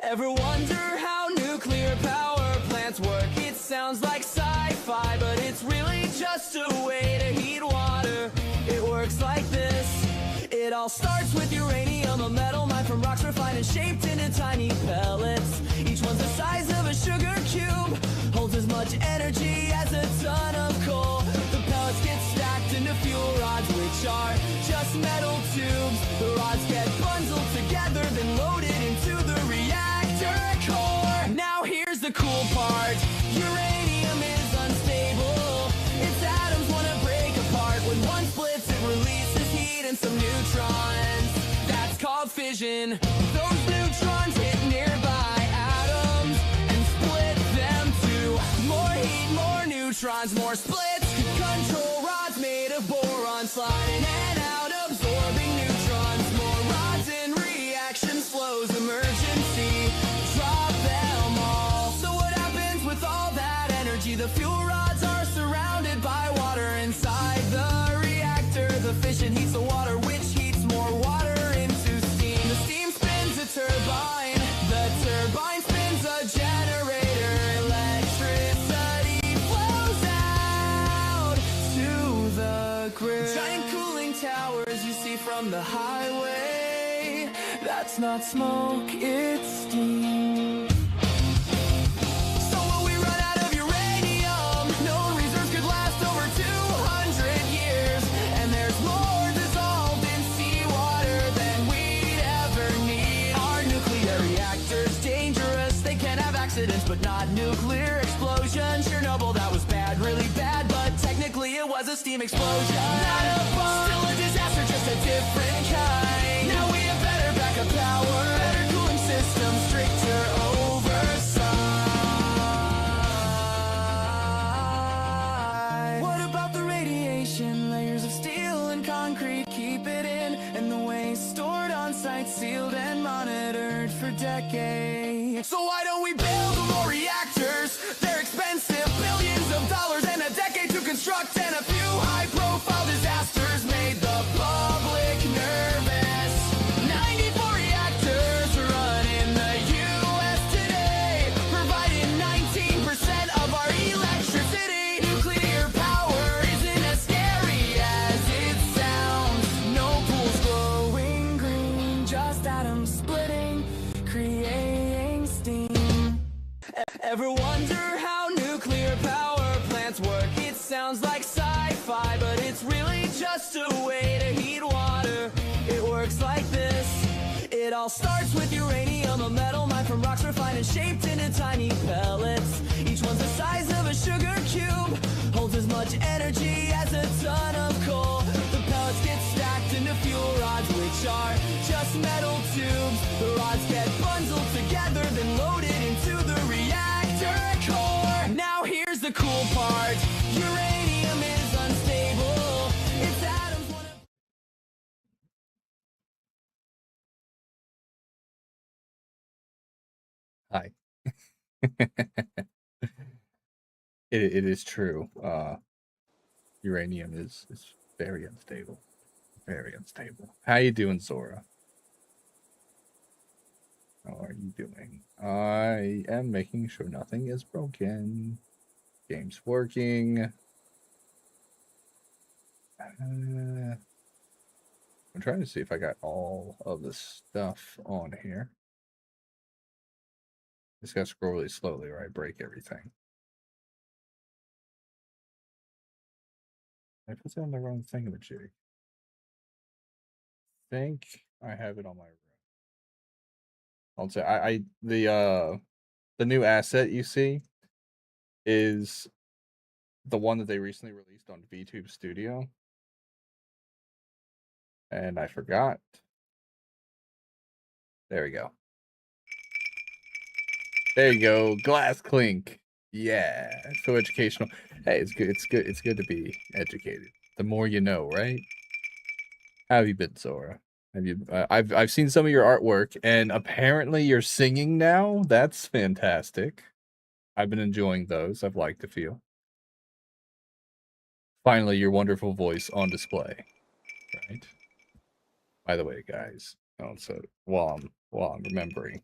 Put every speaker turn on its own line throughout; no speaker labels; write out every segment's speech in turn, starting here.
Ever wonder how nuclear power plants work? It sounds like sci-fi, but it's really just a way to heat water. It works like this. It all starts with uranium, a metal mined from rocks refined and shaped into tiny pellets. Each one's the size of a sugar cube, holds as much energy as a ton of coal. The pellets get stacked into fuel rods, which are just metal tubes. The rods get bundled together, then loaded into the reactor core. Now here's the cool part. Uranium is unstable. Its atoms want to break apart. When one splits, it releases heat and some neutrons. That's called fission. Those neutrons hit nearby atoms and split them to more heat, more neutrons, more splits. Control rods made of boron, sliding in and out, absorbing neutrons. More rods in reactions, flows, emergency. Drop them all. So what happens with all that energy? The fuel rods are surrounded by water inside the reactor. The fission heats the water, which heats more water into steam. The steam spins a turbine. The turbine spins a generator. Electricity flows out to the grid. Giant cooling towers you see from the highway. That's not smoke, it's steam. So will we run out of uranium? No reserves could last over 200 years. And there's more dissolved in seawater than we'd ever need. Are nuclear reactors dangerous? They can have accidents, but not nuclear explosions. Chernobyl, that was bad, really bad, but technically it was a steam explosion. Not a bomb, still a disaster, just a different kind. Now we have better backup power, better cooling systems, stricter oversight. What about the radiation? Layers of steel and concrete keep it in, and the waste stored on site, sealed and monitored for decades. So why don't we build more reactors? They're expensive, billions of dollars and a decade to construct, and a few high-profile disasters made the public nervous. 94 reactors run in the U.S. today, providing 19% of our electricity. Nuclear power isn't as scary as it sounds. No pools glowing green, just atoms splitting, creating steam. Ever wonder how nuclear power plants work? It sounds like sci-fi, but it's really just a way to heat water. It works like this. It all starts with uranium, a metal mined from rocks refined and shaped into tiny pellets. Each one's the size of a sugar cube, holds as much energy as a ton of coal. The pellets get stacked into fuel rods, which are just metal tubes. The rods get bundled together, then loaded into the reactor core. Now here's the cool part. Uranium is unstable. Its atoms want to...
Hi. It is true. Uranium is very unstable. Very unstable. How you doing, Zora? How are you doing? I am making sure nothing is broken. Game's working. I'm trying to see if I got all of the stuff on here. Just gotta scroll really slowly or I break everything. I put that on the wrong thingamajig. I think I have it on my room. I'll say the new asset you see is the one that they recently released on VTube Studio. And I forgot. There we go. There you go. Glass clink. Yeah. So educational. Hey, it's good. It's good. It's good to be educated. The more you know, right? How have you been, Zora? Have you? I've seen some of your artwork, and apparently you're singing now. That's fantastic. I've been enjoying those. I've liked a few. Finally, your wonderful voice on display. Right. By the way, guys. So while I'm remembering,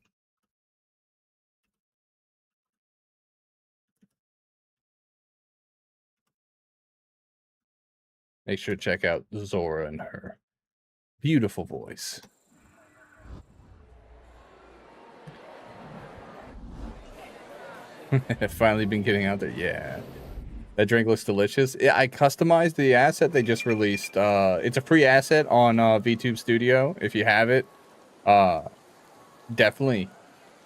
make sure to check out Zora and her beautiful voice. Finally been getting out there. Yeah. That drink looks delicious. Yeah, I customized the asset they just released. It's a free asset on VTube Studio. If you have it, definitely,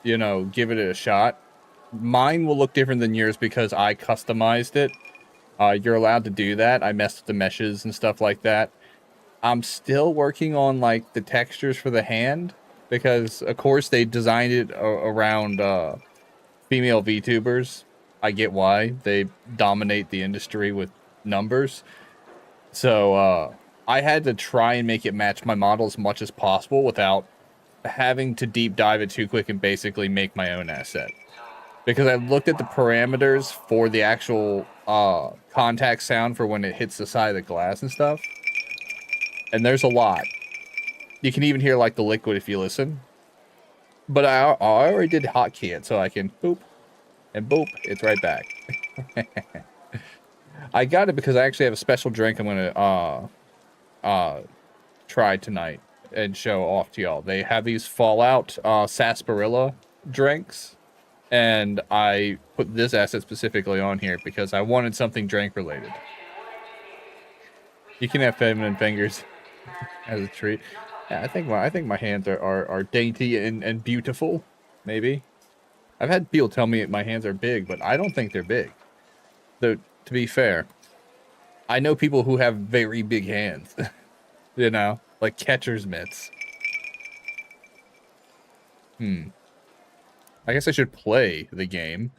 you know, give it a shot. Mine will look different than yours because I customized it. You're allowed to do that. I messed with the meshes and stuff like that. I'm still working on like the textures for the hand because, of course, they designed it around female VTubers. I get why they dominate the industry with numbers. So I had to try and make it match my model as much as possible without having to deep dive it too quick and basically make my own asset. Because I looked at the parameters for the actual contact sound for when it hits the side of the glass and stuff. And there's a lot. You can even hear like the liquid if you listen. But I already did hotkey it so I can boop and boop. It's right back. I got it because I actually have a special drink I'm going to try tonight and show off to y'all. They have these Fallout sarsaparilla drinks. And I put this asset specifically on here because I wanted something drink related. You can have feminine fingers as a treat. Yeah, I think my hands are dainty and beautiful. Maybe. I've had people tell me my hands are big, but I don't think they're big. So to be fair, I know people who have very big hands. You know, like catcher's mitts. I guess I should play the game.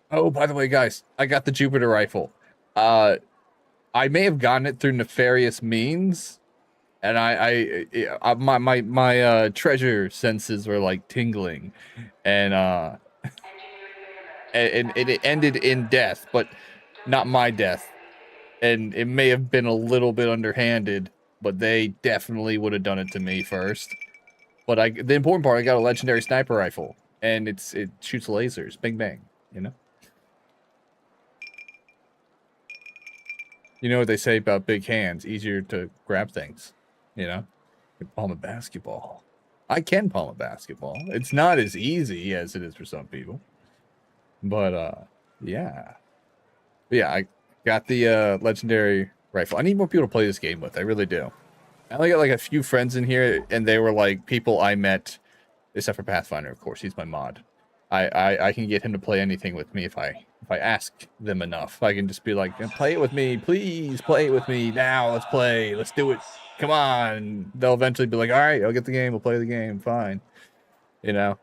Oh, by the way, guys, I got the Jupiter rifle. I may have gotten it through nefarious means, and my treasure senses were like tingling, and it ended in death, but not my death. And it may have been a little bit underhanded, but they definitely would have done it to me first. But the important part, I got a legendary sniper rifle. And it shoots lasers. Bang, bang. You know? You know what they say about big hands? Easier to grab things. You know? You can palm a basketball. I can palm a basketball. It's not as easy as it is for some people. But, yeah. But yeah, I got the legendary rifle. I need more people to play this game with. I really do. I only got like a few friends in here, and they were like people I met. Except for Pathfinder, of course. He's my mod. I can get him to play anything with me if I ask them enough. I can just be like, play it with me, please play it with me now. Let's play. Let's do it. Come on. They'll eventually be like, all right, I'll get the game. We'll play the game. Fine. You know.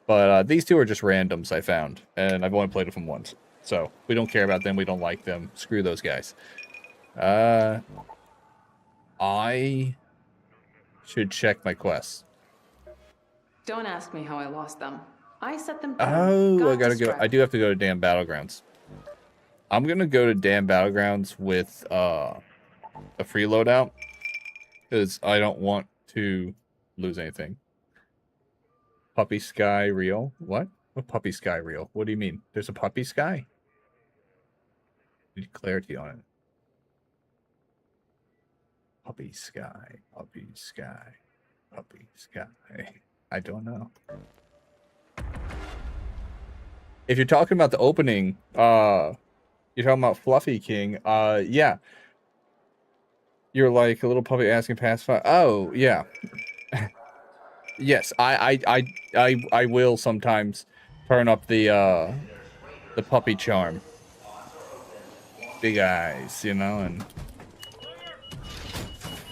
But these two are just randoms I found, and I've only played with them once. So we don't care about them. We don't like them. Screw those guys. I should check my quests.
Don't ask me how I lost them. I set them down.
Oh, I gotta go. I do have to go to damn Battlegrounds. I'm gonna go to damn Battlegrounds with a free loadout because I don't want to lose anything. Puppy Sky Real? What? What Puppy Sky Real? What do you mean? There's a Puppy Sky? Need clarity on it. Puppy Sky. Puppy Sky. Puppy Sky. I don't know. If you're talking about the opening, you're talking about Fluffy King. Yeah. You're like a little puppy asking pacify. Oh, yeah. Yes, I will sometimes turn up the puppy charm. Big eyes, you know, and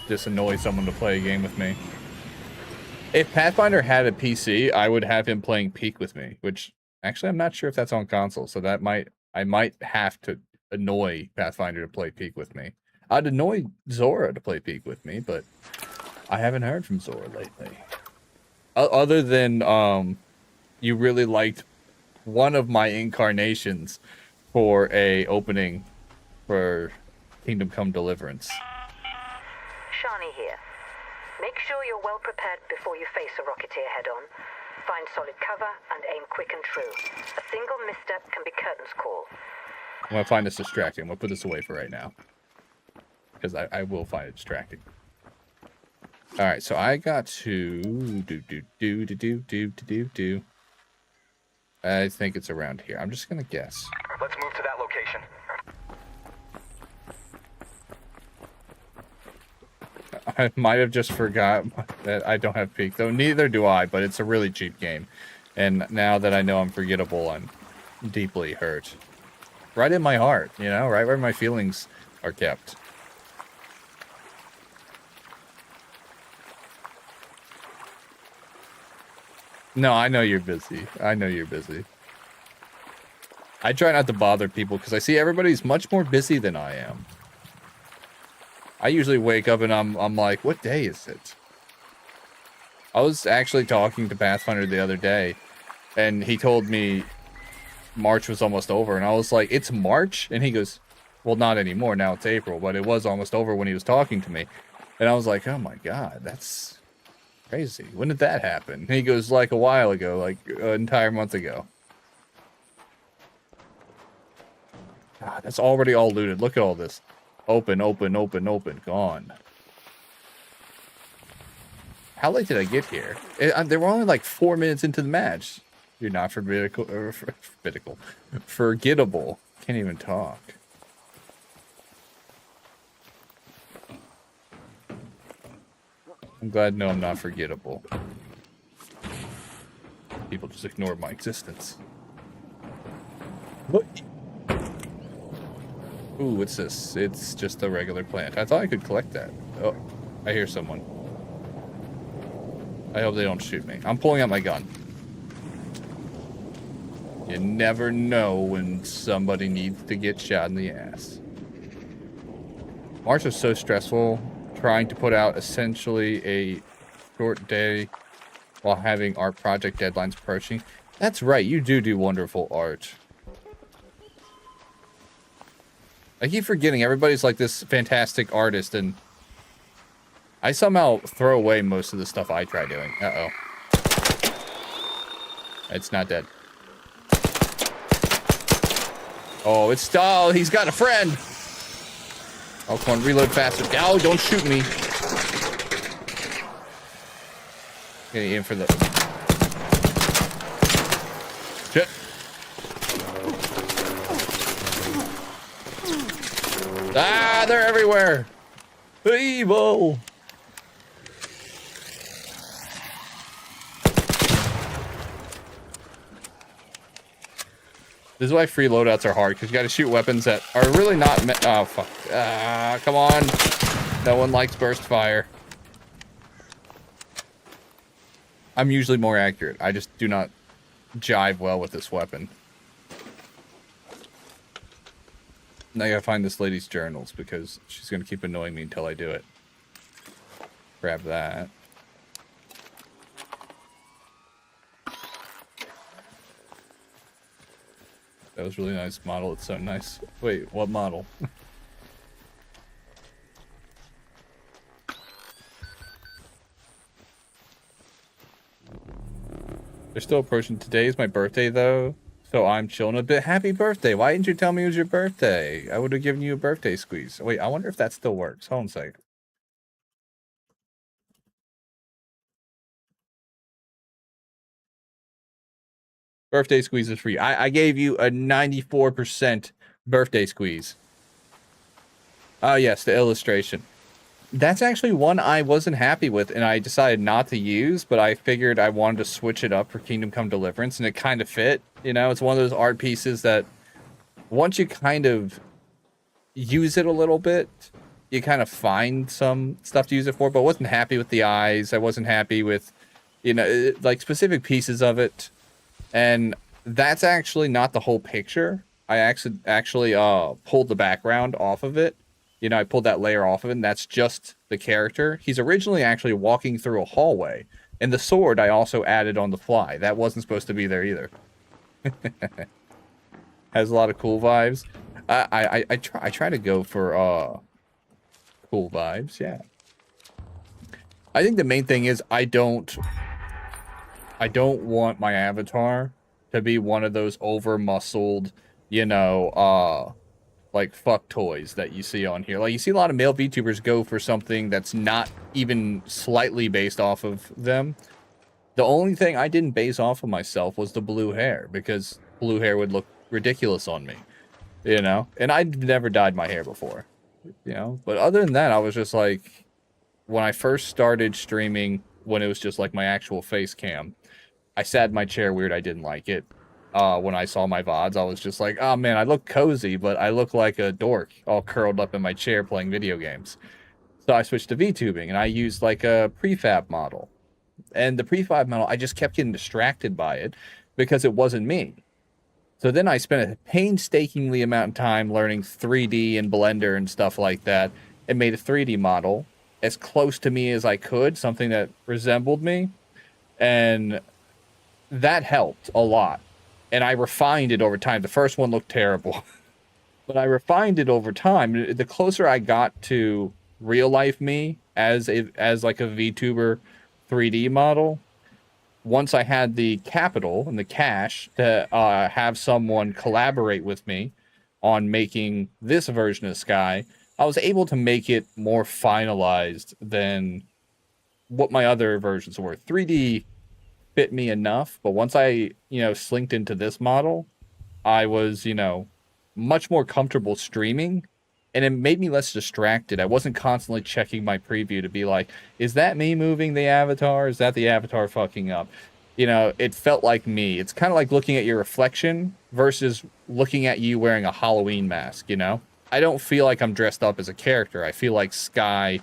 just annoy someone to play a game with me. If Pathfinder had a PC, I would have him playing Peak with me, which actually I'm not sure if that's on console, so that I might have to annoy Pathfinder to play Peak with me. I'd annoy Zora to play Peak with me, but I haven't heard from Zora lately. Other than you really liked one of my incarnations for a opening for Kingdom Come Deliverance.
Shani here. Make sure you're well prepared before you face a Rocketeer head-on. Find solid cover and aim quick and true. A single misstep can be curtain's call.
I'm gonna find this distracting. I'm gonna put this away for right now. because I will find it distracting. All right, so I got to do. I think it's around here. I'm just gonna guess.
Let's move to that location.
I might have just forgot that I don't have peek, though neither do I, but it's a really cheap game. And now that I know I'm forgettable, I'm deeply hurt. Right in my heart, you know, right where my feelings are kept. No, I know you're busy. I know you're busy. I try not to bother people because I see everybody's much more busy than I am. I usually wake up and I'm like, what day is it? I was actually talking to Pathfinder the other day, and he told me March was almost over, and I was like, it's March? And he goes, well, not anymore, now it's April, but it was almost over when he was talking to me. And I was like, oh my god, that's crazy. When did that happen? And he goes, like a while ago, like an entire month ago. God, that's already all looted. Look at all this. Open, open, open, open. Gone. How late did I get here? They were only like 4 minutes into the match. You're not forgettable. Can't even talk. I'm glad no, I'm not forgettable. People just ignore my existence. What? Ooh, what's this? It's just a regular plant. I thought I could collect that. Oh, I hear someone. I hope they don't shoot me. I'm pulling out my gun. You never know when somebody needs to get shot in the ass. March was so stressful, trying to put out essentially a short day while having art project deadlines approaching. That's right, you do wonderful art. I keep forgetting everybody's like this fantastic artist, and I somehow throw away most of the stuff I try doing. Uh-oh. It's not dead. Oh, it's... Oh, he's got a friend! Oh, come on, reload faster. Oh, don't shoot me. Getting in for the... Shit. Ah, they're everywhere. Evil. This is why free loadouts are hard, because you got to shoot weapons that are really not... Oh, fuck. Ah, come on. No one likes burst fire. I'm usually more accurate. I just do not jive well with this weapon. Now I gotta find this lady's journals, because she's gonna keep annoying me until I do it. Grab that. That was really nice model. It's so nice. Wait, what model? They're still approaching. Today is my birthday, though, so I'm chilling a bit. Happy birthday. Why didn't you tell me it was your birthday? I would have given you a birthday squeeze. Wait, I wonder if that still works. Hold on a second. Birthday squeeze is free. I gave you a 94% birthday squeeze. Oh, yes, the illustration. That's actually one I wasn't happy with, and I decided not to use, but I figured I wanted to switch it up for Kingdom Come Deliverance, and it kind of fit. You know, it's one of those art pieces that once you kind of use it a little bit, you kind of find some stuff to use it for, but I wasn't happy with the eyes. I wasn't happy with, you know, like specific pieces of it. And that's actually not the whole picture. I actually pulled the background off of it. You know, I pulled that layer off of it, and that's just the character. He's originally actually walking through a hallway. And the sword I also added on the fly. That wasn't supposed to be there either. Has a lot of cool vibes. I try to go for cool vibes, yeah. I think the main thing is I don't want my avatar to be one of those over-muscled, you know, like fuck toys that you see on here. Like you see a lot of male VTubers go for something that's not even slightly based off of them. The only thing I didn't base off of myself was the blue hair, because blue hair would look ridiculous on me, you know? And I'd never dyed my hair before, you know? But other than that, I was just like, when I first started streaming, when it was just like my actual face cam, I sat in my chair weird. I didn't like it. When I saw my VODs, I was just like, oh man, I look cozy, but I look like a dork all curled up in my chair playing video games. So I switched to VTubing, and I used like a prefab model. And the prefab model, I just kept getting distracted by it because it wasn't me. So then I spent a painstakingly amount of time learning 3D and Blender and stuff like that, and made a 3D model as close to me as I could, something that resembled me. And that helped a lot. And I refined it over time. The first one looked terrible, but I refined it over time. The closer I got to real life me as like a VTuber 3D model, once I had the capital and the cash to have someone collaborate with me on making this version of Sky, I was able to make it more finalized than what my other versions were. 3D fit me enough, but once I, slinked into this model, I was, much more comfortable streaming, and it made me less distracted. I wasn't constantly checking my preview to be like, is that me moving the avatar? Is that the avatar fucking up? It felt like me. It's kind of like looking at your reflection versus looking at you wearing a Halloween mask, I don't feel like I'm dressed up as a character. I feel like Sky,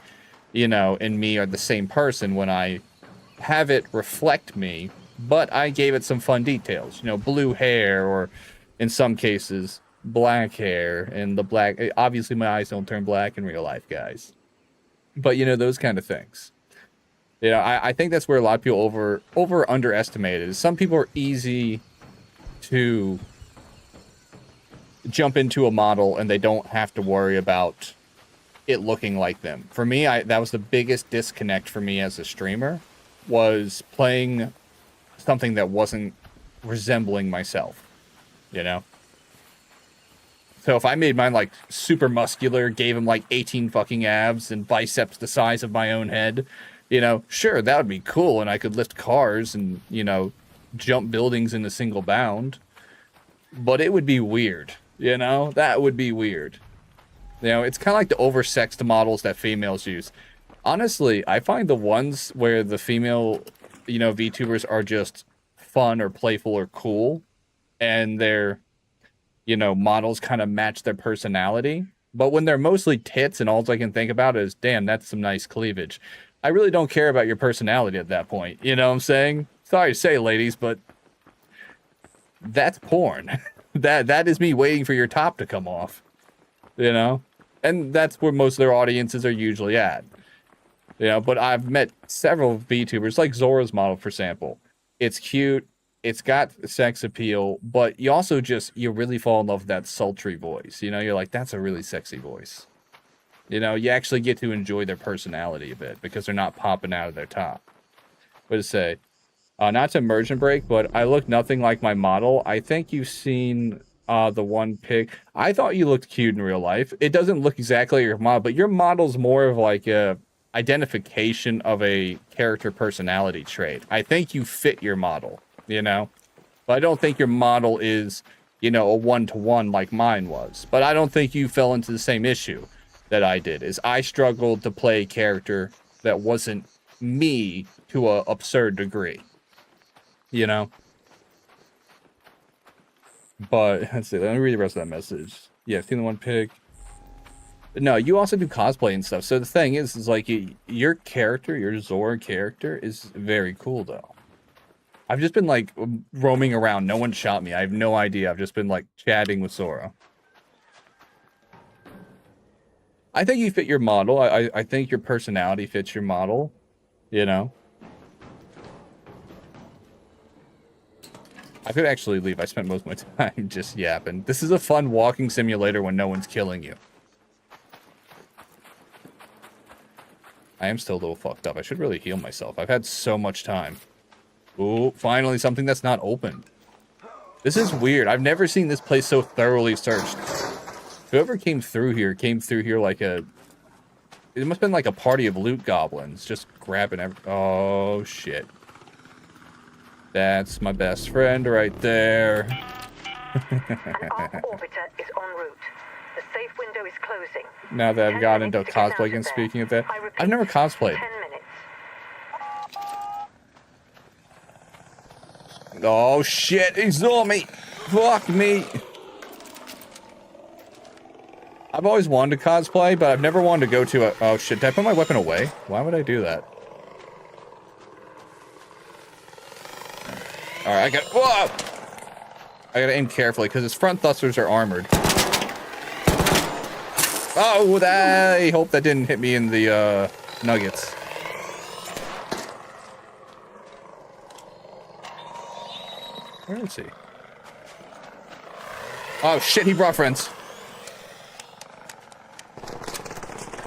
and me are the same person when I have it reflect me, but I gave it some fun details, blue hair, or in some cases black hair, and the black, obviously my eyes don't turn black in real life, guys, but those kind of things. I think that's where a lot of people over underestimate it. Some people are easy to jump into a model and they don't have to worry about it looking like them. For me, that was the biggest disconnect for me as a streamer, was playing something that wasn't resembling myself, So if I made mine like super muscular, gave him like 18 fucking abs and biceps the size of my own head, sure, that would be cool, and I could lift cars and, jump buildings in a single bound. But it would be weird, That would be weird. It's kind of like the oversexed models that females use. Honestly, I find the ones where the female, VTubers are just fun or playful or cool, and their, models kind of match their personality. But when they're mostly tits and all I can think about is, damn, that's some nice cleavage, I really don't care about your personality at that point. You know what I'm saying? Sorry to say, ladies, but that's porn. That is me waiting for your top to come off, And that's where most of their audiences are usually at. But I've met several VTubers, like Zora's model, for example. It's cute, it's got sex appeal, but you also you really fall in love with that sultry voice. You're like, that's a really sexy voice. You actually get to enjoy their personality a bit because they're not popping out of their top. What to say? Not to immersion break, but I look nothing like my model. I think you've seen the one pic. I thought you looked cute in real life. It doesn't look exactly like your model, but your model's more of like a identification of a character personality trait. I think you fit your model, but I don't think your model is, a one-to-one like mine was. But I don't think you fell into the same issue that I did, is I struggled to play a character that wasn't me to an absurd degree, But let's see, let me read the rest of that message. Yeah, seen the one pic. No, you also do cosplay and stuff. So the thing is like your character, your Zora character, is very cool though. I've just been like roaming around. No one shot me. I have no idea. I've just been like chatting with Zora. I think you fit your model. I think your personality fits your model, I could actually leave. I spent most of my time just yapping. This is a fun walking simulator when no one's killing you. I am still a little fucked up. I should really heal myself. I've had so much time. Ooh, finally something that's not open. This is weird. I've never seen this place so thoroughly searched. Whoever came through here like a... It must have been like a party of loot goblins, just grabbing every... Oh, shit. That's my best friend right there.
An ARC orbiter is en route. The safe window is closing.
Now that I've
10
gotten into
minutes to get out
cosplay
of
again,
there.
speaking of that,
I repeat,
I've never cosplayed.
10 minutes.
Oh shit, he saw me! Fuck me! I've always wanted to cosplay, but I've never wanted to go to a... Oh shit, did I put my weapon away? Why would I do that? Alright, I got... Whoa! I gotta aim carefully, because his front thrusters are armored. Oh, I hope that didn't hit me in the, nuggets. Where is he? Oh shit, he brought friends.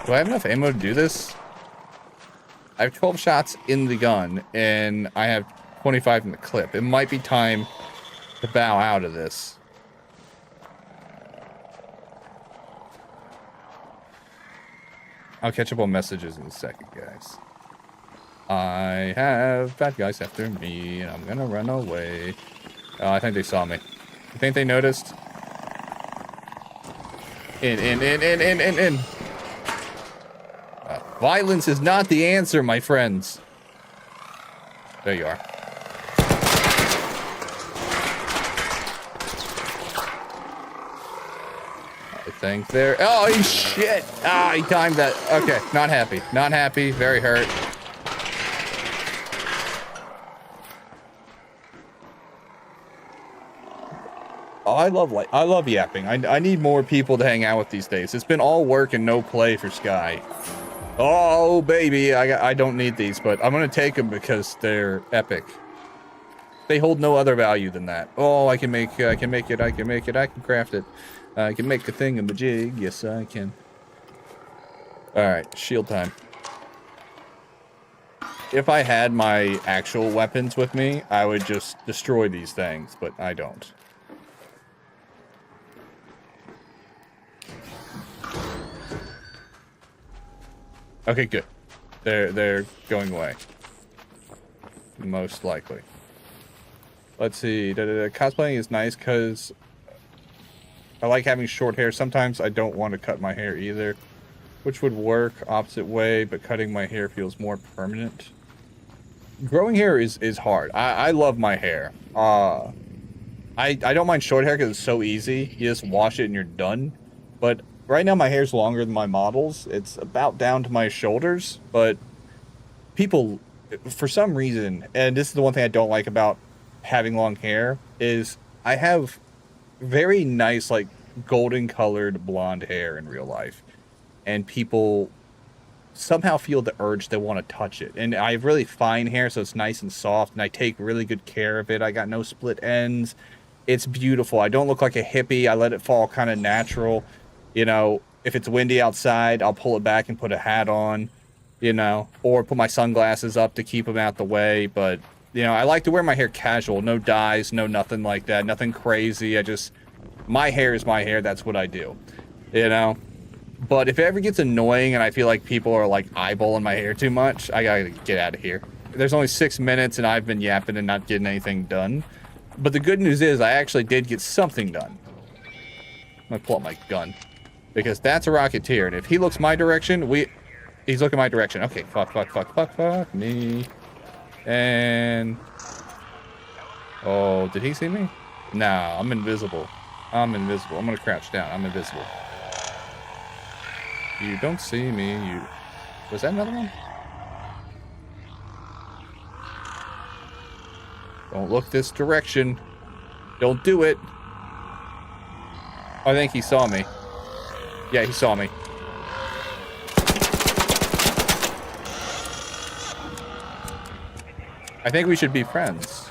Do I have enough ammo to do this? I have 12 shots in the gun, and I have 25 in the clip. It might be time to bow out of this. I'll catch up on messages in a second, guys. I have bad guys after me, and I'm gonna run away. I think they saw me. You think they noticed? In. Violence is not the answer, my friends. There you are. I think there... Oh, shit! Ah, he timed that. Okay, not happy. Not happy. Very hurt. Oh, I love yapping. I need more people to hang out with these days. It's been all work and no play for Sky. Oh, baby, I don't need these, but I'm gonna take them because they're epic. They hold no other value than that. Oh, I can make it, I can craft it. I can make a thingamajig. Yes, I can. Alright, shield time. If I had my actual weapons with me, I would just destroy these things, but I don't. Okay, good. They're going away. Most likely. Let's see. Cosplaying is nice because I like having short hair. Sometimes I don't want to cut my hair either, which would work opposite way, but cutting my hair feels more permanent. Growing hair is hard. I love my hair. I don't mind short hair because it's so easy. You just wash it and you're done. But right now my hair's longer than my models. It's about down to my shoulders, but people, for some reason, and this is the one thing I don't like about having long hair, is I have very nice, like, golden colored blonde hair in real life. And people somehow feel the urge they want to touch it. And I have really fine hair, so it's nice and soft, and I take really good care of it. I got no split ends. It's beautiful. I don't look like a hippie. I let it fall kind of natural. You know, if it's windy outside, I'll pull it back and put a hat on, you know, or put my sunglasses up to keep them out the way. But, you know, I like to wear my hair casual. No dyes, no nothing like that. Nothing crazy. My hair is my hair. That's what I do, you know. But if it ever gets annoying and I feel like people are, like, eyeballing my hair too much, I gotta get out of here. There's only 6 minutes and I've been yapping and not getting anything done. But the good news is I actually did get something done. I'm gonna pull up my gun. Because that's a Rocketeer, and if he looks my direction, he's looking my direction. Okay, fuck me. And... Oh, did he see me? Nah, I'm invisible. I'm gonna crouch down. I'm invisible. You don't see me, you... Was that another one? Don't look this direction. Don't do it. I think he saw me. Yeah, he saw me. I think we should be friends.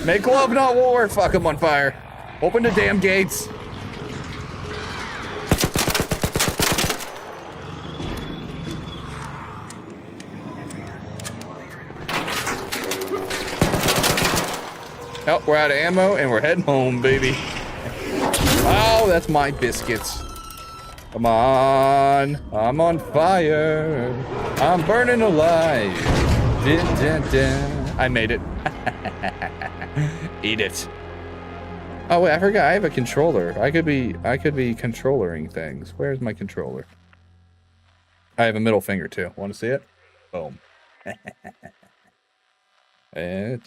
Make love, not war. Fuck, I'm on fire. Open the damn gates. Oh, we're out of ammo and we're heading home, baby. Oh, that's my biscuits. Come on. I'm on fire. I'm burning alive. Dun, dun, dun. I made it. Eat it. Oh wait, I forgot I have a controller. I could be controllering things. Where's my controller? I have a middle finger too. Want to see it? Boom. I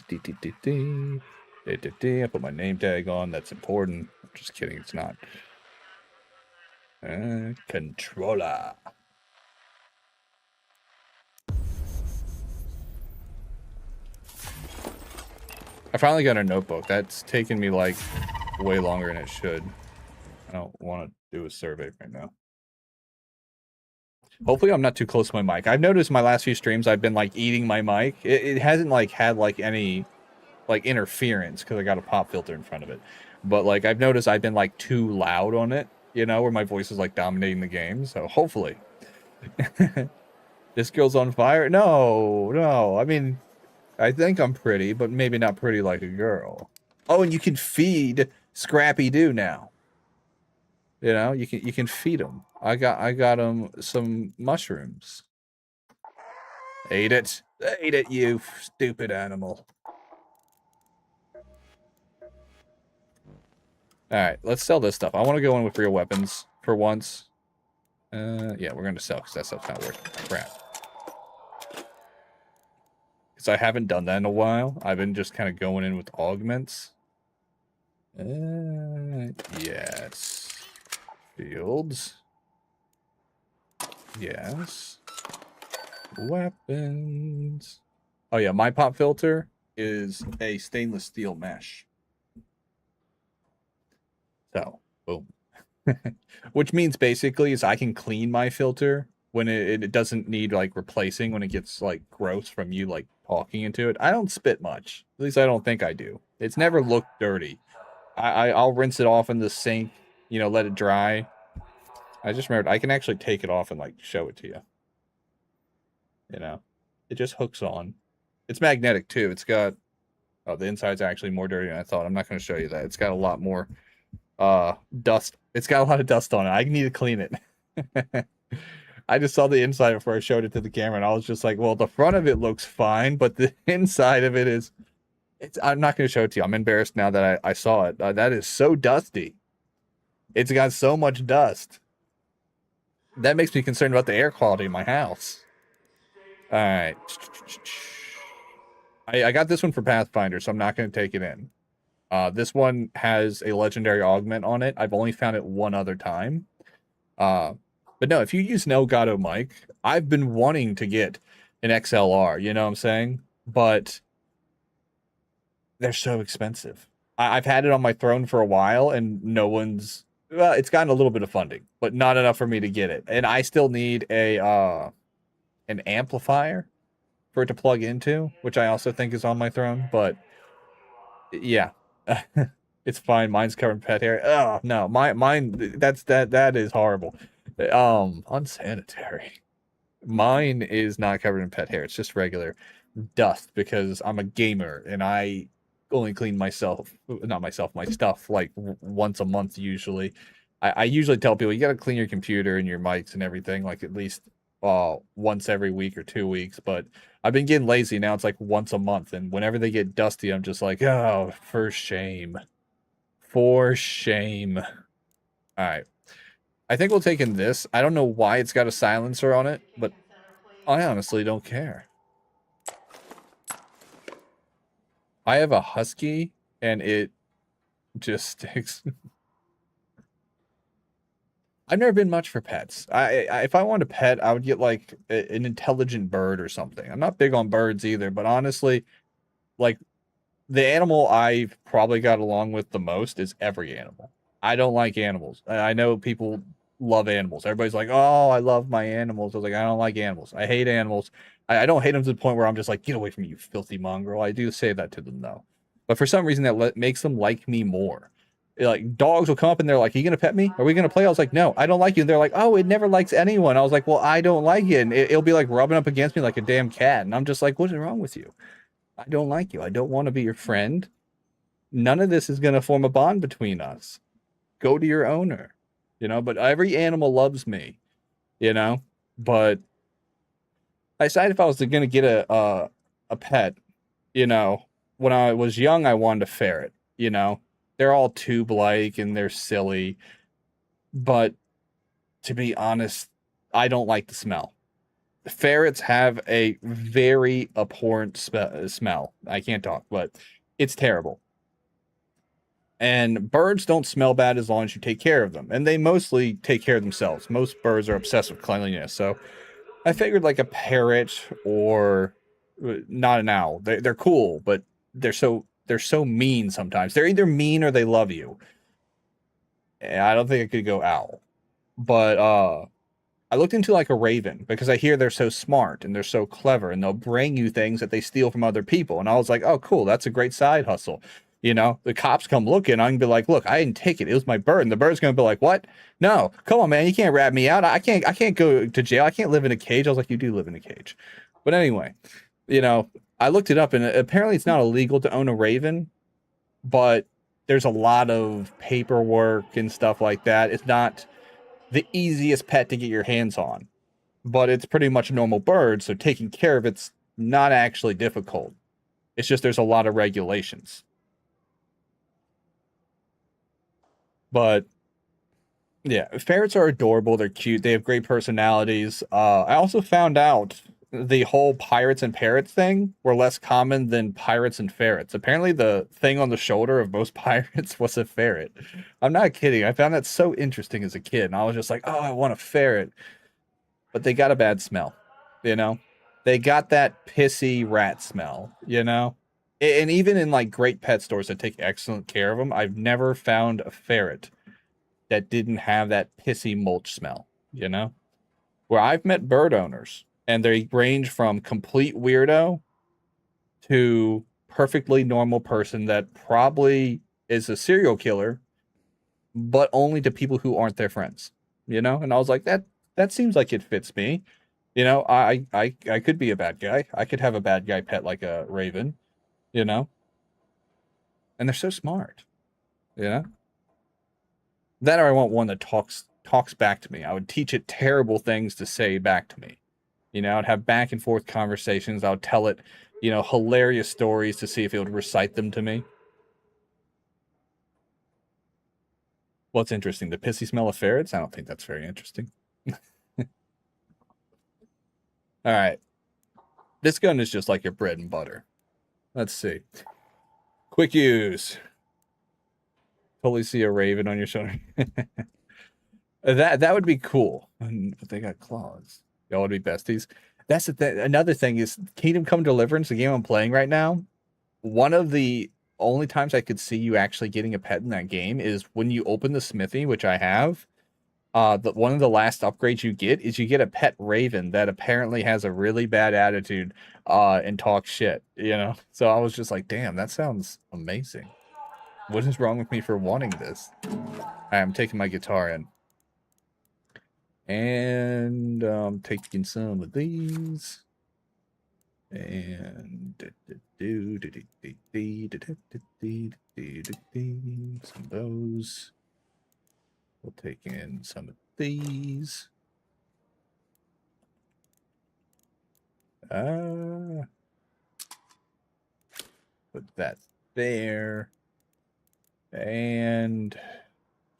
put my name tag on. That's important. Just kidding. It's not. Controller. I finally got a notebook. That's taken me like way longer than it should. I don't want to do a survey right now. Hopefully I'm not too close to my mic. I've noticed my last few streams I've been like eating my mic. It hasn't like had like any like interference because I got a pop filter in front of it. But like I've noticed I've been like too loud on it, you know, where my voice is like dominating the game. So hopefully. This girl's on fire? No. I mean, I think I'm pretty, but maybe not pretty like a girl. Oh, and you can feed Scrappy Doo now. You know, you can feed him. I got him some mushrooms. Ate it, you stupid animal. All right, let's sell this stuff. I want to go in with real weapons for once. Yeah, we're gonna sell because that stuff's not worth crap. Because I haven't done that in a while. I've been just kind of going in with augments. Yes. Fields. Yes. Weapons. Oh yeah, my pop filter is a stainless steel mesh. So, boom. Which means basically is I can clean my filter when it doesn't need like replacing when it gets like gross from you like talking into it. I don't spit much. At least I don't think I do. It's never looked dirty. I'll rinse it off in the sink, you know, let it dry. I just remembered I can actually take it off and like show it to you. You know, it just hooks on. It's magnetic too. It's got, oh, the inside's actually more dirty than I thought. I'm not going to show you that. It's got a lot more dust. It's got a lot of dust on it. I need to clean it. I just saw the inside before I showed it to the camera, and I was just like, well, the front of it looks fine, but the inside of it is, I'm not going to show it to you. I'm embarrassed now that I saw it. That is so dusty. It's got so much dust. That makes me concerned about the air quality in my house. All right. I got this one for Pathfinder, so I'm not going to take it in. This one has a legendary augment on it. I've only found it one other time. But no, if you use an Elgato mic, I've been wanting to get an XLR, you know what I'm saying? But they're so expensive. I've had it on my throne for a while, and no one's... Well, it's gotten a little bit of funding, but not enough for me to get it. And I still need an amplifier for it to plug into, which I also think is on my throne. But yeah, it's fine. Mine's covered in pet hair. Oh no, mine. That is horrible. Unsanitary. Mine is not covered in pet hair. It's just regular dust because I'm a gamer and I only clean my stuff like once a month usually. I usually tell people you got to clean your computer and your mics and everything like at least once every week or 2 weeks, but I've been getting lazy now. It's like once a month, and whenever they get dusty I'm just like, oh, for shame. All right, I think we'll take in this. I don't know why it's got a silencer on it, but I honestly don't care. I have a husky, and it just sticks. I've never been much for pets. If I wanted a pet, I would get like an intelligent bird or something. I'm not big on birds either, but honestly, like the animal I've probably got along with the most is every animal. I don't like animals. I know people love animals. Everybody's like, oh, I love my animals. I was like, I don't like animals. I hate animals. I don't hate them to the point where I'm just like, get away from me, you filthy mongrel. I do say that to them though. But for some reason that makes them like me more. Like dogs will come up and they're like, are you going to pet me? Are we going to play? I was like, no, I don't like you. And they're like, oh, it never likes anyone. I was like, well, I don't like it. And it'll be like rubbing up against me like a damn cat. And I'm just like, what is wrong with you? I don't like you. I don't want to be your friend. None of this is going to form a bond between us. go to your owner, you know, but every animal loves me, you know, but I decided if I was going to get a pet, you know, when I was young, I wanted a ferret, you know, they're all tube-like and they're silly, but to be honest, I don't like the smell. Ferrets have a very abhorrent smell. I can't talk, but it's terrible. And birds don't smell bad as long as you take care of them. And they mostly take care of themselves. Most birds are obsessed with cleanliness. So I figured like a parrot or not an owl. They're cool, but they're so mean sometimes. They're either mean or they love you. And I don't think I could go owl. But I looked into like a raven because I hear they're so smart and they're so clever and they'll bring you things that they steal from other people. And I was like, oh, cool. That's a great side hustle. You know, the cops come looking. I can be like, look, I didn't take it. It was my bird. And the bird's going to be like, what? No, come on, man. You can't rat me out. I can't go to jail. I can't live in a cage. I was like, you do live in a cage. But anyway, you know, I looked it up and apparently it's not illegal to own a raven, but there's a lot of paperwork and stuff like that. It's not the easiest pet to get your hands on, but it's pretty much a normal bird, so taking care of it's not actually difficult. It's just there's a lot of regulations. But yeah, ferrets are adorable. They're cute. They have great personalities. I also found out the whole pirates and parrots thing were less common than pirates and ferrets. Apparently the thing on the shoulder of most pirates was a ferret. I'm not kidding. I found that so interesting as a kid. And I was just like, oh, I want a ferret. But they got a bad smell, you know? They got that pissy rat smell, you know? And even in like great pet stores that take excellent care of them, I've never found a ferret that didn't have that pissy mulch smell, you know? Where I've met bird owners, and they range from complete weirdo to perfectly normal person that probably is a serial killer, but only to people who aren't their friends, you know? And I was like, that seems like it fits me. You know, I could be a bad guy. I could have a bad guy pet like a raven, you know? And they're so smart, you know? That or I want one that talks back to me. I would teach it terrible things to say back to me. You know, I'd have back and forth conversations. I would tell it, you know, hilarious stories to see if it would recite them to me. What's interesting? The pissy smell of ferrets? I don't think that's very interesting. All right. This gun is just like your bread and butter. Let's see. Quick use. Totally see a raven on your shoulder. That would be cool. But they got claws. Y'all would be besties. That's the thing. Another thing is Kingdom Come Deliverance, the game I'm playing right now. One of the only times I could see you actually getting a pet in that game is when you open the smithy, which I have. One of the last upgrades you get is you get a pet raven that apparently has a really bad attitude and talks shit, you know? So I was just like, damn, that sounds amazing. What is wrong with me for wanting this? I'm taking my guitar in. And taking some of these. And some of those. We'll take in some of these. Put that there. And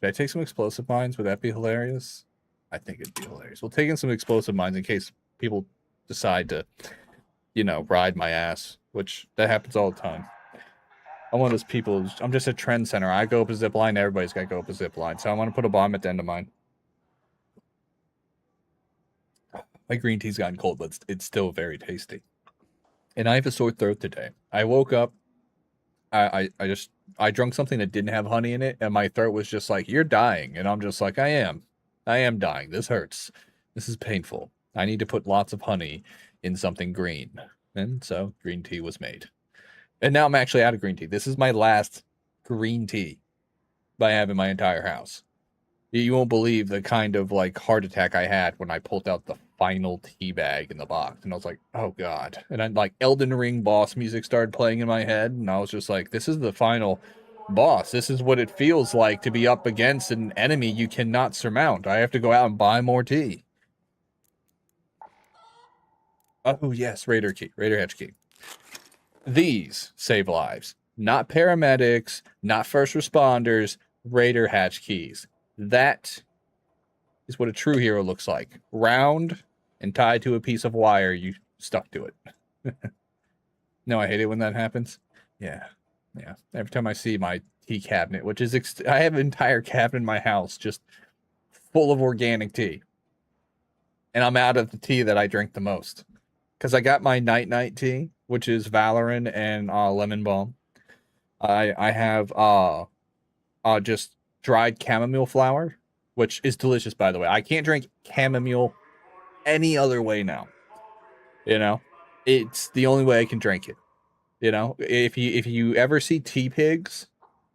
should I take some explosive mines? Would that be hilarious? I think it'd be hilarious. We'll take in some explosive mines in case people decide to, you know, ride my ass, which that happens all the time. I'm one of those people. I'm just a trend center. I go up a zip line. Everybody's got to go up a zip line. So I want to put a bomb at the end of mine. My green tea's gotten cold, but it's still very tasty. And I have a sore throat today. I woke up. I drank something that didn't have honey in it, and my throat was just like, "You're dying," and I'm just like, I am dying. This hurts. This is painful. I need to put lots of honey in something green. And so green tea was made. And now I'm actually out of green tea. This is my last green tea I have in my entire house. You won't believe the kind of like heart attack I had when I pulled out the final tea bag in the box. And I was like, oh God. And then like Elden Ring boss music started playing in my head. And I was just like, this is the final boss, this is what it feels like to be up against an enemy you cannot surmount. I have to go out and buy more tea. Oh, yes, Raider key. Raider hatch key. These save lives. Not paramedics, not first responders, Raider hatch keys. That is what a true hero looks like. Round and tied to a piece of wire. You stuck to it. No, I hate it when that happens. Yeah. Yeah. Every time I see my tea cabinet, which is... I have an entire cabinet in my house just full of organic tea. And I'm out of the tea that I drink the most. Because I got my night tea, which is Valorant and lemon balm. I have just dried chamomile flower, which is delicious, by the way. I can't drink chamomile any other way now. You know, it's the only way I can drink it. You know, if you ever see tea pigs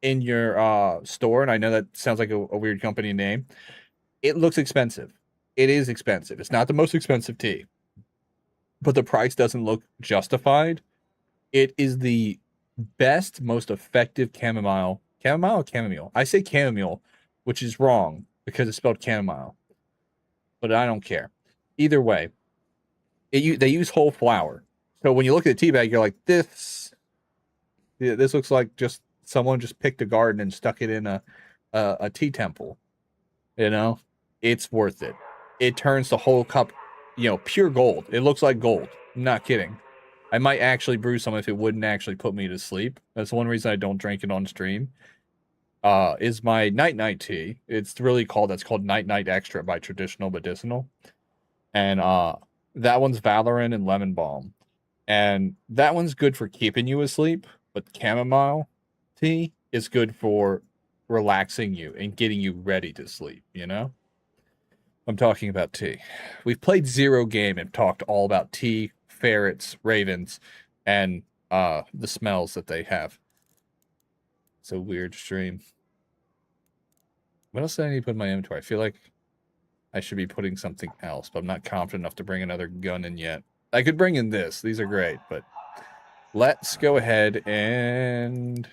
in your store, and I know that sounds like a weird company name, it looks expensive. It is expensive. It's not the most expensive tea, but the price doesn't look justified. It is the best, most effective chamomile. Chamomile or chamomile? I say chamomile, which is wrong because it's spelled chamomile. But I don't care. Either way, they use whole flower. So when you look at the tea bag, you're like, this looks like just someone just picked a garden and stuck it in a tea temple. You know, it's worth it. It turns the whole cup, pure gold. It looks like gold. I'm not kidding. I might actually brew some if it wouldn't actually put me to sleep. That's one reason I don't drink it on stream. Is my night tea. It's called Night Extra by Traditional Medicinal. And that one's Valorant and lemon balm. And that one's good for keeping you asleep, but chamomile tea is good for relaxing you and getting you ready to sleep, I'm talking about tea. We've played zero game and talked all about tea, ferrets, ravens, and the smells that they have. It's a weird stream. What else do I need to put in my inventory? I feel like I should be putting something else, but I'm not confident enough to bring another gun in yet. I could bring in this. These are great, but let's go ahead and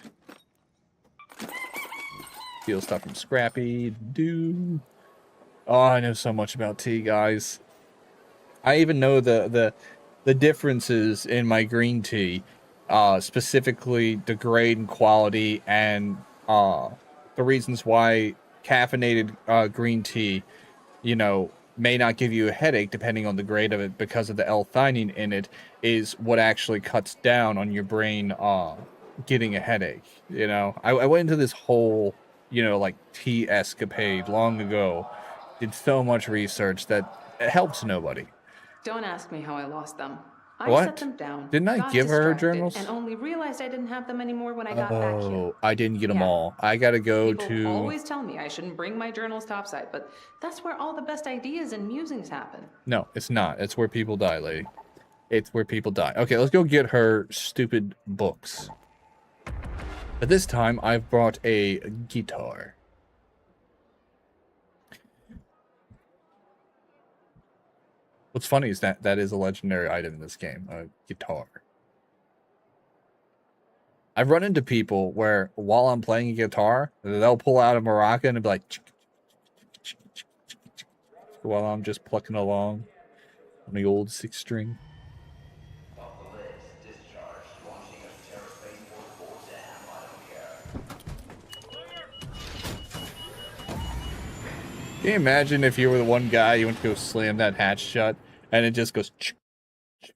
steal stuff from Scrappy. Oh, I know so much about tea, guys. I even know the differences in my green tea, specifically the grade and quality, and the reasons why caffeinated green tea, may not give you a headache depending on the grade of it because of the L-theanine in it is what actually cuts down on your brain getting a headache. I went into this whole, like tea escapade long ago, did so much research that it helps nobody.
Don't ask me how I lost them. I
What?
set them down.
Didn't I
got
give her
distracted,
journals?
And only realized I didn't have them anymore when I got back here.
Oh, I didn't get them
Yeah.
all. I gotta go
People
to...
always tell me I shouldn't bring my journals topside, but that's where all the best ideas and musings happen.
No, it's not. It's where people die, lady. It's where people die. Okay, let's go get her stupid books. But this time, I've brought a guitar. What's funny is that is a legendary item in this game, a guitar. I've run into people where, while I'm playing a guitar, they'll pull out a maraca and be like, while I'm just plucking along on the old 6-string. Can you imagine if you were the one guy, you went to go slam that hatch shut, and it just goes,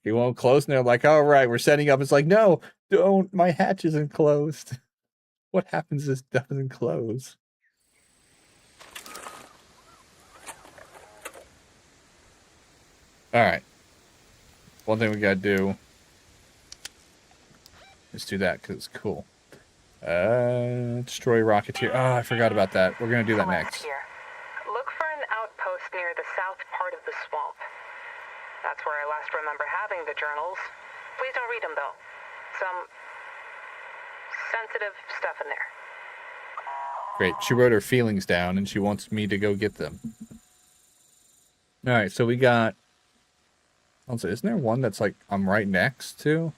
you won't close, and they're like, all right, we're setting up. It's like, no, don't, my hatch isn't closed. What happens if it doesn't close? All right. One thing we gotta do is do that, because it's cool. Destroy Rocketeer. Oh, I forgot about that. We're gonna do that next.
Here. Look for an outpost near the south part of the swamp. That's where I last remember having the journals. Please don't read them, though. Some sensitive stuff in there.
Great. She wrote her feelings down, and she wants me to go get them. All right, so we got... Also, isn't there one that's like I'm right next to?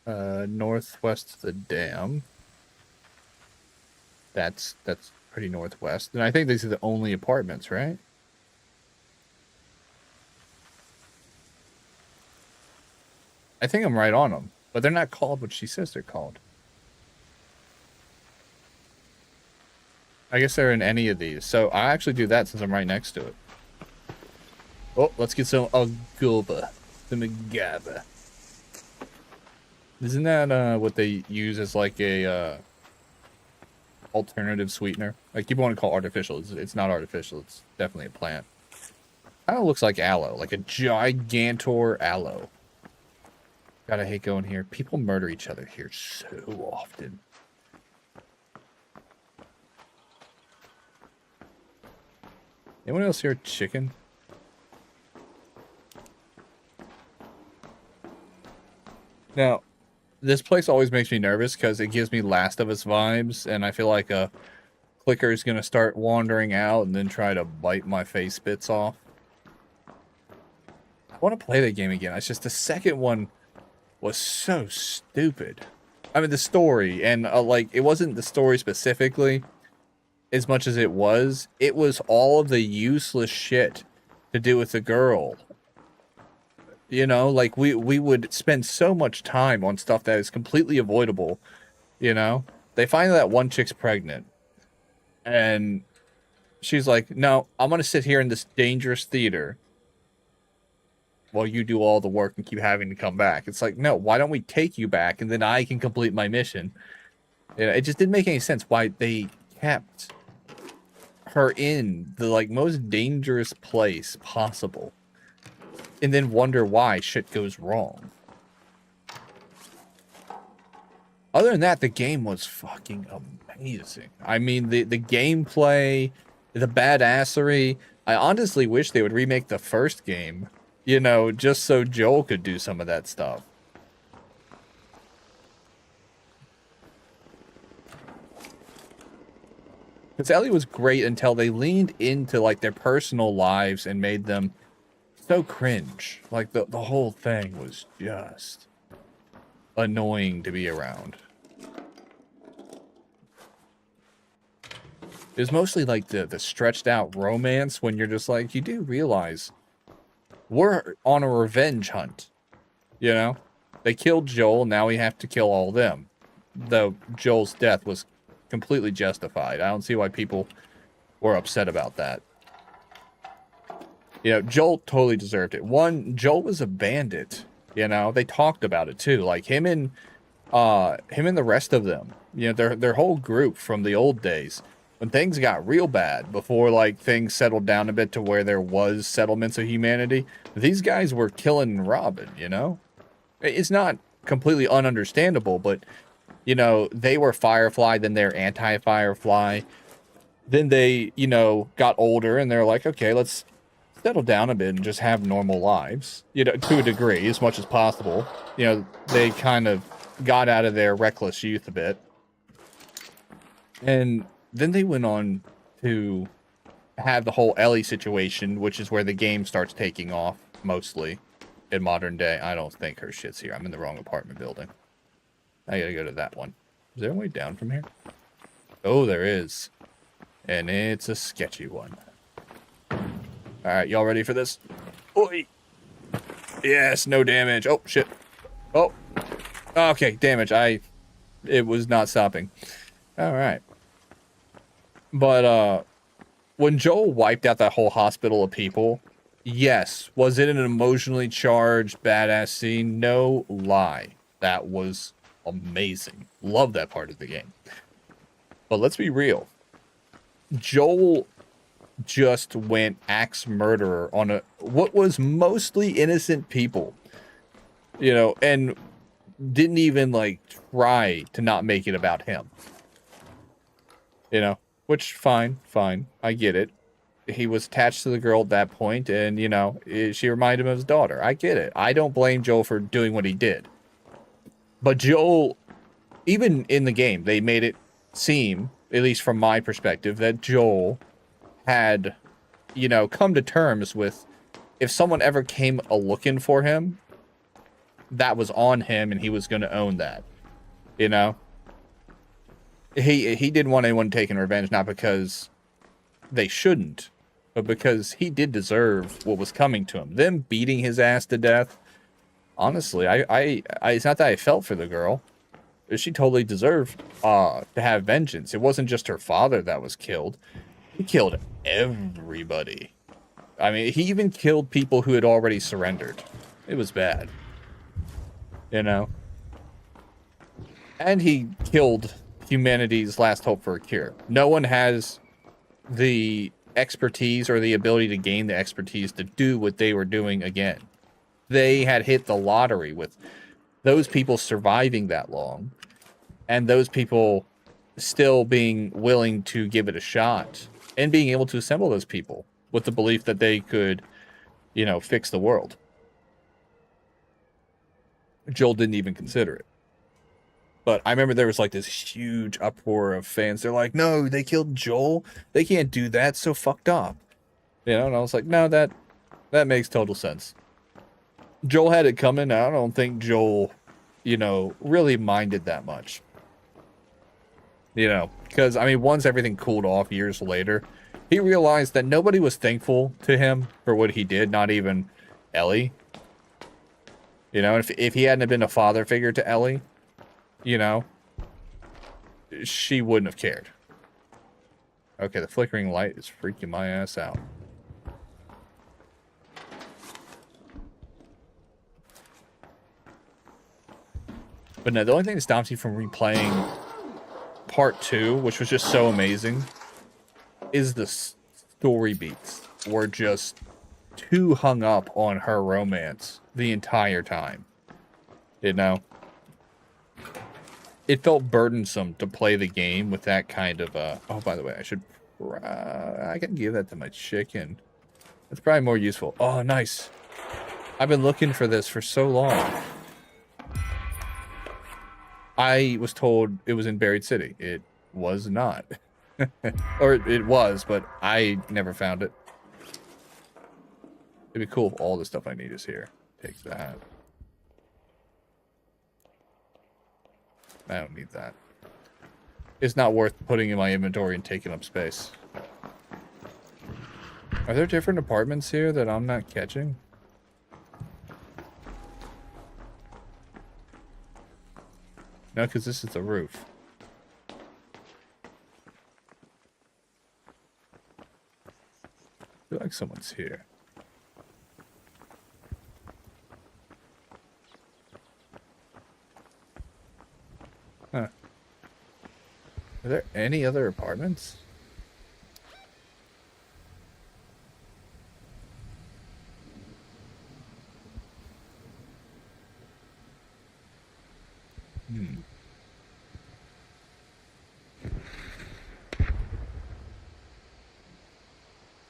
Northwest of the dam. That's pretty northwest. And I think these are the only apartments, right? I think I'm right on them, but they're not called what she says they're called. I guess they're in any of these. So I actually do that since I'm right next to it. Oh, let's get some agava. Some agava. Isn't that what they use as like a alternative sweetener? Like people want to call it artificial. It's not artificial. It's definitely a plant. Kind of looks like aloe, like a gigantor aloe. God, I hate going here. People murder each other here so often. Anyone else hear chicken? Now, this place always makes me nervous because it gives me Last of Us vibes, and I feel like a clicker is going to start wandering out and then try to bite my face bits off. I want to play that game again. It's just the second one was so stupid. I mean, the story, and like, it wasn't the story specifically as much as it was all of the useless shit to do with the girl. You know, like, we would spend so much time on stuff that is completely avoidable, you know? They find that one chick's pregnant, and she's like, no, I'm gonna sit here in this dangerous theater while you do all the work and keep having to come back. It's like, no, why don't we take you back and then I can complete my mission? You know, it just didn't make any sense why they kept her in the, like, most dangerous place possible and then wonder why shit goes wrong. Other than that, the game was fucking amazing. I mean, the gameplay, the badassery. I honestly wish they would remake the first game, you know, just so Joel could do some of that stuff. Because Ellie was great until they leaned into, like, their personal lives and made them so cringe. Like, the whole thing was just annoying to be around. It was mostly like the stretched out romance when you're just like, you do realize we're on a revenge hunt, you know? They killed Joel, now we have to kill all of them. Though Joel's death was completely justified. I don't see why people were upset about that. You know, Joel totally deserved it. One, Joel was a bandit, you know? They talked about it too. Like him and the rest of them, you know, their whole group from the old days. When things got real bad, before, like, things settled down a bit to where there was settlements of humanity, these guys were killing and robbing, you know? It's not completely ununderstandable, but, you know, they were Firefly, then they're anti-Firefly. Then they, you know, got older, and they're like, okay, let's settle down a bit and just have normal lives, you know, to a degree, as much as possible. You know, they kind of got out of their reckless youth a bit. And then they went on to have the whole Ellie situation, which is where the game starts taking off, mostly, in modern day. I don't think her shit's here. I'm in the wrong apartment building. I gotta go to that one. Is there a way down from here? Oh, there is. And it's a sketchy one. Alright, y'all ready for this? Oi! Yes, no damage. Oh, shit. Oh. Okay, damage. It was not stopping. Alright. But, when Joel wiped out that whole hospital of people, yes, was it an emotionally charged, badass scene? No lie. That was amazing. Love that part of the game. But let's be real. Joel just went axe murderer on what was mostly innocent people. You know, and didn't even, like, try to not make it about him. You know? Which, fine. I get it. He was attached to the girl at that point, and, you know, she reminded him of his daughter. I get it. I don't blame Joel for doing what he did. But Joel, even in the game, they made it seem, at least from my perspective, that Joel had, you know, come to terms with, if someone ever came a-looking for him, that was on him and he was going to own that. You know? He didn't want anyone taking revenge, not because they shouldn't, but because he did deserve what was coming to him. Them beating his ass to death, honestly, I it's not that I felt for the girl. She totally deserved to have vengeance. It wasn't just her father that was killed. He killed everybody. I mean, he even killed people who had already surrendered. It was bad. You know? And he killed humanity's last hope for a cure. No one has the expertise or the ability to gain the expertise to do what they were doing again. They had hit the lottery with those people surviving that long and those people still being willing to give it a shot and being able to assemble those people with the belief that they could, you know, fix the world. Joel didn't even consider it. But I remember there was like this huge uproar of fans. They're like, no, they killed Joel. They can't do that. So fucked up. You know, and I was like, no, that makes total sense. Joel had it coming. I don't think Joel, you know, really minded that much. You know, because, I mean, once everything cooled off years later, he realized that nobody was thankful to him for what he did, not even Ellie. You know, if he hadn't been a father figure to Ellie, you know, she wouldn't have cared. Okay, the flickering light is freaking my ass out. But no, the only thing that stops you from replaying part 2, which was just so amazing, is the story beats. Were just too hung up on her romance the entire time. You know? It felt burdensome to play the game with that kind of, oh, by the way, I can give that to my chicken. That's probably more useful. Oh, nice. I've been looking for this for so long. I was told it was in Buried City. It was not. Or it was, but I never found it. It'd be cool if all the stuff I need is here. Take that. I don't need that. It's not worth putting in my inventory and taking up space. Are there different apartments here that I'm not catching? No, because this is the roof. I feel like someone's here. Huh. Are there any other apartments?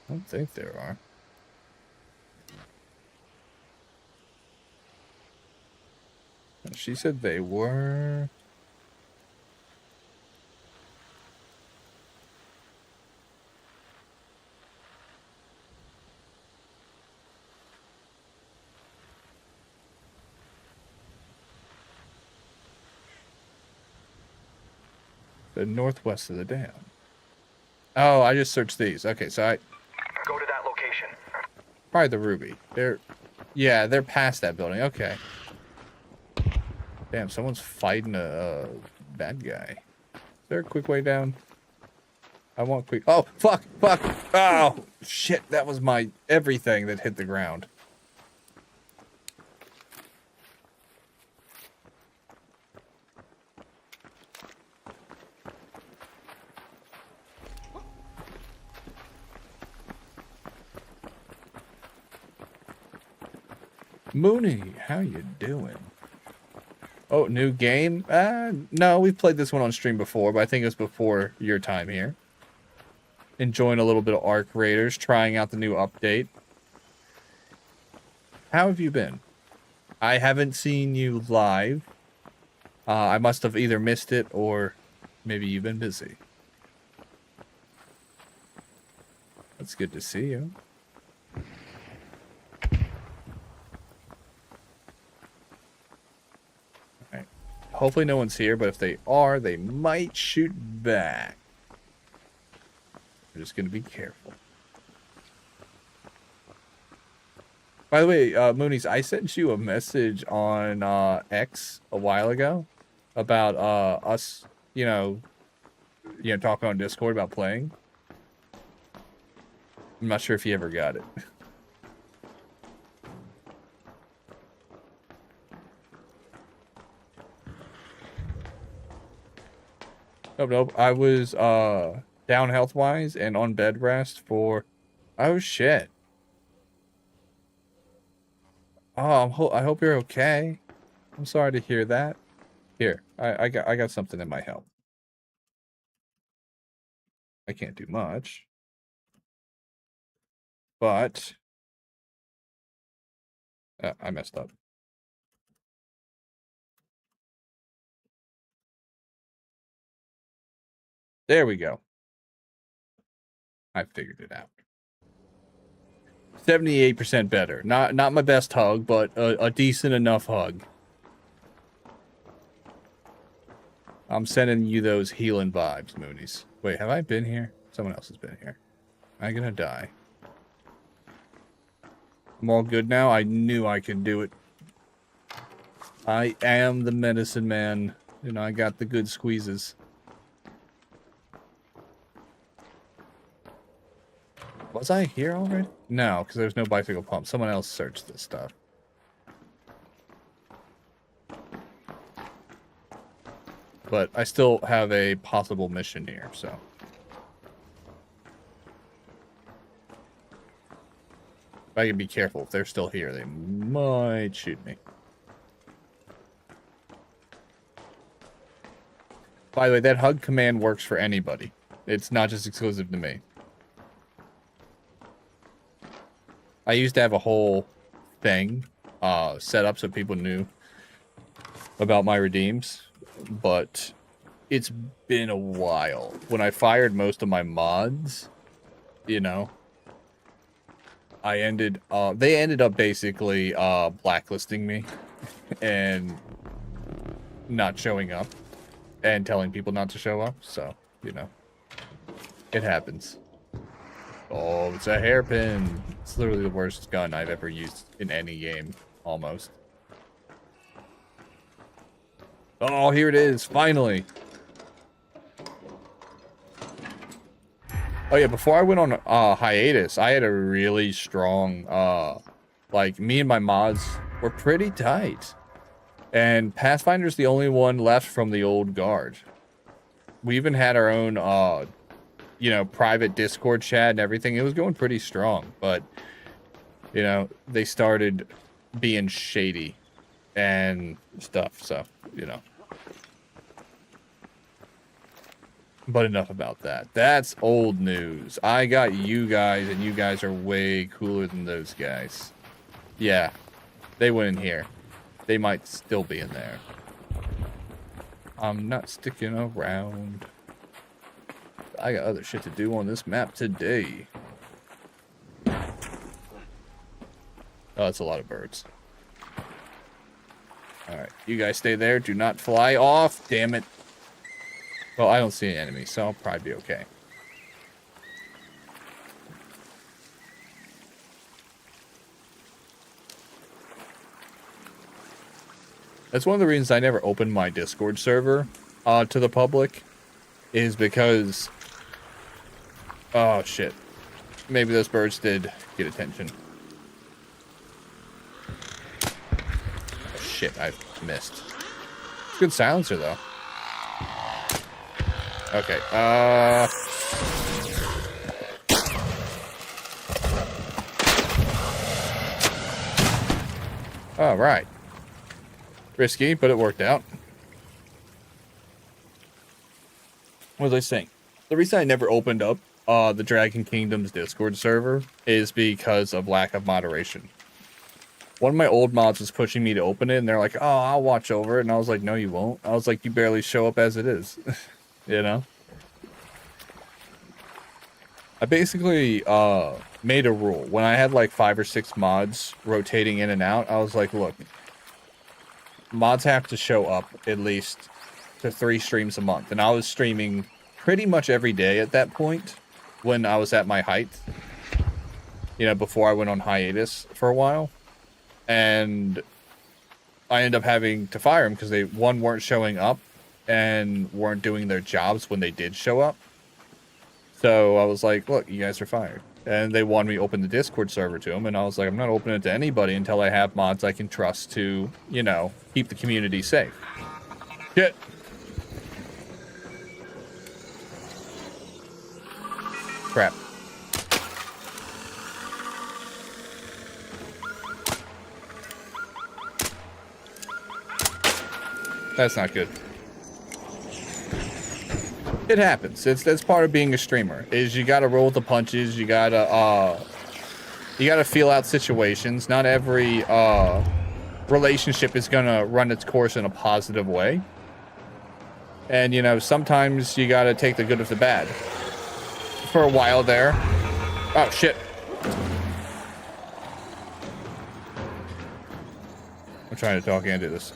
I don't think there are. She said they were. The northwest of the dam. Oh, I just searched these. Okay, so I
go to that location.
Probably the Ruby. Yeah, they're past that building. Okay. Damn, someone's fighting a bad guy. Is there a quick way down? I want quick. Oh, fuck. Oh, shit. That was my everything that hit the ground. Mooney, how you doing? Oh, new game? No, we've played this one on stream before, but I think it was before your time here. Enjoying a little bit of Arc Raiders, trying out the new update. How have you been? I haven't seen you live. I must have either missed it or maybe you've been busy. That's good to see you. Hopefully no one's here, but if they are, they might shoot back. I'm just gonna be careful. By the way, Moonies, I sent you a message on X a while ago about us, talking on Discord about playing. I'm not sure if you ever got it. Nope. I was down health-wise and on bed rest for... Oh, shit. Oh, I hope you're okay. I'm sorry to hear that. Here, I got something that might help. I can't do much. But... I messed up. There we go. I figured it out. 78% better. Not my best hug, but a decent enough hug. I'm sending you those healing vibes, Moonies. Wait, have I been here? Someone else has been here. Am I gonna die? I'm all good now. I knew I could do it. I am the medicine man. I got the good squeezes. Was I here already? No, because there's no bicycle pump. Someone else searched this stuff. But I still have a possible mission here, so. If I can be careful, if they're still here, they might shoot me. By the way, that hug command works for anybody. It's not just exclusive to me. I used to have a whole thing set up so people knew about my redeems, but it's been a while. When I fired most of my mods, they ended up basically blacklisting me and not showing up and telling people not to show up, so, it happens. Oh, it's a hairpin. It's literally the worst gun I've ever used in any game, almost. Oh, here it is, finally. Oh yeah, before I went on hiatus, I had a really strong, me and my mods were pretty tight. And Pathfinder's the only one left from the old guard. We even had our own, private Discord chat and everything. It was going pretty strong, but, they started being shady and stuff, so, But enough about that. That's old news. I got you guys, and you guys are way cooler than those guys. Yeah, they went in here. They might still be in there. I'm not sticking around. I got other shit to do on this map today. Oh, that's a lot of birds. Alright, you guys stay there. Do not fly off. Damn it. Well, I don't see any enemies, so I'll probably be okay. That's one of the reasons I never opened my Discord server to the public, is because... Oh, shit. Maybe those birds did get attention. Oh, shit, I missed. It's a good silencer, though. Okay, all right. Risky, but it worked out. What was I saying? The reason I never opened up the Dragon Kingdom's Discord server is because of lack of moderation. One of my old mods was pushing me to open it, and they're like, oh, I'll watch over it. And I was like, no, you won't. I was like, you barely show up as it is. I basically made a rule. When I had like 5 or 6 mods rotating in and out, I was like, look, mods have to show up at least to 3 streams a month. And I was streaming pretty much every day at that point when I was at my height. You know, before I went on hiatus for a while. And I ended up having to fire them because they, one, weren't showing up and weren't doing their jobs when they did show up. So I was like, look, you guys are fired. And they wanted me to open the Discord server to them. And I was like, I'm not opening it to anybody until I have mods I can trust to, you know, keep the community safe. Shit. Crap. That's not good. It happens. That's part of being a streamer. Is you gotta roll with the punches. You gotta feel out situations. Not every relationship is gonna run its course in a positive way. And you know, sometimes you gotta take the good with the bad. For a while there. Oh shit. I'm trying to talk into this.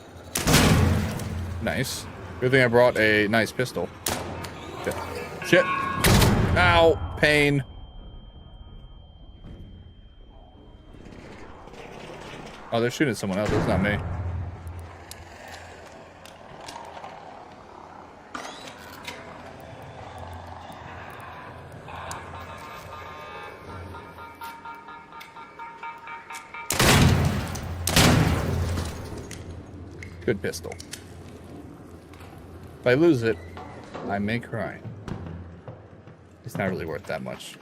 Nice. Good thing I brought a nice pistol. Shit. Shit. Ow. Pain. Oh, they're shooting at someone else. It's not me. Good pistol. If I lose it, I may cry. It's not really worth that much.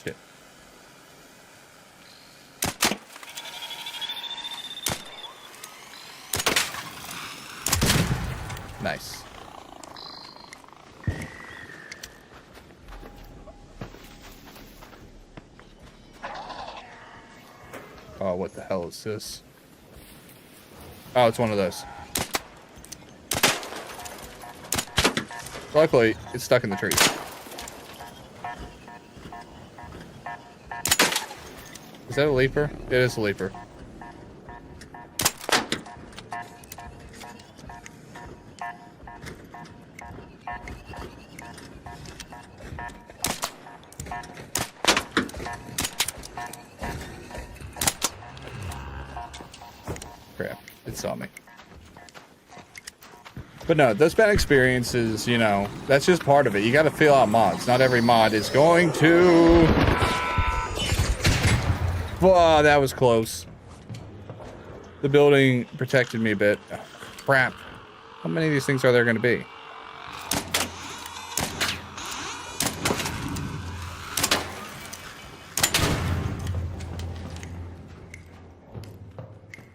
Shit. Nice. Oh, what the hell is this? Oh, it's one of those. Luckily, it's stuck in the trees. Is that a leaper? It is a leaper. Crap, it saw me. But no, those bad experiences, you know, that's just part of it. You gotta feel out mods. Not every mod is going to... Oh, that was close. The building protected me a bit. Oh, crap. How many of these things are there gonna be?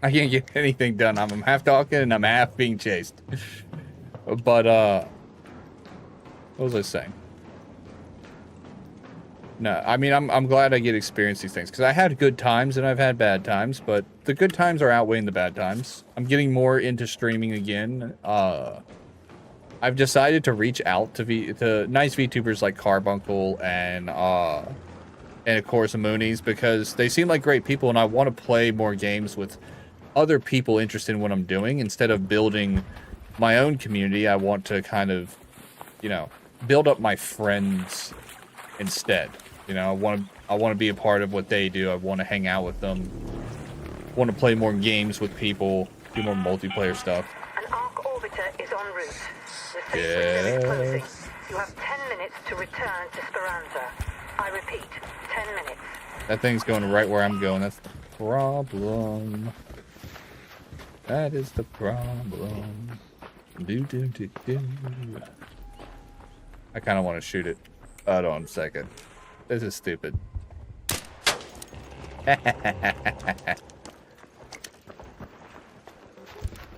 I can't get anything done. I'm half talking and I'm half being chased. But, what was I saying? No, I mean, I'm glad I get to experience these things. Because I had good times and I've had bad times. But the good times are outweighing the bad times. I'm getting more into streaming again. I've decided to reach out to nice VTubers like Carbuncle and of course Moonies. Because they seem like great people and I want to play more games with other people interested in what I'm doing. Instead of building my own community, I want to kind of, you know, build up my friends instead. You know, I want to be a part of what they do. I want to hang out with them. I want to play more games with people, do more multiplayer stuff.
An arc orbiter is en route. The safe window is closing. You have 10 minutes to return to Speranza. I repeat, 10 minutes.
That thing's going right where I'm going. That's the problem. That is the problem. Do. I kind of want to shoot it. Hold on a second. This is stupid. They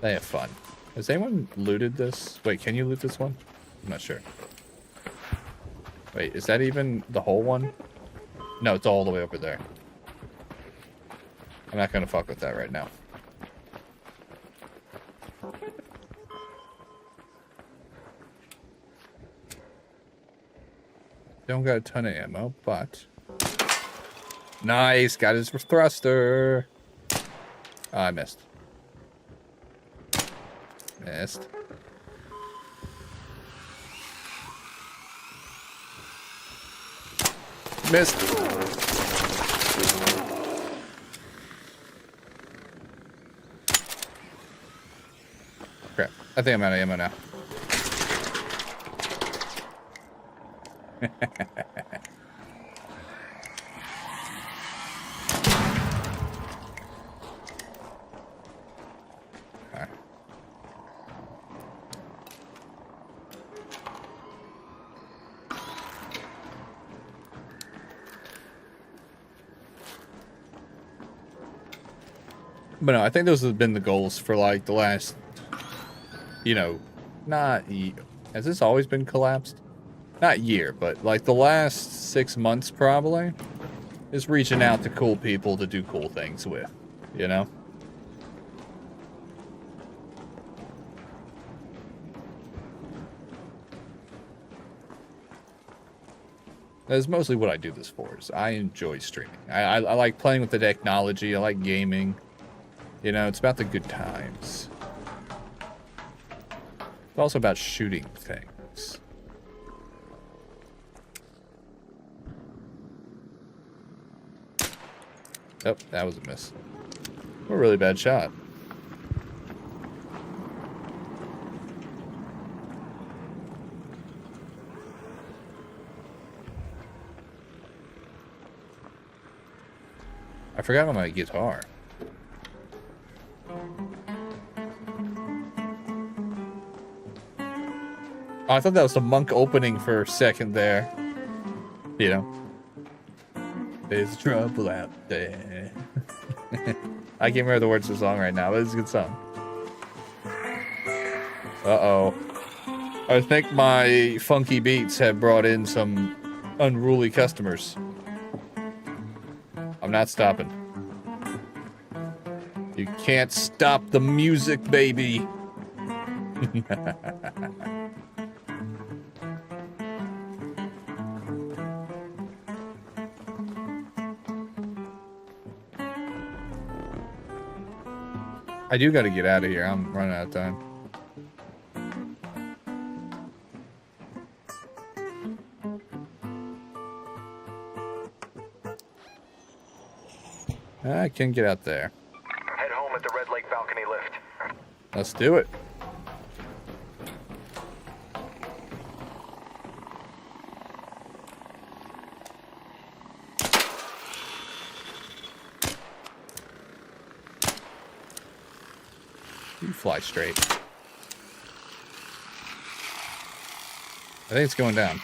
have fun. Has anyone looted this? Wait, can you loot this one? I'm not sure. Wait, is that even the whole one? No, it's all the way over there. I'm not gonna fuck with that right now. Don't got a ton of ammo, but Nice. Got his thruster. Oh, I missed. Missed. Missed. Crap. I think I'm out of ammo now. Alright. But no, I think those have been the goals for like the last, you know, has this always been collapsed? Not year, but like the last 6 months probably, is reaching out to cool people to do cool things with, you know? That's mostly what I do this for, is I enjoy streaming. I like playing with the technology, I like gaming. You know, it's about the good times. It's also about shooting things. Oh, that was a miss. A really bad shot. I forgot about my guitar. Oh, I thought that was the monk opening for a second there. You know. There's trouble out there. I can't remember the words of the song right now, but it's a good song. Uh-oh. I think my funky beats have brought in some unruly customers. I'm not stopping. You can't stop the music, baby. I do gotta get out of here. I'm running out of time. I can get out there.
Head home at the Red Lake balcony lift.
Let's do it. You fly straight. I think it's going down.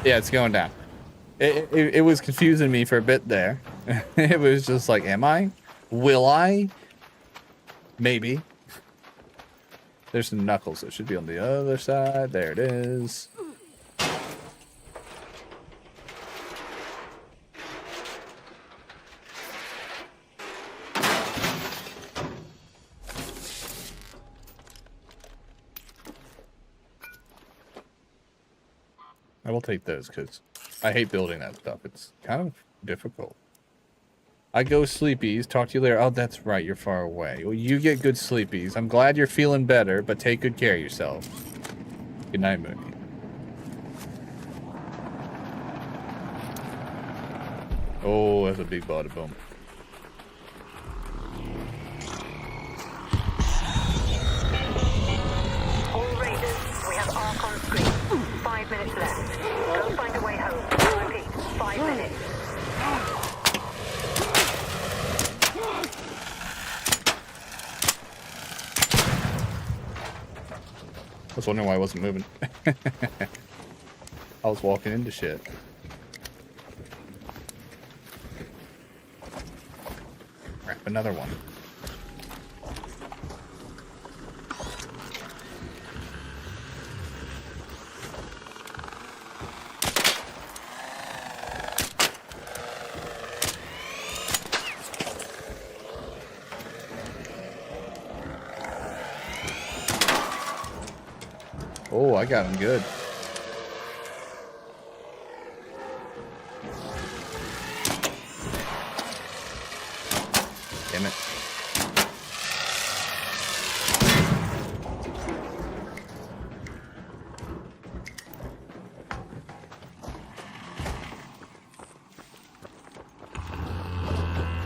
Yeah, it's going down. It was confusing me for a bit there. It was just like, am I? Will I? Maybe. There's some knuckles. It should be on the other side. There it is. I will take those because I hate building that stuff. It's kind of difficult. I go sleepies. Talk to you later. Oh, that's right. You're far away. Well, you get good sleepies. I'm glad you're feeling better, but take good care of yourself. Good night, Mooney. Oh, that's a big bada boom.
All Raiders, we have Ark on screen. 5 minutes left. Go find a way home. Repeat, 5 minutes.
I was wondering why I wasn't moving. I was walking into shit. Crap, another one. Oh, I got him good.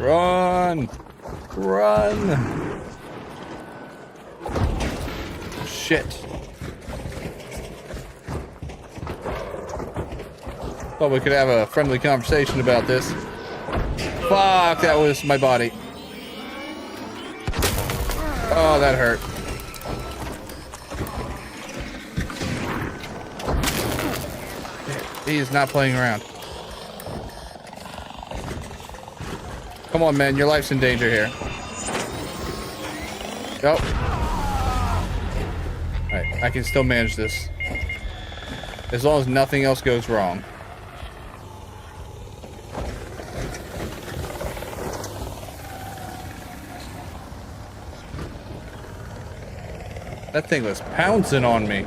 Run! Run! Shit. Thought we could have a friendly conversation about this. Fuck, that was my body. Oh, that hurt. He is not playing around. Come on, man. Your life's in danger here. Nope. Alright, I can still manage this. As long as nothing else goes wrong. That thing was pouncing on me.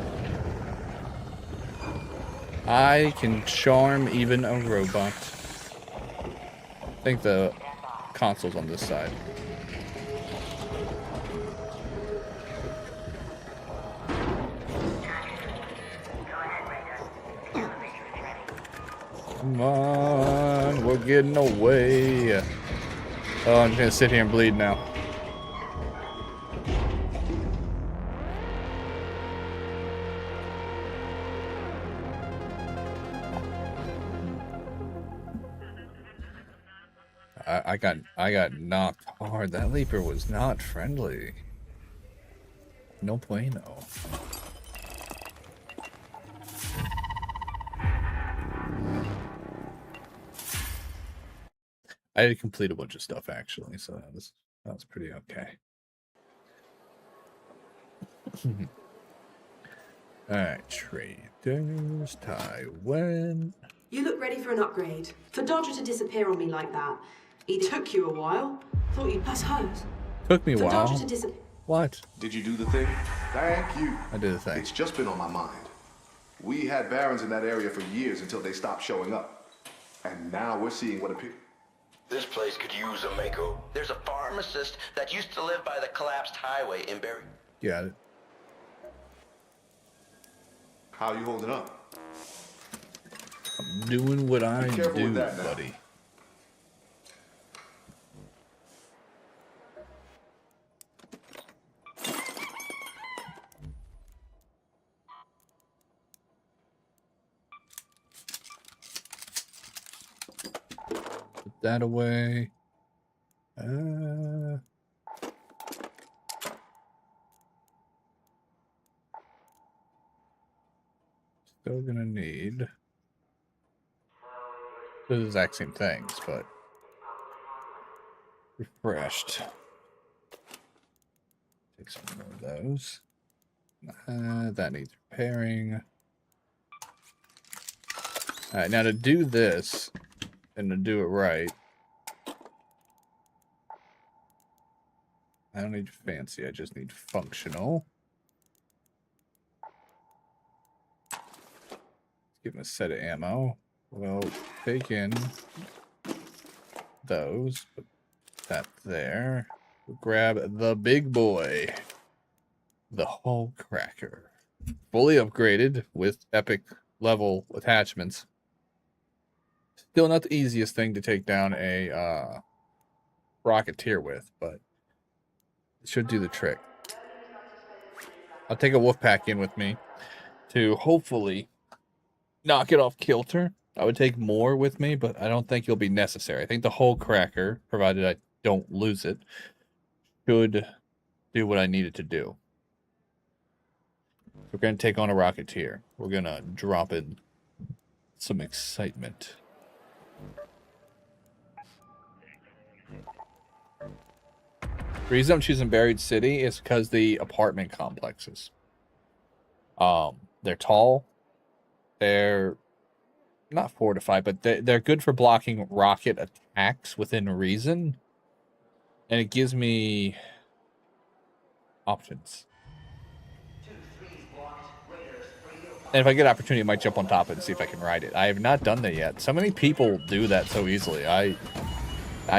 I can charm even a robot. I think the console's on this side. Come on, we're getting away. Oh, I'm just gonna sit here and bleed now. I got knocked hard. That leaper was not friendly. No bueno. I had to complete a bunch of stuff actually, so that was pretty okay. Alright, traders, Taiwan.
You look ready for an upgrade. For Dodger to disappear on me like that. He took you a while. Thought you'd pass hose.
Took me a
For
while.
Dodger to disappear.
What?
Did you do the thing? Thank you.
I did the thing.
It's just been on my mind. We had barons in that area for years until they stopped showing up. And now we're seeing what appears.
This place could use a mako. There's a pharmacist that used to live by the collapsed highway in Barry.
Got it.
How you holding up?
I'm doing what I do,
with that now.
buddy. Put that away. Still gonna need the exact same things, but refreshed. Take some more of those. That needs repairing. Alright, now to do this and to do it right, I don't need fancy, I just need functional. Give him a set of ammo. We'll take in those. Put that there. We'll grab the big boy. The Hull Cracker. Fully upgraded with epic level attachments. Still not the easiest thing to take down a Rocketeer with, but it should do the trick. I'll take a wolf pack in with me to hopefully knock it off kilter. I would take more with me, but I don't think it'll be necessary. I think the Hull Cracker, provided I don't lose it, should do what I need it to do. We're going to take on a Rocketeer. We're going to drop in some excitement. The reason I'm choosing Buried City is because the apartment complexes. They're tall. They're not fortified, but they're good for blocking rocket attacks within reason. And it gives me options. And if I get opportunity, I might jump on top of it and see if I can ride it. I have not done that yet. So many people do that so easily. I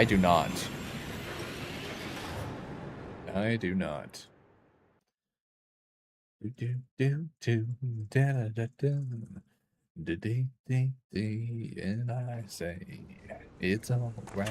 do not. I do not. And I say it's all right.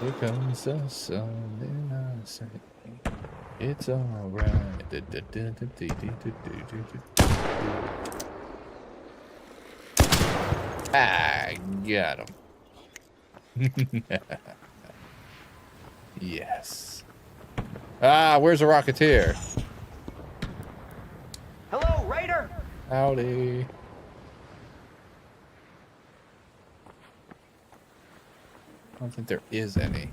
Here comes the sun, and I say, it's alright. Ah, got him. Yes. Ah, where's the Rocketeer?
Hello, Raider!
Howdy. I don't think there is any.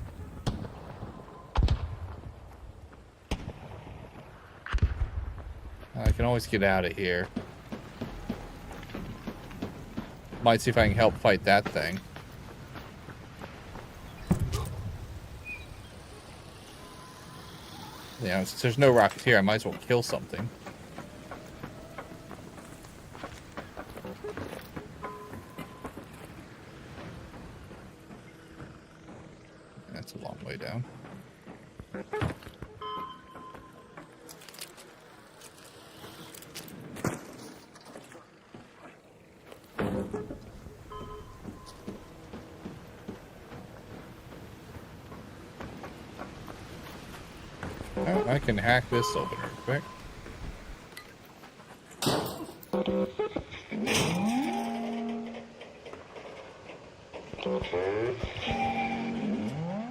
I can always get out of here. Might see if I can help fight that thing. Yeah, since there's no Rocketeer, I might as well kill something. That's a long way down. Oh, I can hack this open real quick.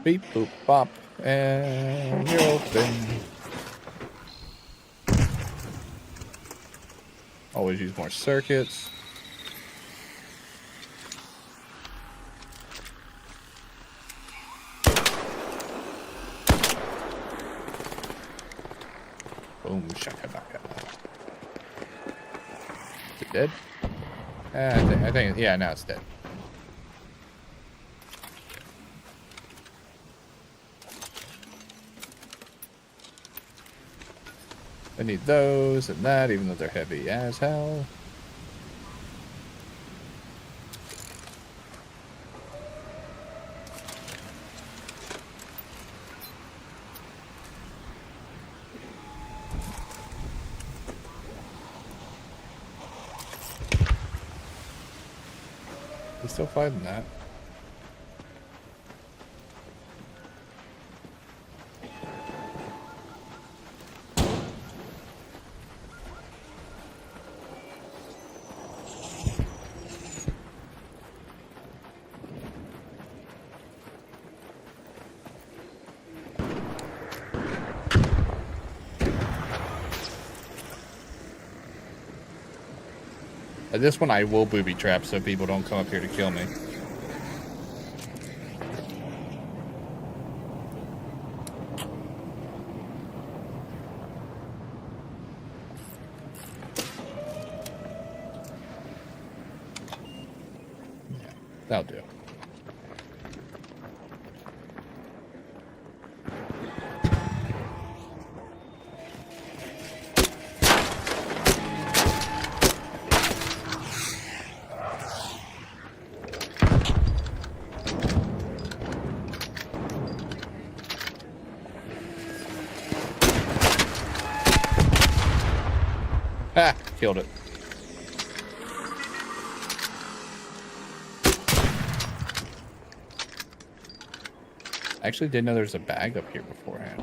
Beep boop bop, and you're open. Always use more circuits. Boom shakalaka. Is it dead? I think, yeah, now it's dead. I need those and that, even though they're heavy as hell. We're still fighting that. This one I will booby trap so people don't come up here to kill me. Yeah, that'll do. Ah, killed it. I actually didn't know there's a bag up here beforehand.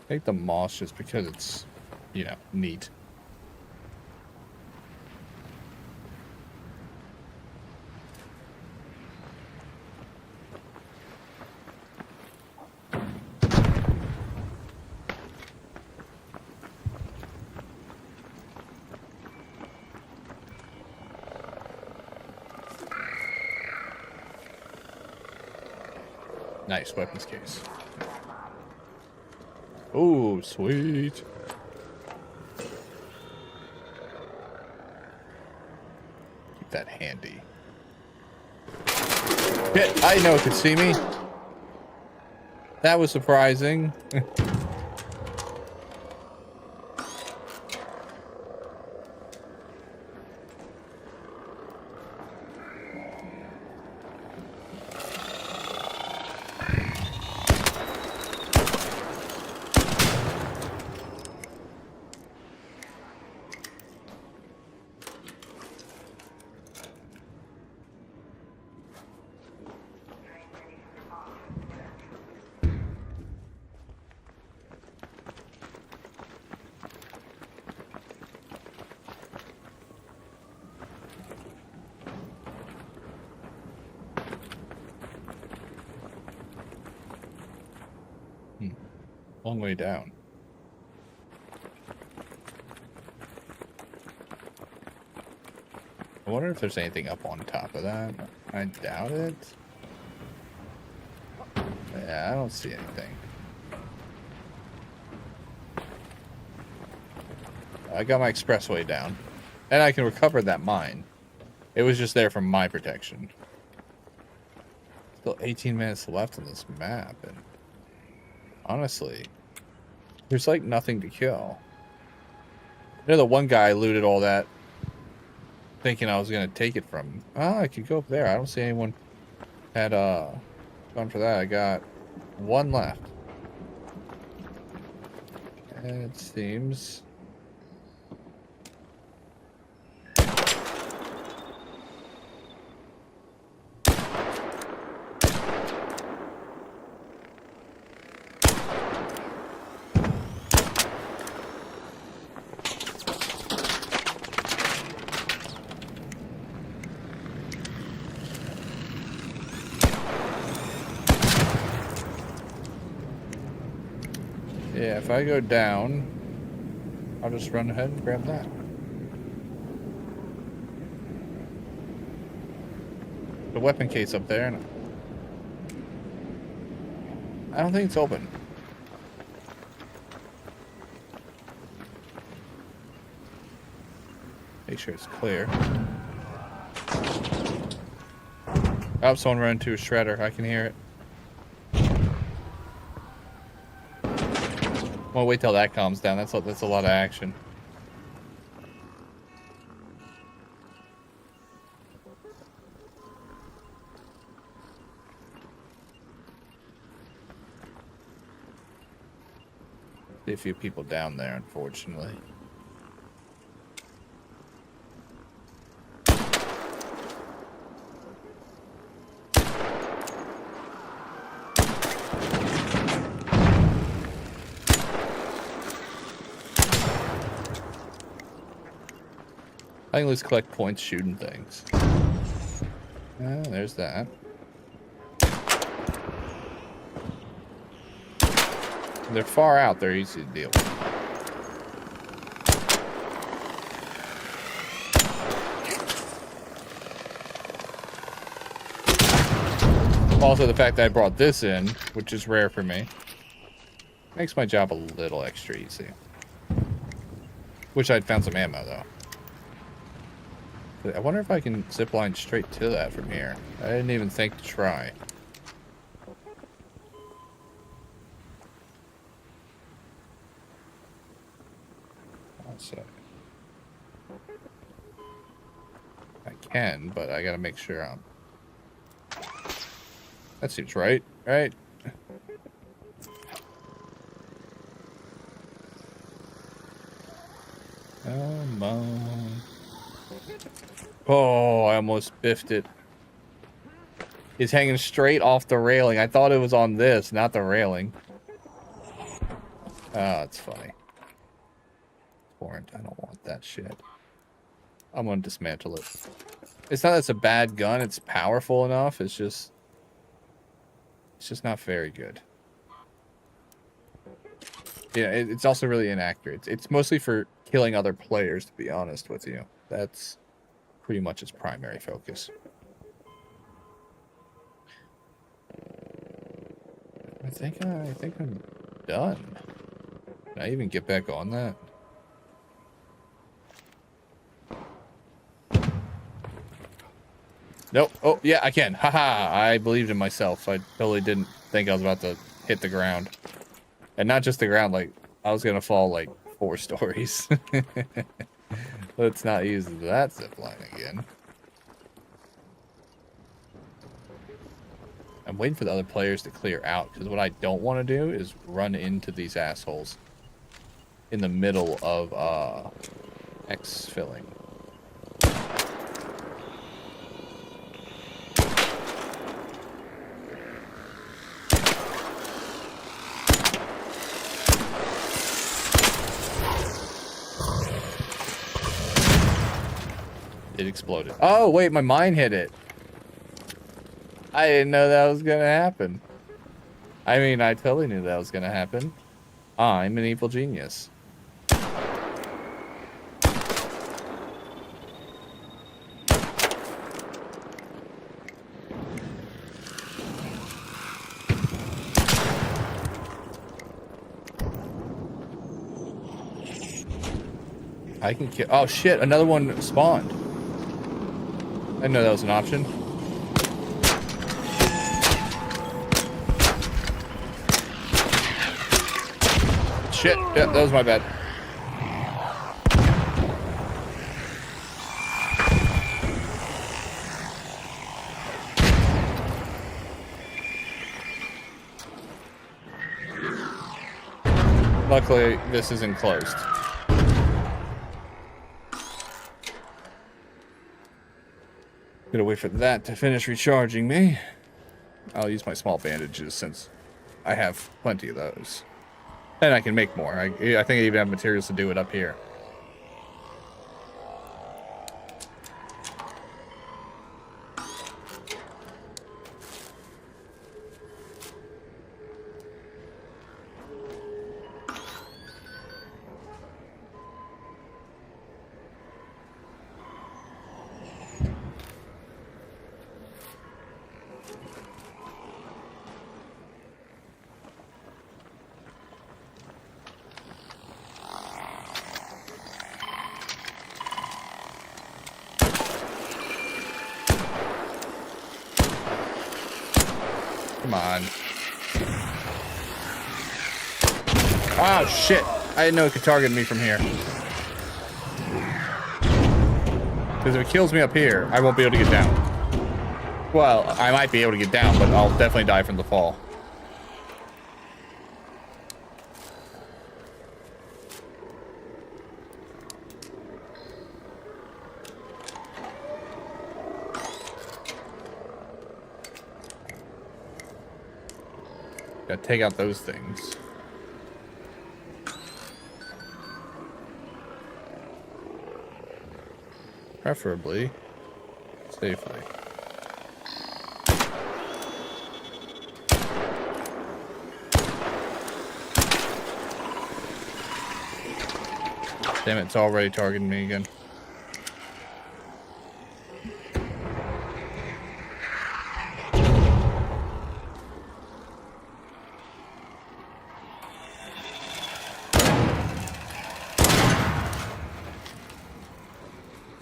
Take the moss just because it's, you know, neat. Nice weapons case. Oh, sweet. Keep that handy. Shit, I know it could see me. That was surprising. Long way down. I wonder if there's anything up on top of that. I doubt it. Yeah, I don't see anything. I got my expressway down. And I can recover that mine. It was just there for my protection. Still 18 minutes left on this map, and honestly, there's like nothing to kill. You know, the one guy looted all that, thinking I was gonna take it from him. Ah, I could go up there. I don't see anyone had gone for that. I got one left. And it seems. Yeah, if I go down, I'll just run ahead and grab that. The weapon case up there, and I don't think it's open. Make sure it's clear. Oh, someone ran into a shredder. I can hear it. Well, wait till that calms down. That's a lot of action. See a few people down there, unfortunately. I can lose collect points shooting things. Oh, there's that. They're far out. They're easy to deal with. Also, the fact that I brought this in, which is rare for me, makes my job a little extra easy. Wish I'd found some ammo, though. I wonder if I can zipline straight to that from here. I didn't even think to try. So I can, but I gotta make sure I'm... That seems right, right? Come on. Oh, I almost biffed it. It's hanging straight off the railing. I thought it was on this, not the railing. Oh, it's funny. Warrant. I don't want that shit. I'm gonna dismantle it. It's not that it's a bad gun. It's powerful enough. It's just not very good. Yeah, it's also really inaccurate. It's mostly for killing other players, to be honest with you. That's pretty much its primary focus. I think I'm done. Can I even get back on that? Nope. Oh, yeah, I can. Haha, I believed in myself. I totally didn't think I was about to hit the ground. And not just the ground, like, I was gonna fall, like, 4 stories. Let's not use that zipline again. I'm waiting for the other players to clear out, because what I don't want to do is run into these assholes in the middle of, X-filling. It exploded. Oh, wait, my mine hit it. I didn't know that was gonna happen. I mean, I totally knew that was gonna happen. I'm an evil genius. I can kill. Oh shit! Another one spawned. I didn't know that was an option. Shit! Yeah, that was my bad. Luckily, this is enclosed. Gonna wait for that to finish recharging me. I'll use my small bandages since I have plenty of those. And I can make more. I think I even have materials to do it up here. Come on. Oh, shit. I didn't know it could target me from here. Because if it kills me up here, I won't be able to get down. Well, I might be able to get down, but I'll definitely die from the fall. Gotta take out those things. Preferably safely. Damn it, it's already targeting me again.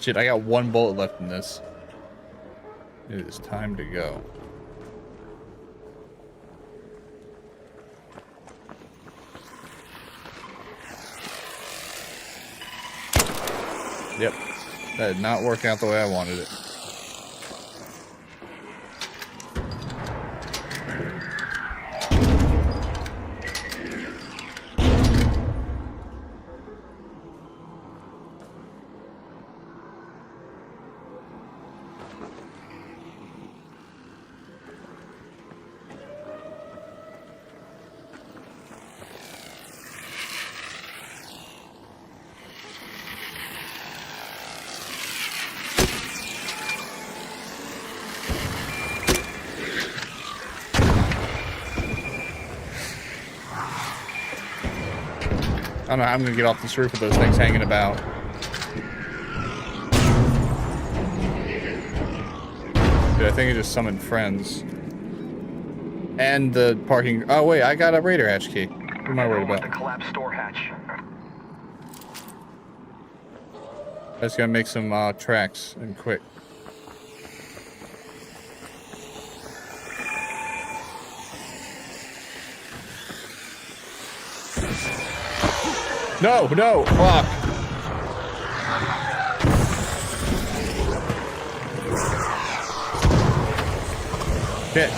Shit, I got one bullet left in this. It is time to go. Yep. That did not work out the way I wanted it. I don't know how I'm gonna get off this roof with those things hanging about. Dude, I think I just summoned friends. And the parking. Oh wait, I got a Raider hatch key. What am I worried about?
The collapsed store hatch.
I just gotta make some tracks and quick. No, no, fuck. Shit.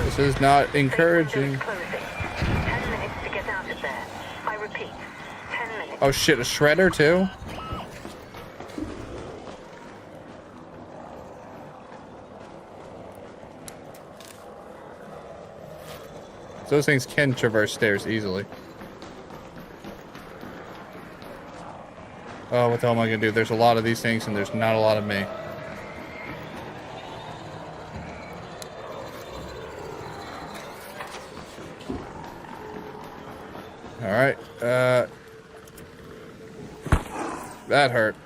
This is not encouraging.
10 minutes to get out of there. I repeat, 10 minutes.
Oh shit, a shredder too? Those things can traverse stairs easily. Oh, what the hell am I gonna do? There's a lot of these things and there's not a lot of me. That hurt.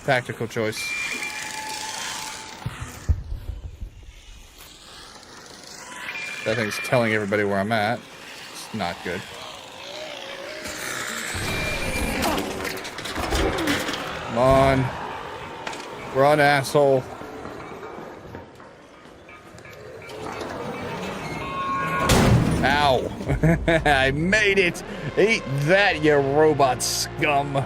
Tactical choice. That thing's telling everybody where I'm at. It's not good. Come on. Run, asshole. Ow. I made it. Eat that, you robot scum.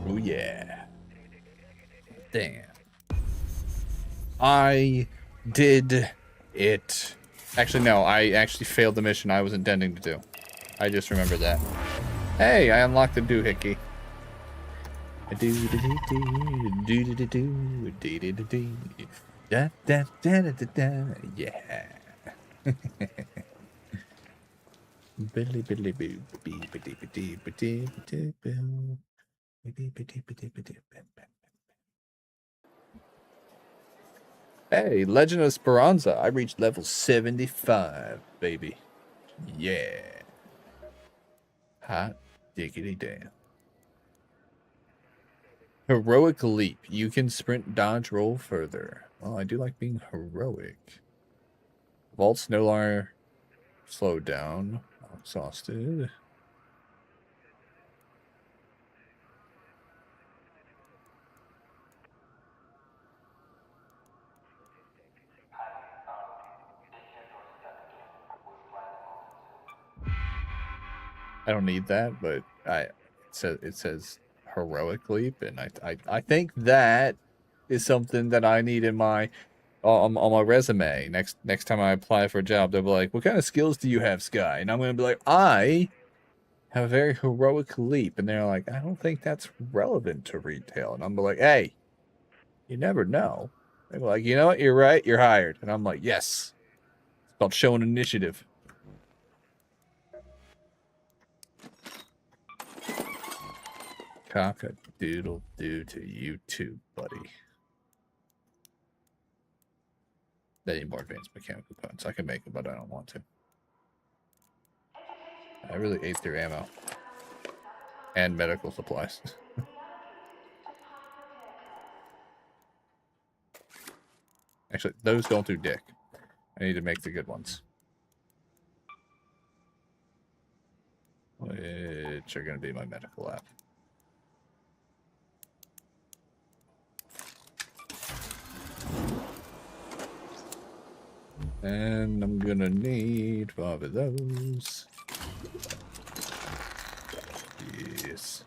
Oh, yeah. Damn. I did it. Actually, no. I actually failed the mission I was intending to do. I just remembered that. Hey, I unlocked the doohickey. Yeah. Billy billy boo bee bitty bitty bitty bitty boo. Hey, Legend of Esperanza. I reached level 75, baby. Yeah. Hot diggity damn. Heroic leap. You can sprint, dodge, roll further. Well, I do like being heroic. Vaults no longer slowed down. I'm exhausted. I don't need that, but it says heroic leap, and I think that is something that I need in my on my resume. Next time I apply for a job, they'll be like, "What kind of skills do you have, Sky?" And I'm gonna be like, "I have a very heroic leap," and they're like, "I don't think that's relevant to retail," and I'm like, "Hey, you never know." They're like, "You know what? You're right. You're hired," and I'm like, "Yes." It's called showing initiative. Cock-a-doodle-doo to you too, buddy. They need more advanced mechanical components. I can make them, but I don't want to. I really ate through ammo. And medical supplies. Actually, those don't do dick. I need to make the good ones. Which are going to be my medical app. And I'm going to need 5 of those. Yes.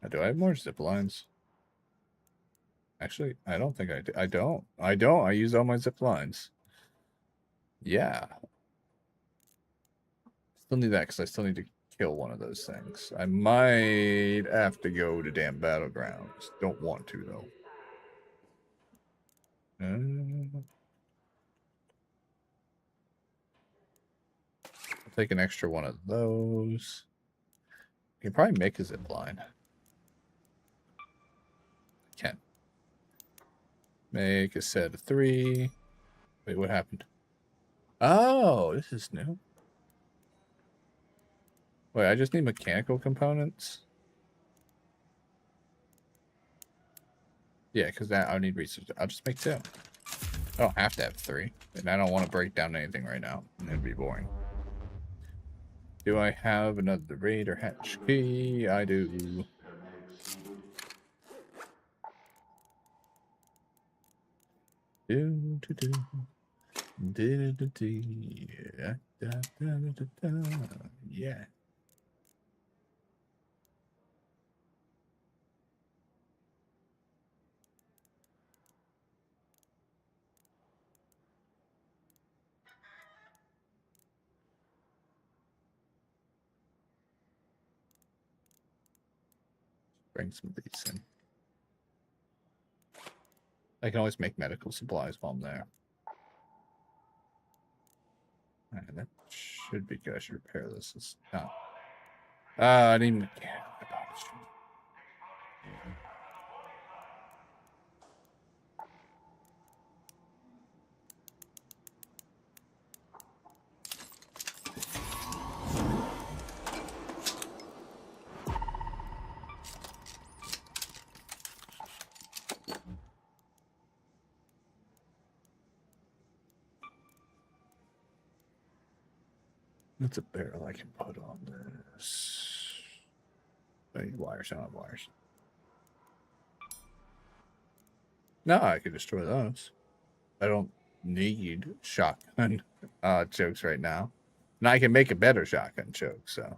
Now, do I have more zip lines? Actually, I don't think I do. I don't. I used all my zip lines. Yeah. Still need that because I still need to kill one of those things. I might have to go to damn battlegrounds. Don't want to, though. I'll take an extra one of those. You can probably make a zip line. Can. Make a set of 3. Wait, what happened? Oh, this is new. Wait, I just need mechanical components? Yeah, because I need research. I'll just make 2. I don't have to have 3. And I don't want to break down anything right now. It'd be boring. Do I have another Raider hatch key? I do. Yeah. Bring some of these in. I can always make medical supplies while I'm there. Alright, that should be good. I should repair this. It's not. I need mechanical components. What's a barrel I can put on this? I need wires. I don't have wires. No, I could destroy those. I don't need shotgun chokes right now. And I can make a better shotgun choke, so.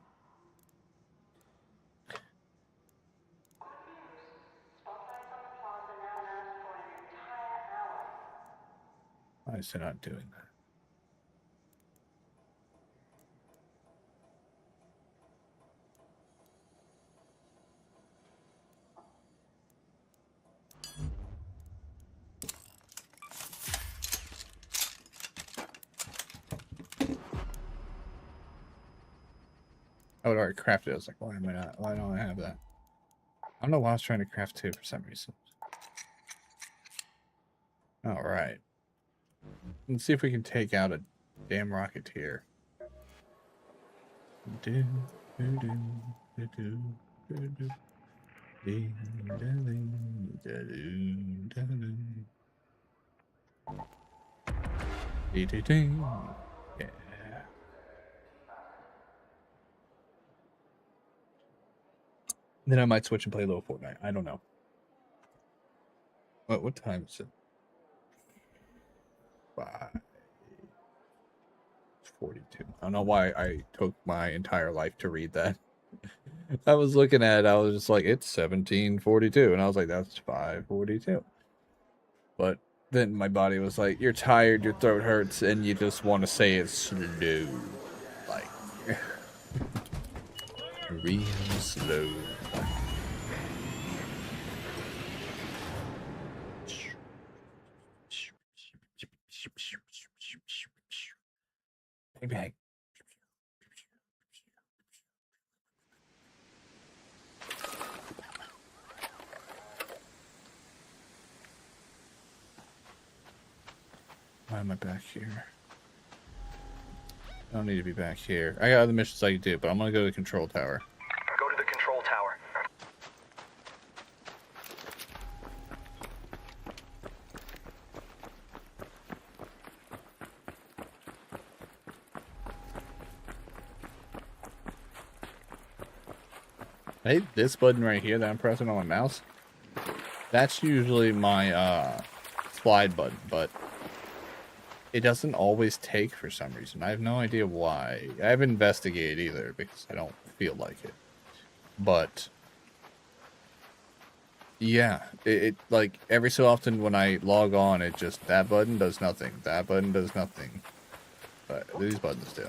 Why is it not doing that? I would already crafted it. I was like, why am I not? Why don't I have that? I don't know why I was trying to craft 2 for some reason. All right. Let's see if we can take out a damn rocketeer. Yeah. Then I might switch and play a little Fortnite. I don't know. What time is it? 5:42. I don't know why I took my entire life to read that. I was looking at it, I was just like, it's 17:42, and I was like, that's 5:42. But then my body was like, you're tired, your throat hurts, and you just want to say it slow. Like, real slow. Bang, bang. Why am I back here? I don't need to be back here. I got other missions I can do, but I'm gonna go to the control tower.
Go to the control tower.
Hey, this button right here that I'm pressing on my mouse, that's usually my slide button, but it doesn't always take for some reason. I have no idea why. I haven't investigated either because I don't feel like it. But yeah, it like every so often when I log on, it just, that button does nothing. That button does nothing. But these buttons do.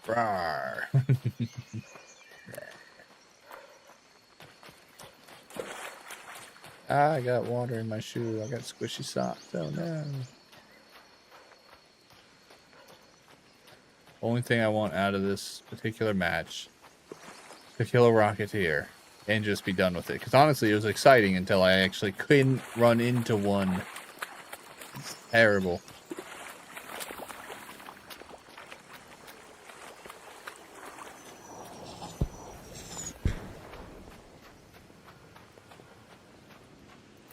Rawr. I got water in my shoe. I got squishy socks. Oh no. Only thing I want out of this particular match, to kill a Rocketeer and just be done with it. Because honestly, it was exciting until I actually couldn't run into one. It's terrible.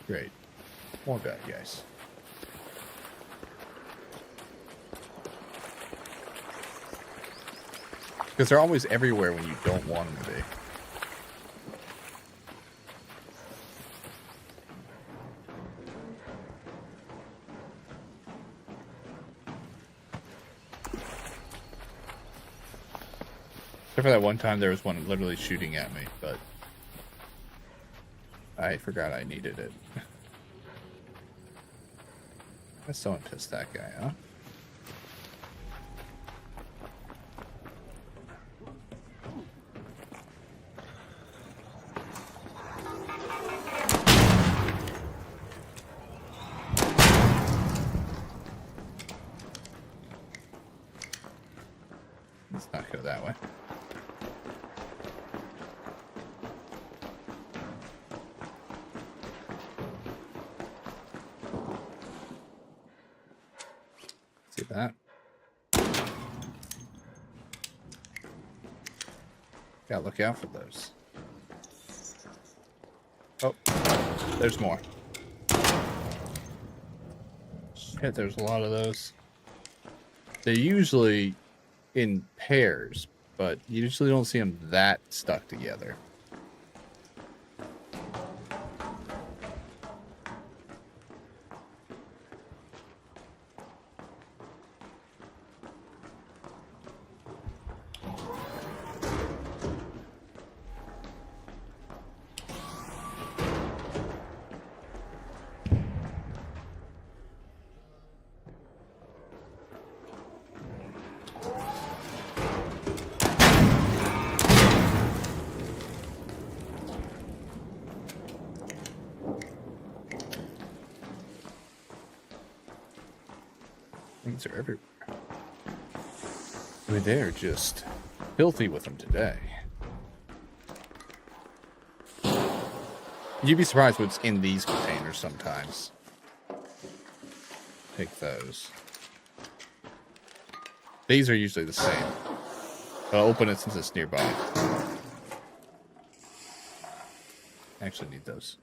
Great. More bad guys. Because they're always everywhere when you don't want them to be. Except for that one time there was one literally shooting at me, but I forgot I needed it. Let's don't piss that guy, huh? Let's not go that way. See that? Gotta look out for those. Oh, there's more. Yeah, there's a lot of those. They're usually in pairs, but you usually don't see them that stuck together. Things are everywhere. I mean, they're just filthy with them today. You'd be surprised what's in these containers sometimes. Take those. These are usually the same. I'll open it since it's nearby. I actually need those.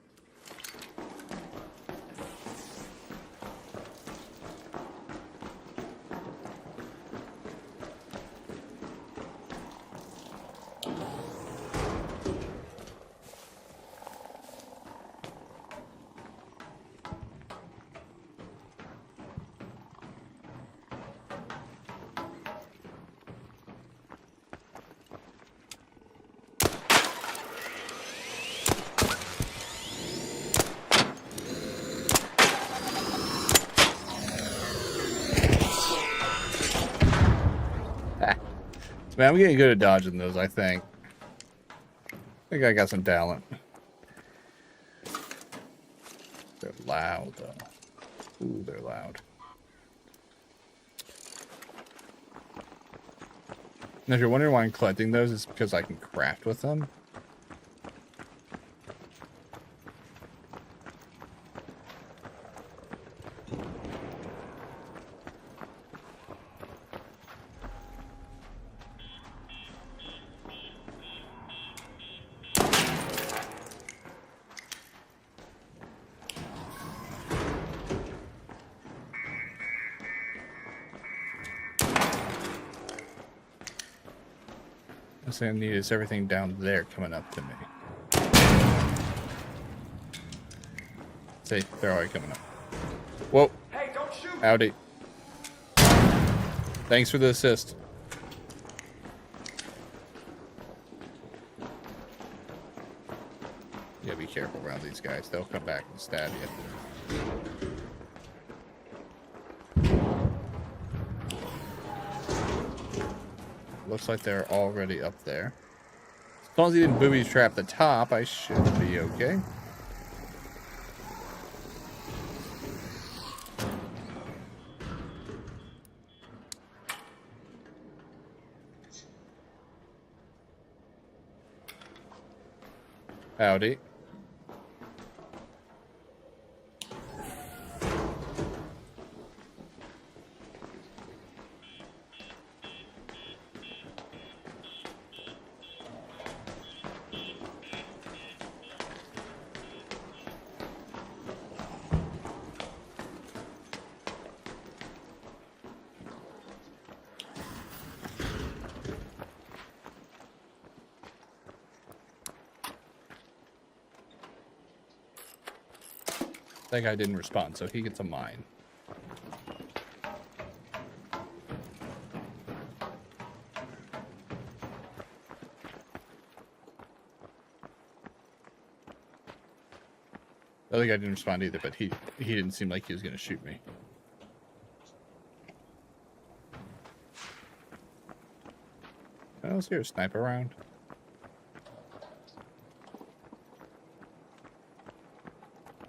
Man, I'm getting good at dodging those, I think. I think I got some talent. They're loud, though. Ooh, they're loud. Now, if you're wondering why I'm collecting those, it's because I can craft with them. I need is everything down there coming up to me. See, they're already coming up. Whoa.
Hey, don't shoot!
Howdy. Thanks for the assist. Yeah, be careful around these guys. They'll come back and stab you. Looks like they're already up there. As long as he didn't booby trap the top, I should be okay. Howdy. That guy didn't respond, so he gets a mine. The other guy didn't respond either, but he didn't seem like he was going to shoot me. I don't see a sniper around.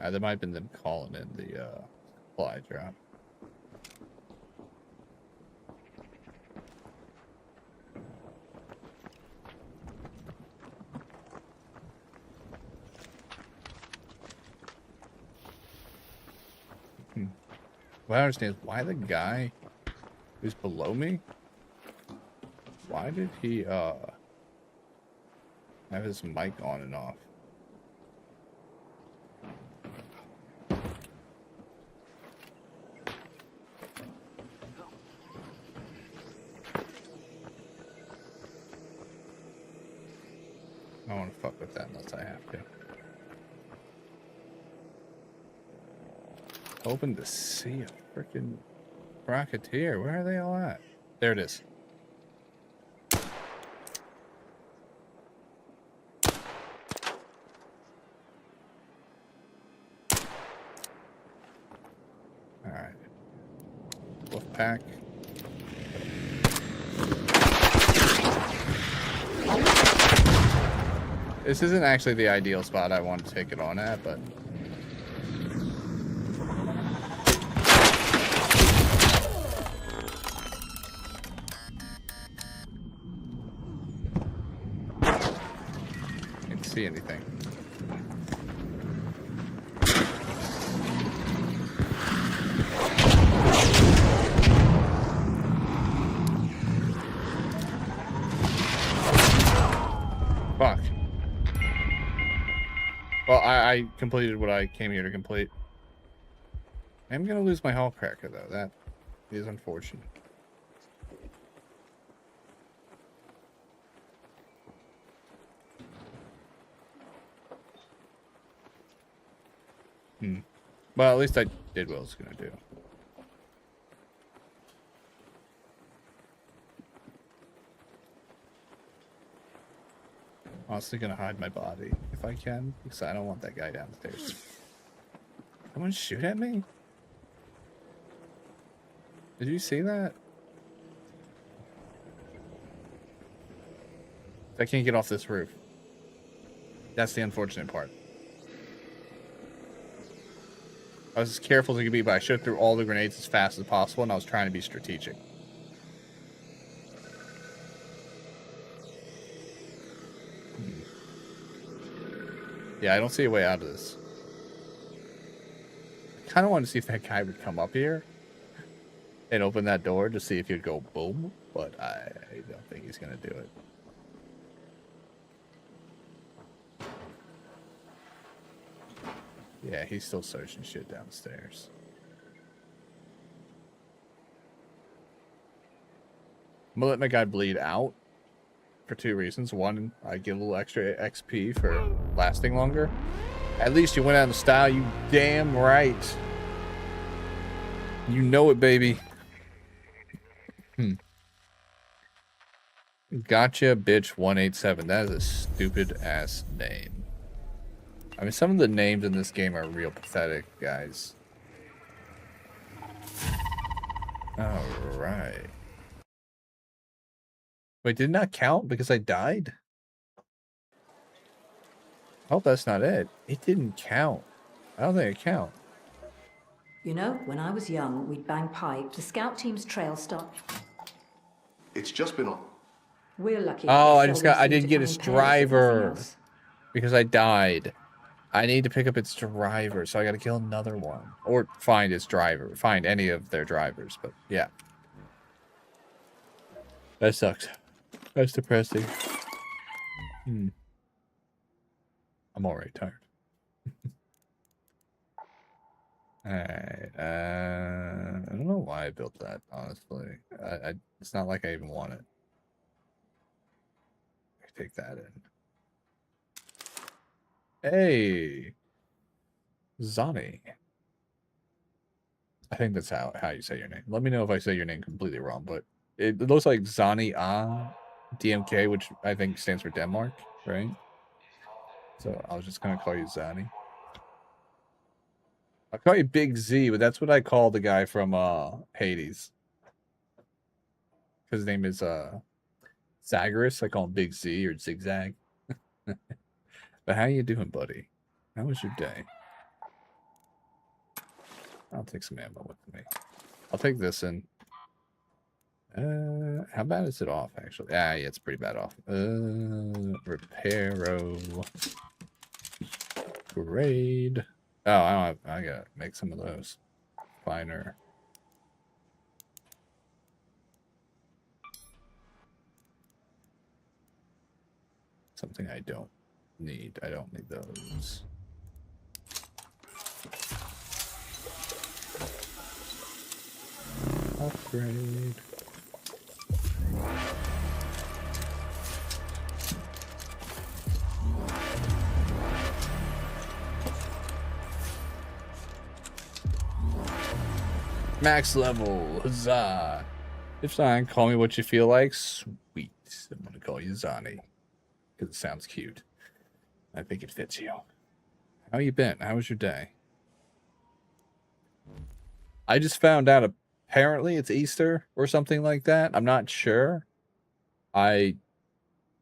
That might have been them calling in the supply drop. What I understand is why the guy who's below me, why did he have his mic on and off? want to fuck with that unless I have to. Open to see a freaking Rocketeer. Where are they all at? There it is. Alright. Wolf pack. This isn't actually the ideal spot I want to take it on at, but... Can't see anything. Fuck. Well, I completed what I came here to complete. I'm gonna lose my hull cracker though. That is unfortunate. Well, at least I did what I was gonna do. Honestly, gonna hide my body if I can, because I don't want that guy downstairs. Someone shoot at me? Did you see that? I can't get off this roof. That's the unfortunate part. I was as careful as I could be, but I shoot through all the grenades as fast as possible, and I was trying to be strategic. Yeah, I don't see a way out of this. I kind of wanted to see if that guy would come up here and open that door to see if he'd go boom, but I don't think he's going to do it. Yeah, he's still searching shit downstairs. I'm gonna let my guy bleed out for two reasons. One, I get a little extra XP for lasting longer. At least you went out in style, you damn right. You know it, baby. Gotcha, bitch 187. That is a stupid ass name. I mean, some of the names in this game are real pathetic, guys. Alright. Wait, did not count because I died? I hope that's not it. It didn't count. I don't think it counted.
You know, when I was young, we'd bang pipe. The scout team's trail stopped.
It's just been on.
We're lucky.
Oh, I didn't get its driver because I died. I need to pick up its driver, so I gotta kill another one. Or find its driver. Find any of their drivers, but yeah. That sucks. That's depressing. I'm already tired. Alright, I don't know why I built that, honestly. It's not like I even want it. Take that in. Hey, Zani. I think that's how you say your name. Let me know if I say your name completely wrong, but it looks like Zani DMK, which I think stands for Denmark, right? So I was just gonna call you Zani. I'll call you Big Z, but that's what I call the guy from Hades. His name is Zagreus. I call him Big Z or Zigzag. But how you doing, buddy? How was your day? I'll take some ammo with me. I'll take this in. How bad is it off, actually? Yeah, it's pretty bad off. Reparo. Grade. Oh, I gotta make some of those. Finer. Something I don't need. I don't need those. Upgrade. Max level. Huzzah. If fine, call me what you feel like. Sweet. I'm gonna call you Zani. Because it sounds cute. I think it fits you. How you been? How was your day? I just found out apparently it's Easter or something like that. I'm not sure. I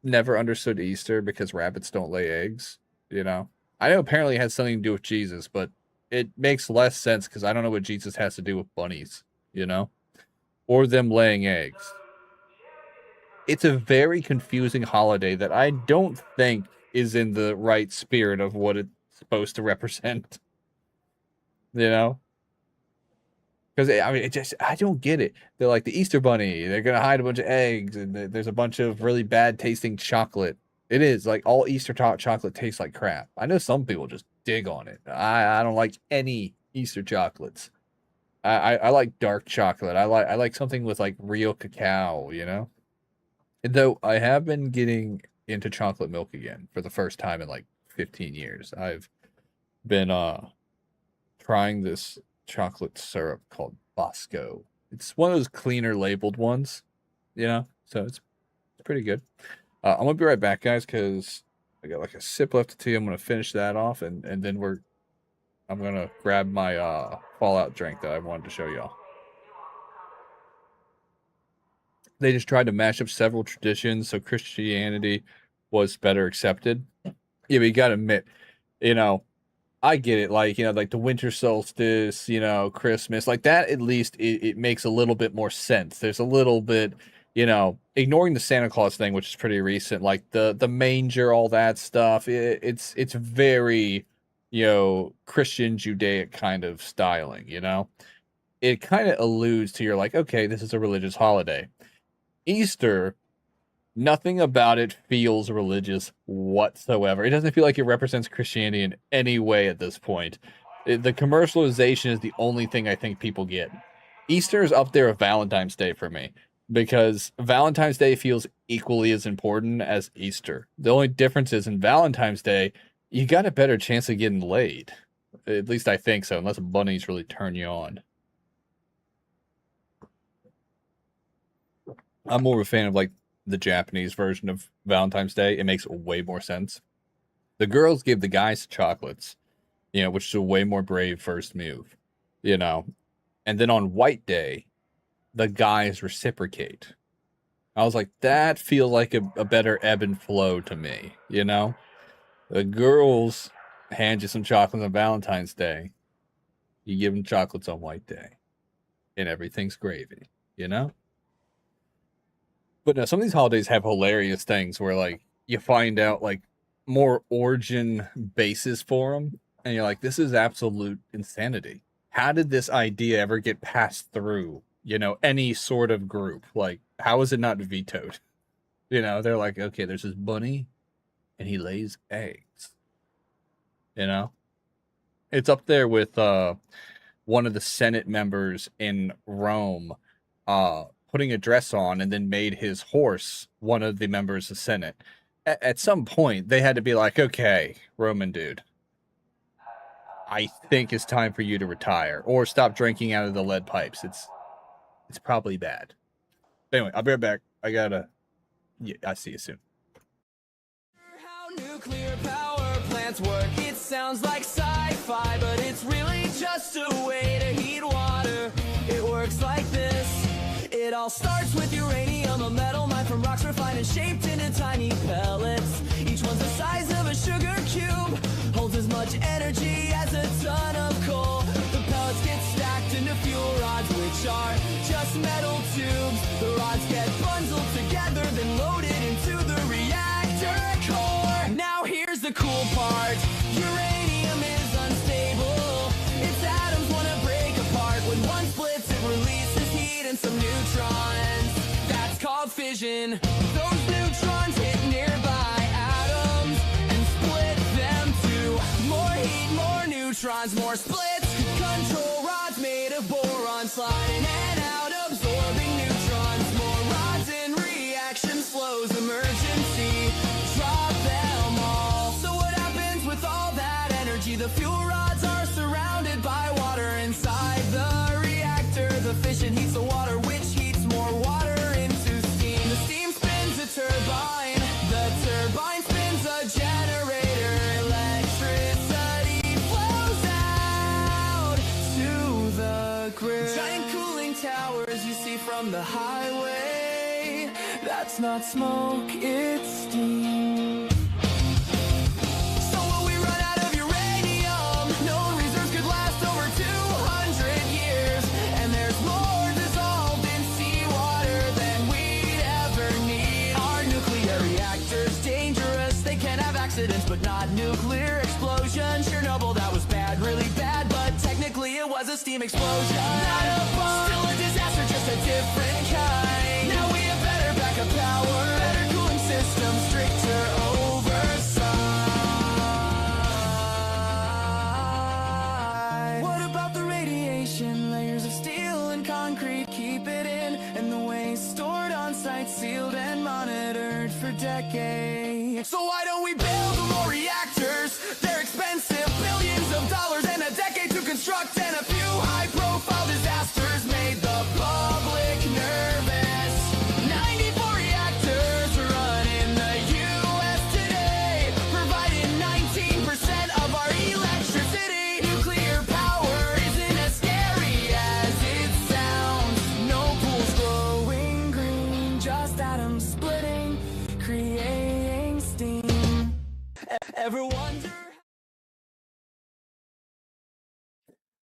never understood Easter because rabbits don't lay eggs, you know? I know apparently it has something to do with Jesus, but it makes less sense because I don't know what Jesus has to do with bunnies, you know? Or them laying eggs. It's a very confusing holiday that I don't think is in the right spirit of what it's supposed to represent. You know? Because, I mean, I don't get it. They're like the Easter Bunny. They're going to hide a bunch of eggs, and there's a bunch of really bad tasting chocolate. It is. Like, all Easter chocolate tastes like crap. I know some people just dig on it. I don't like any Easter chocolates. I like dark chocolate. I like something with, like, real cacao, you know? And though I have been getting into chocolate milk again for the first time in, like, 15 years. I've been trying this chocolate syrup called Bosco. It's one of those cleaner labeled ones, you know, so it's pretty good. I'm gonna be right back, guys, because I got like a sip left to tea. I'm gonna finish that off, and then I'm gonna grab my Fallout drink that I wanted to show y'all. They just tried to mash up several traditions so Christianity was better accepted. Yeah, but you gotta admit, you know, I get it, like, you know, like the winter solstice, you know, Christmas, like that, at least it makes a little bit more sense. There's a little bit, you know, ignoring the Santa Claus thing, which is pretty recent, like the manger, all that stuff, it's very, you know, Christian Judaic kind of styling, you know? It kind of alludes to you're like, okay, this is a religious holiday. Easter, nothing about it feels religious whatsoever. It doesn't feel like it represents Christianity in any way at this point. The commercialization is the only thing I think people get. Easter is up there with Valentine's Day for me because Valentine's Day feels equally as important as Easter. The only difference is in Valentine's Day, you got a better chance of getting laid. At least I think so, unless bunnies really turn you on. I'm more of a fan of like the Japanese version of Valentine's Day. It makes way more sense. The girls give the guys chocolates, you know, which is a way more brave first move, you know. And then on White Day, the guys reciprocate. I was like, that feels like a better ebb and flow to me, you know. The girls hand you some chocolates on Valentine's Day. You give them chocolates on White Day. And everything's gravy, you know. But no, some of these holidays have hilarious things where, like, you find out, like, more origin basis for them. And you're like, this is absolute insanity. How did this idea ever get passed through, you know, any sort of group? Like, how is it not vetoed? You know, they're like, okay, there's this bunny, and he lays eggs. You know? It's up there with one of the Senate members in Rome, putting a dress on and then made his horse one of the members of Senate. At some point, they had to be like, okay, Roman dude, I think it's time for you to retire or stop drinking out of the lead pipes. It's probably bad. Anyway, I'll be right back. I'll see you soon.
How nuclear power plants work, it sounds like sci-fi, but it's really just a way to heat water. It works like this. It all starts with uranium, a metal mined from rocks refined and shaped into tiny pellets. Each one's the size of a sugar cube, holds as much energy as a ton of coal. The pellets get stacked into fuel rods, which are just metal tubes. The rods get bundled together, then loaded into the reactor core. Now here's the cool part. Uranium is unstable. Its atoms want to break apart. When one splits, it releases heat and some neutrons. That's called fission. Those neutrons hit nearby atoms and split them to more heat, more neutrons, more splits. Control rods made of boron sliding in and out, absorbing neutrons. More rods in reaction flows, emergency. Drop them all. So what happens with all that energy? The fuel rods are surrounded by water inside the reactor turbine. The turbine spins a generator. Electricity flows out to the grid. Giant cooling towers you see from the highway. That's not smoke, it's steam. So will we run out of uranium? Known reserves could last over 200 years. And there's more dissolved in seawater than we'd ever need. Are nuclear reactors dangerous? They can have accidents, but not nuclear explosions. Chernobyl, that was bad, really bad, but technically it was a steam explosion. Not a bomb, still a disaster, just a different kind. Now we have better backup power, better cooling systems, stricter oversight. What about the radiation? Layers of steel and concrete keep it in, and the waste stored on site, sealed and monitored for decades. So why don't we build more reactors? They're expensive, billions of dollars, and a decade to construct, and a few high-profile disasters made the public nervous. 94 reactors run in the U.S. today, providing 19% of our electricity. Nuclear power isn't as scary as it sounds. No pools glowing green, just atoms splitting, creating steam. Ever wonder?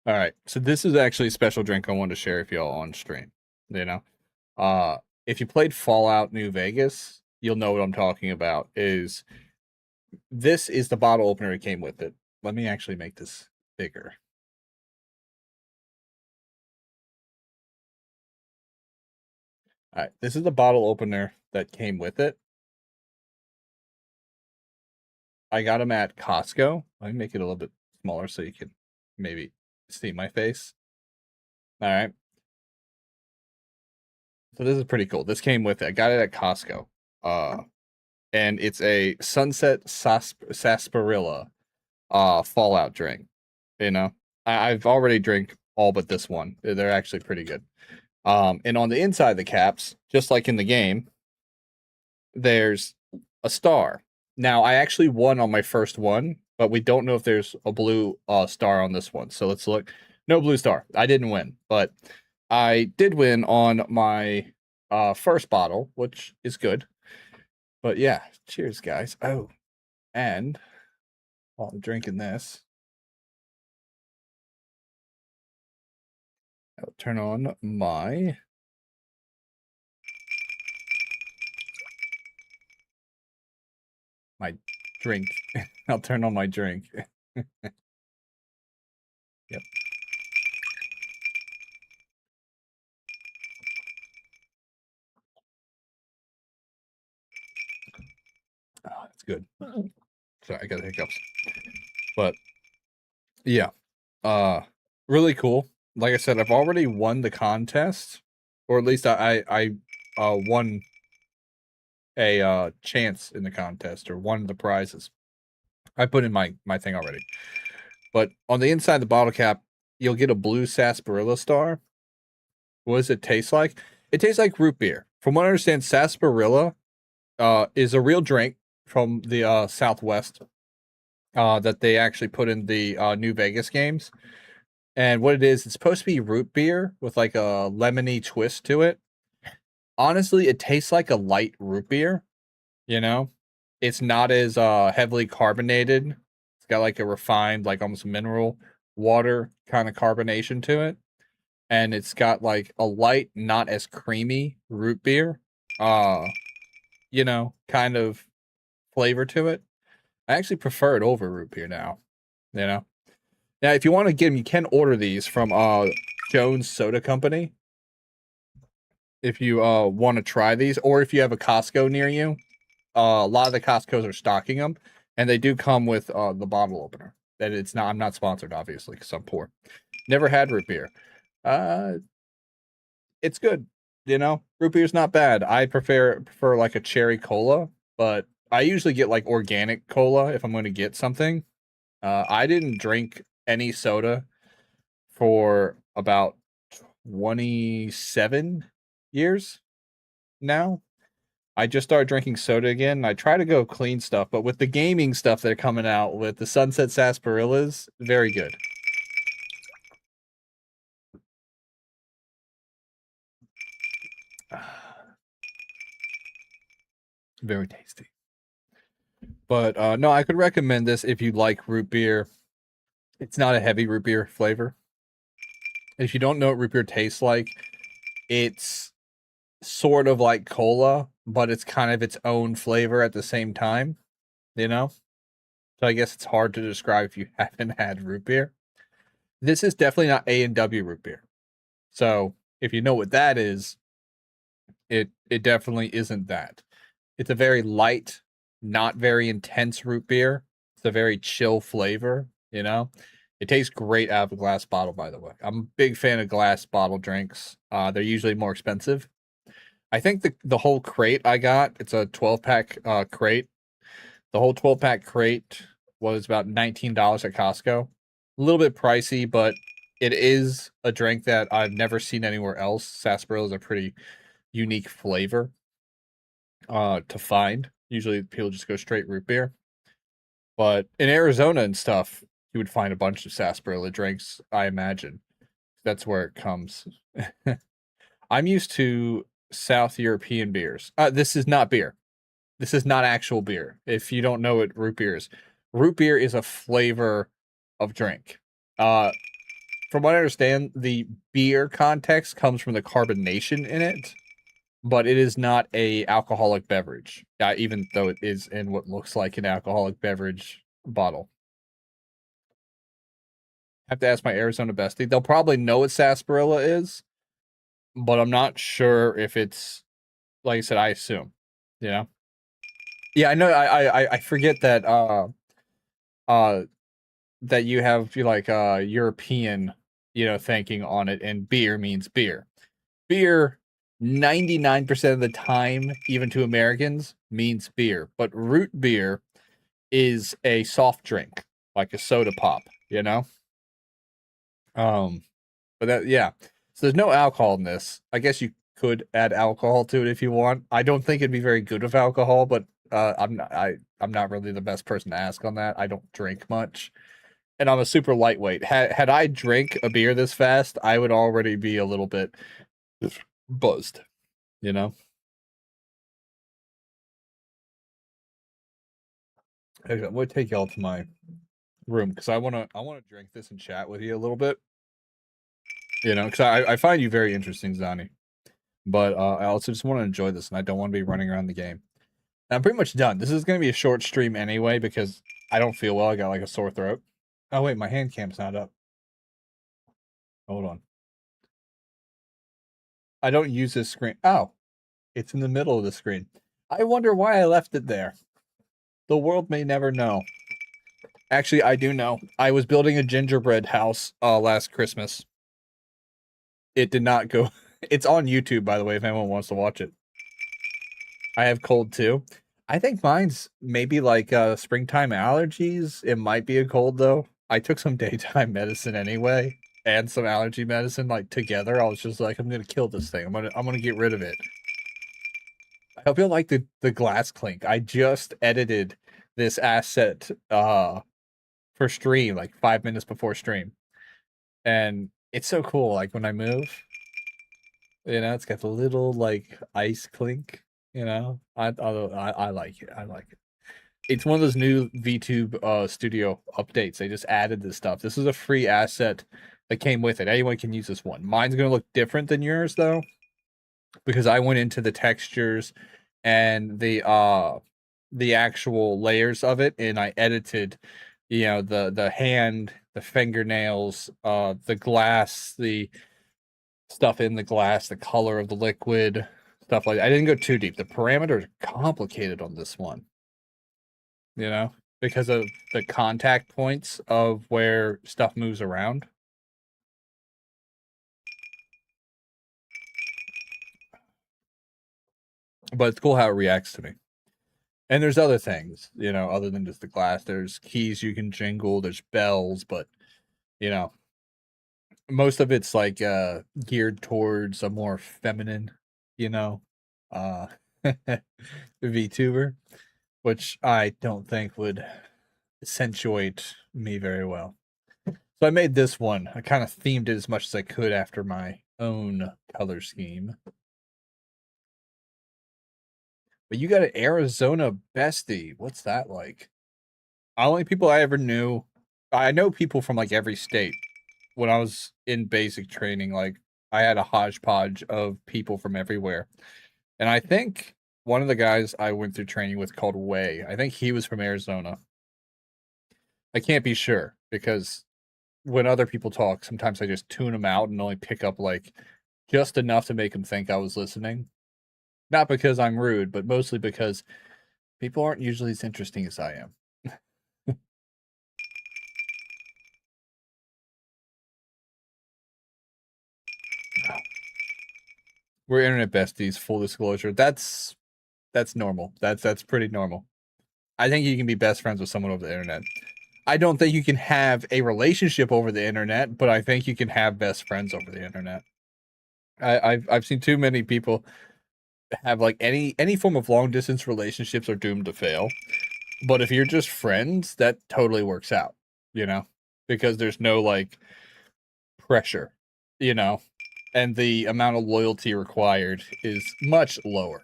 All right, so this is actually a special drink I wanted to share with y'all on stream. You know, if you played Fallout New Vegas, you'll know what I'm talking about. This is the bottle opener that came with it. Let me actually make this bigger. All right, this is the bottle opener that came with it. I got them at Costco. Let me make it a little bit smaller so you can maybe see my face. All right. So this is pretty cool. This came with it. I got it at Costco. And it's a Sunset Sarsaparilla Fallout drink. You know, I've already drank all but this one. They're actually pretty good. And on the inside of the caps, just like in the game, there's a star. Now, I actually won on my first one, but we don't know if there's a blue star on this one. So let's look. No blue star. I didn't win, but I did win on my first bottle, which is good. But yeah, cheers, guys. Oh, and while I'm drinking this, I'll turn on my drink. I'll turn on my drink. Yep. Oh, that's good. Sorry, I got the hiccups. But yeah, really cool. Like I said, I've already won the contest, or at least I won a chance in the contest, or won the prizes. I put in my thing already. But on the inside of the bottle cap, you'll get a blue sarsaparilla star. What does it taste like? It tastes like root beer. From what I understand, sarsaparilla is a real drink from the Southwest that they actually put in the New Vegas games. And what it is, it's supposed to be root beer with like a lemony twist to it. Honestly, it tastes like a light root beer, you know? It's not as heavily carbonated. It's got like a refined, like almost mineral water kind of carbonation to it. And it's got like a light, not as creamy root beer, you know, kind of flavor to it. I actually prefer it over root beer now, you know? Now, if you want to get them, you can order these from Jones Soda Company. If you want to try these, or if you have a Costco near you, a lot of the Costco's are stocking them, and they do come with the bottle opener. That it's not. I'm not sponsored, obviously, because I'm poor. Never had root beer. It's good. You know, root beer's not bad. I prefer like a cherry cola, but I usually get like organic cola if I'm going to get something. I didn't drink any soda for about 27 years now. I just started drinking soda again. And I try to go clean stuff, but with the gaming stuff they're coming out with the Sunset Sarsaparillas, very good. Very tasty. But no, I could recommend this if you like root beer. It's not a heavy root beer flavor. If you don't know what root beer tastes like, it's sort of like cola, but it's kind of its own flavor at the same time, you know? So I guess it's hard to describe if you haven't had root beer. This is definitely not A&W root beer. So if you know what that is, it definitely isn't that. It's a very light, not very intense root beer. It's a very chill flavor, you know? It tastes great out of a glass bottle, by the way. I'm a big fan of glass bottle drinks. They're usually more expensive. I think the whole crate I got, it's a 12-pack crate. The whole 12-pack crate was about $19 at Costco. A little bit pricey, but it is a drink that I've never seen anywhere else. Sarsaparilla is a pretty unique flavor to find. Usually people just go straight root beer. But in Arizona and stuff, you would find a bunch of sarsaparilla drinks, I imagine. That's where it comes. I'm used to South European beers. This is not beer. This is not actual beer. If you don't know what root beer is a flavor of drink. From what I understand, the beer context comes from the carbonation in it, but it is not a alcoholic beverage, even though it is in what looks like an alcoholic beverage bottle. I have to ask my Arizona bestie. They'll probably know what sarsaparilla is, but I'm not sure if it's, like I said, I assume, you know? Yeah, I know. I forget that that you have like European, thinking on it, and beer means beer. Beer 99% of the time, even to Americans, means beer. But root beer is a soft drink, like a soda pop, you know? But that, yeah. So there's no alcohol in this. I guess you could add alcohol to it if you want. I don't think it'd be very good with alcohol, but I'm not really the best person to ask on that. I don't drink much, and I'm a super lightweight. Had I drank a beer this fast, I would already be a little bit buzzed, you know? Okay, I'm gonna take y'all to my room because I wanna drink this and chat with you a little bit. You know, because I find you very interesting, Zani. But I also just want to enjoy this, and I don't want to be running around the game. And I'm pretty much done. This is gonna be a short stream anyway because I don't feel well. I got like a sore throat. Oh wait, my hand cam's not up. Hold on. I don't use this screen. Oh, it's in the middle of the screen. I wonder why I left it there. The world may never know. Actually, I do know. I was building a gingerbread house last Christmas. It did not go. It's on YouTube, by the way, if anyone wants to watch it. I have cold too. I think mine's maybe like springtime allergies. It might be a cold though. I took some daytime medicine anyway, and some allergy medicine like together. I was just like, I'm gonna kill this thing. I'm gonna get rid of it. I hope you like the glass clink. I just edited this asset for stream like 5 minutes before stream, and it's so cool. Like when I move, it's got the little like ice clink. I like it. I like it. It's one of those new VTube studio updates. They just added this stuff. This is a free asset that came with it. Anyone can use this one. Mine's gonna look different than yours though, because I went into the textures and the actual layers of it, and I edited, the hand, the fingernails, the glass, the stuff in the glass, the color of the liquid, stuff like that. I didn't go too deep. The parameters are complicated on this one, because of the contact points of where stuff moves around. But it's cool how it reacts to me. And there's other things, other than just the glass. There's keys you can jingle, there's bells, but, most of it's like geared towards a more feminine, uh VTuber, which I don't think would accentuate me very well. So I made this one. I kind of themed it as much as I could after my own color scheme. But you got an Arizona bestie. What's that like? Only people I ever knew. I know people from like every state. When I was in basic training, like I had a hodgepodge of people from everywhere. And I think one of the guys I went through training with called Way, I think he was from Arizona. I can't be sure because when other people talk, sometimes I just tune them out and only pick up like just enough to make them think I was listening. Not because I'm rude, but mostly because people aren't usually as interesting as I am. We're internet besties, full disclosure. That's normal. That's pretty normal. I think you can be best friends with someone over the internet. I don't think you can have a relationship over the internet, but I think you can have best friends over the internet. I've seen too many people have like any form of long distance relationships are doomed to fail. But if you're just friends, that totally works out, you know, because there's no like pressure, you know, and the amount of loyalty required is much lower.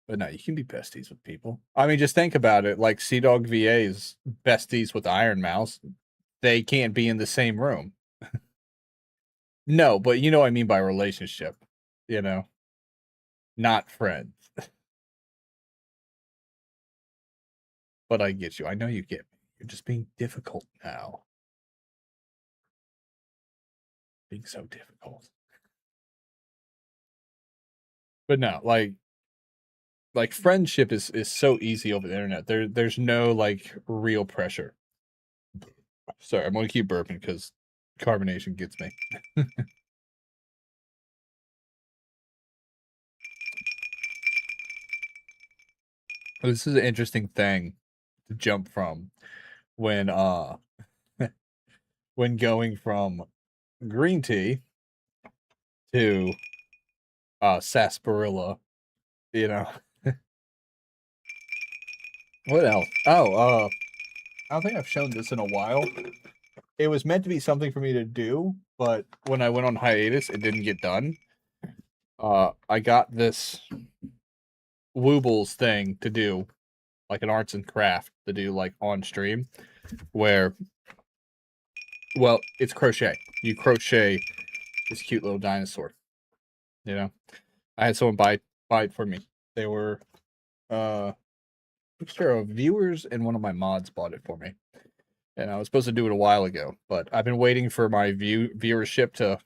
But no, you can be besties with people. I mean, just think about it. Like Sea Dog VA's besties with Iron Mouse, they can't be in the same room. No, but you know what I mean by relationship, you know, not friends. But I get you. I know you get me. You're just being difficult now. Being so difficult. But no, like friendship is so easy over the internet. There's no like real pressure. Sorry, I'm gonna keep burping because carbonation gets me. This is an interesting thing to jump from when when going from green tea to sarsaparilla, you know. What else? Oh, I don't think I've shown this in a while. It was meant to be something for me to do, but when I went on hiatus, it didn't get done. I got this Woobles thing to do, like an arts and craft to do like on stream, where, well, it's crochet. You crochet this cute little dinosaur. You know, I had someone buy it for me. They were mixture of viewers and one of my mods bought it for me. And I was supposed to do it a while ago, but I've been waiting for my viewership to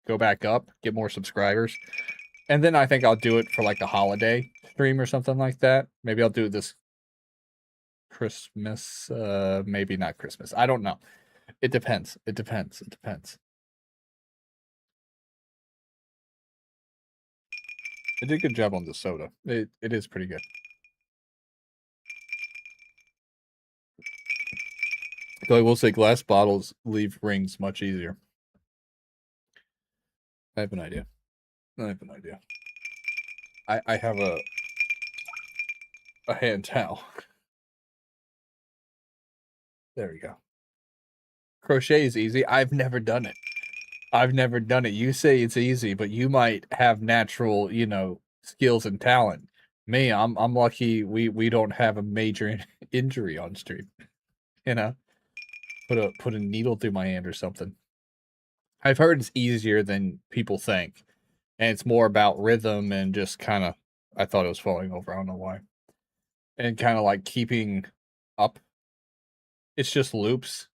go back up, get more subscribers. And then I think I'll do it for like the holiday stream or something like that. Maybe I'll do this Christmas, maybe not Christmas. I don't know. It depends. It depends. It depends. I did a good job on the soda. It is pretty good. Though I will say glass bottles leave rings much easier. I have an idea. I have a hand towel. There we go. Crochet is easy. I've never done it. You say it's easy, but you might have natural, you know, skills and talent. Me, I'm lucky we don't have a major injury on stream. You know, put a needle through my hand or something. I've heard it's easier than people think, and it's more about rhythm and just kind of. I thought it was falling over. I don't know why. And kind of like keeping up. It's just loops.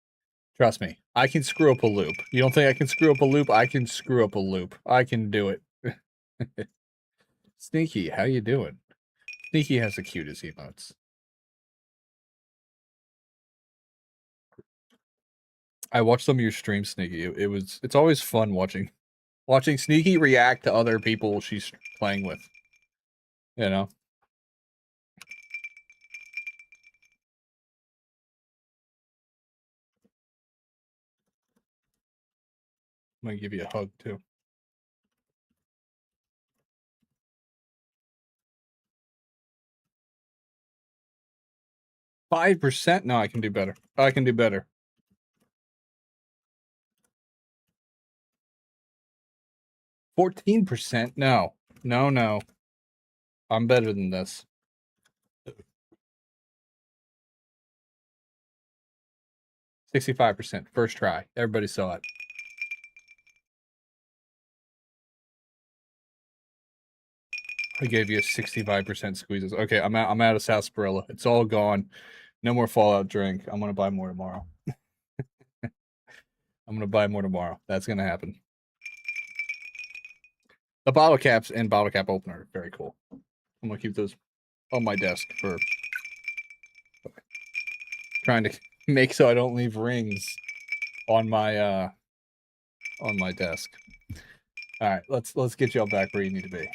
Trust me, I can screw up a loop. You don't think I can screw up a loop? I can screw up a loop. I can do it. Sneaky, how you doing? Sneaky has the cutest emotes. I watched some of your streams, Sneaky. It's always fun watching Sneaky react to other people she's playing with. You know? I'm gonna give you a hug too. 5%? No, I can do better. I can do better. 14%? No. No, no. I'm better than this. 65%. First try. Everybody saw it. I gave you a 65% squeezes. Okay, I'm out of sarsaparilla. It's all gone. No more Fallout drink. I'm gonna buy more tomorrow. I'm gonna buy more tomorrow. That's gonna happen. The bottle caps and bottle cap opener are very cool. I'm gonna keep those on my desk for trying to make so I don't leave rings on my desk. All right, let's get y'all back where you need to be.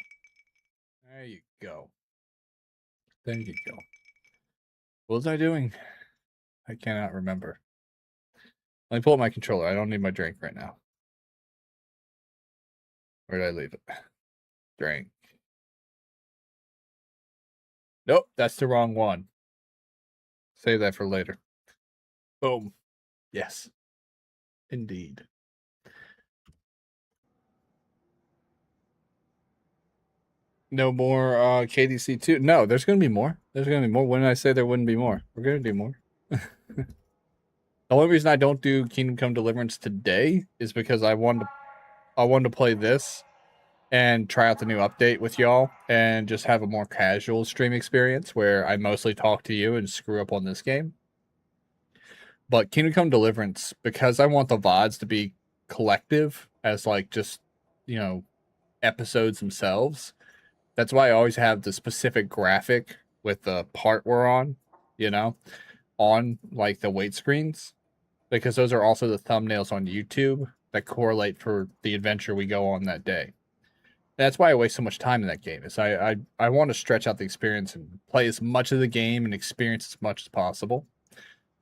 There you go. There you go. What was I doing? I cannot remember. Let me pull up my controller. I don't need my drink right now. Where did I leave it? Drink. Nope, that's the wrong one. Save that for later. Boom. Yes. Indeed. No more KDC 2. No, there's going to be more. There's going to be more. When did I say there wouldn't be more? We're going to do more. The only reason I don't do Kingdom Come Deliverance today is because I wanted to play this and try out the new update with y'all and just have a more casual stream experience where I mostly talk to you and screw up on this game. But Kingdom Come Deliverance, because I want the VODs to be collective as like just, you know, episodes themselves. That's why I always have the specific graphic with the part we're on, you know, on like the wait screens, because those are also the thumbnails on YouTube that correlate for the adventure we go on that day. That's why I waste so much time in that game. Is I want to stretch out the experience and play as much of the game and experience as much as possible,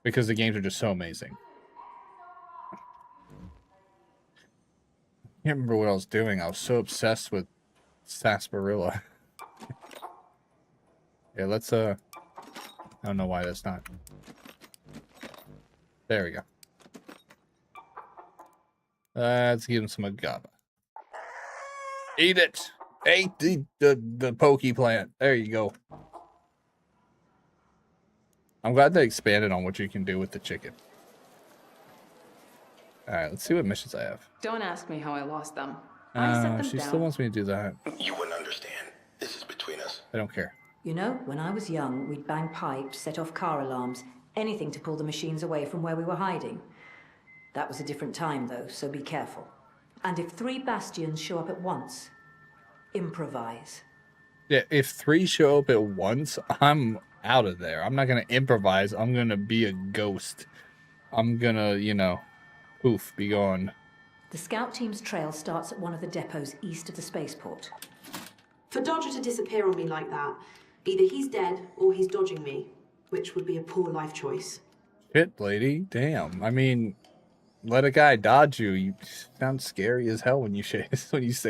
because the games are just so amazing. I can't remember what I was doing. I was so obsessed with sarsaparilla. Yeah, let's I don't know why that's not. There we go. Let's give him some agave. Eat it. Eat the pokey plant. There you go. I'm glad they expanded on what you can do with the chicken. All right, let's see what missions I have.
Don't ask me how I lost them. I set them
She
down.
still wants me to do that.
You wouldn't understand. This is between us.
I don't care.
You know, when I was young, we'd bang pipes, set off car alarms, anything to pull the machines away from where we were hiding. That was a different time, though, so be careful. And if 3 bastions show up at once, improvise.
Yeah, if 3 show up at once, I'm out of there. I'm not going to improvise. I'm going to be a ghost. I'm going to, you know, poof, be gone.
The scout team's trail starts at one of the depots east of the spaceport.
For Dodger to disappear on me like that, either he's dead or he's dodging me, which would be a poor life choice.
Shit, lady. Damn. I mean, let a guy dodge you. You sound scary as hell when you say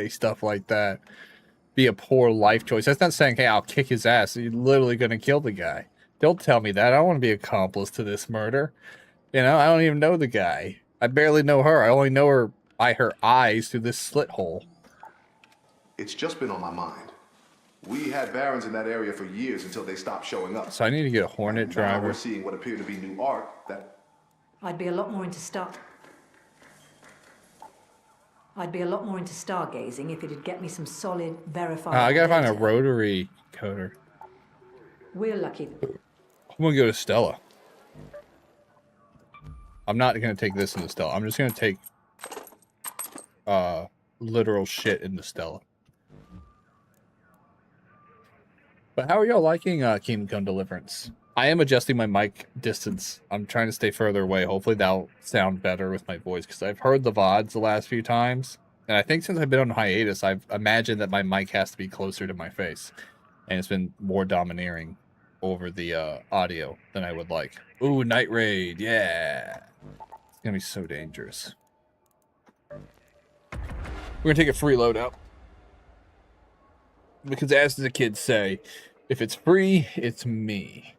stuff like that. Be a poor life choice. That's not saying, hey, I'll kick his ass. You're literally going to kill the guy. Don't tell me that. I don't want to be accomplice to this murder. You know, I don't even know the guy. I barely know her. I only know her by her eyes through this slit hole.
It's just been on my mind. We had Barons in that area for years until they stopped showing up.
So I need to get a Hornet
Now
driver.
we're seeing what appear to be new art that...
I'd be a lot more into stargazing if it'd get me some solid, verified
I gotta find a
data.
rotary coder.
We're lucky.
I'm gonna go to Stella. I'm not gonna take this into Stella. I'm just gonna take literal shit into Stella. But how are y'all liking Kingdom Come Deliverance? I am adjusting my mic distance. I'm trying to stay further away. Hopefully that'll sound better with my voice, because I've heard the VODs the last few times. And I think since I've been on hiatus, I've imagined that my mic has to be closer to my face. And it's been more domineering over the audio than I would like. Ooh, Night Raid. Yeah. It's going to be so dangerous. We're going to take a free loadout. Because as the kids say, if it's free, it's me.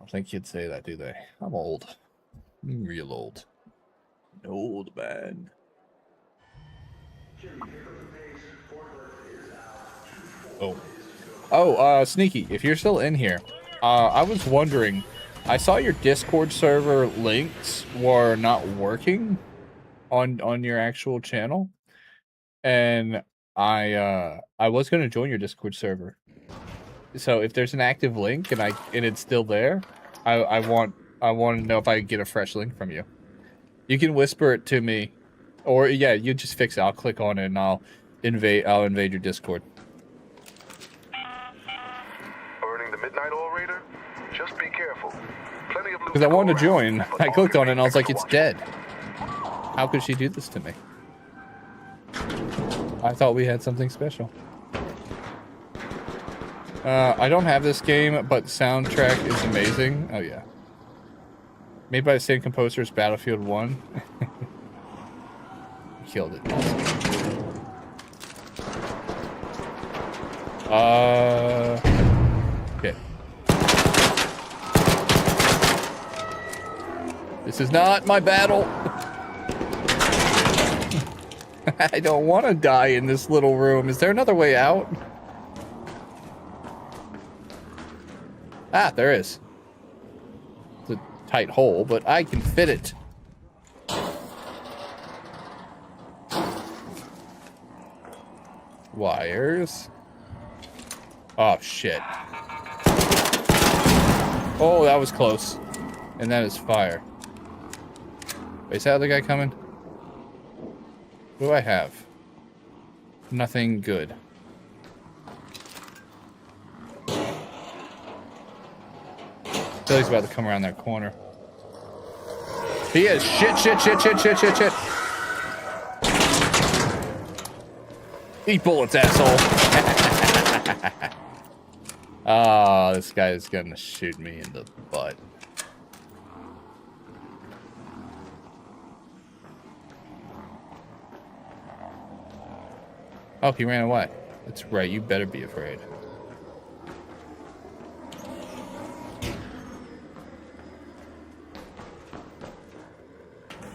don't think kids say that, do they? I'm old. I'm real old. An old man. Sneaky, if you're still in here, I was wondering, I saw your Discord server links were not working on your actual channel, and I was gonna join your Discord server. So if there's an active link and it's still there, I want to know if I can get a fresh link from you. You can whisper it to me, or yeah, you just fix it. I'll click on it and I'll invade your Discord.
Burning the midnight oil raider? Just be careful. Plenty of loot.
Because I wanted to join. I clicked on it and I was like, it's dead. How could she do this to me? I thought we had something special. I don't have this game, but soundtrack is amazing. Oh yeah. Made by the same composer as Battlefield 1. Killed it. Okay. This is not my battle. I don't want to die in this little room. Is there another way out? Ah, there is. It's a tight hole, but I can fit it. Wires. Oh, shit. Oh, that was close. And that is fire. Wait, is that other guy coming? What do I have? Nothing good. Billy's about to come around that corner. He is. Shit. Eat bullets, asshole. Oh, this guy is gonna shoot me in the butt. Oh, he ran away. That's right, you better be afraid.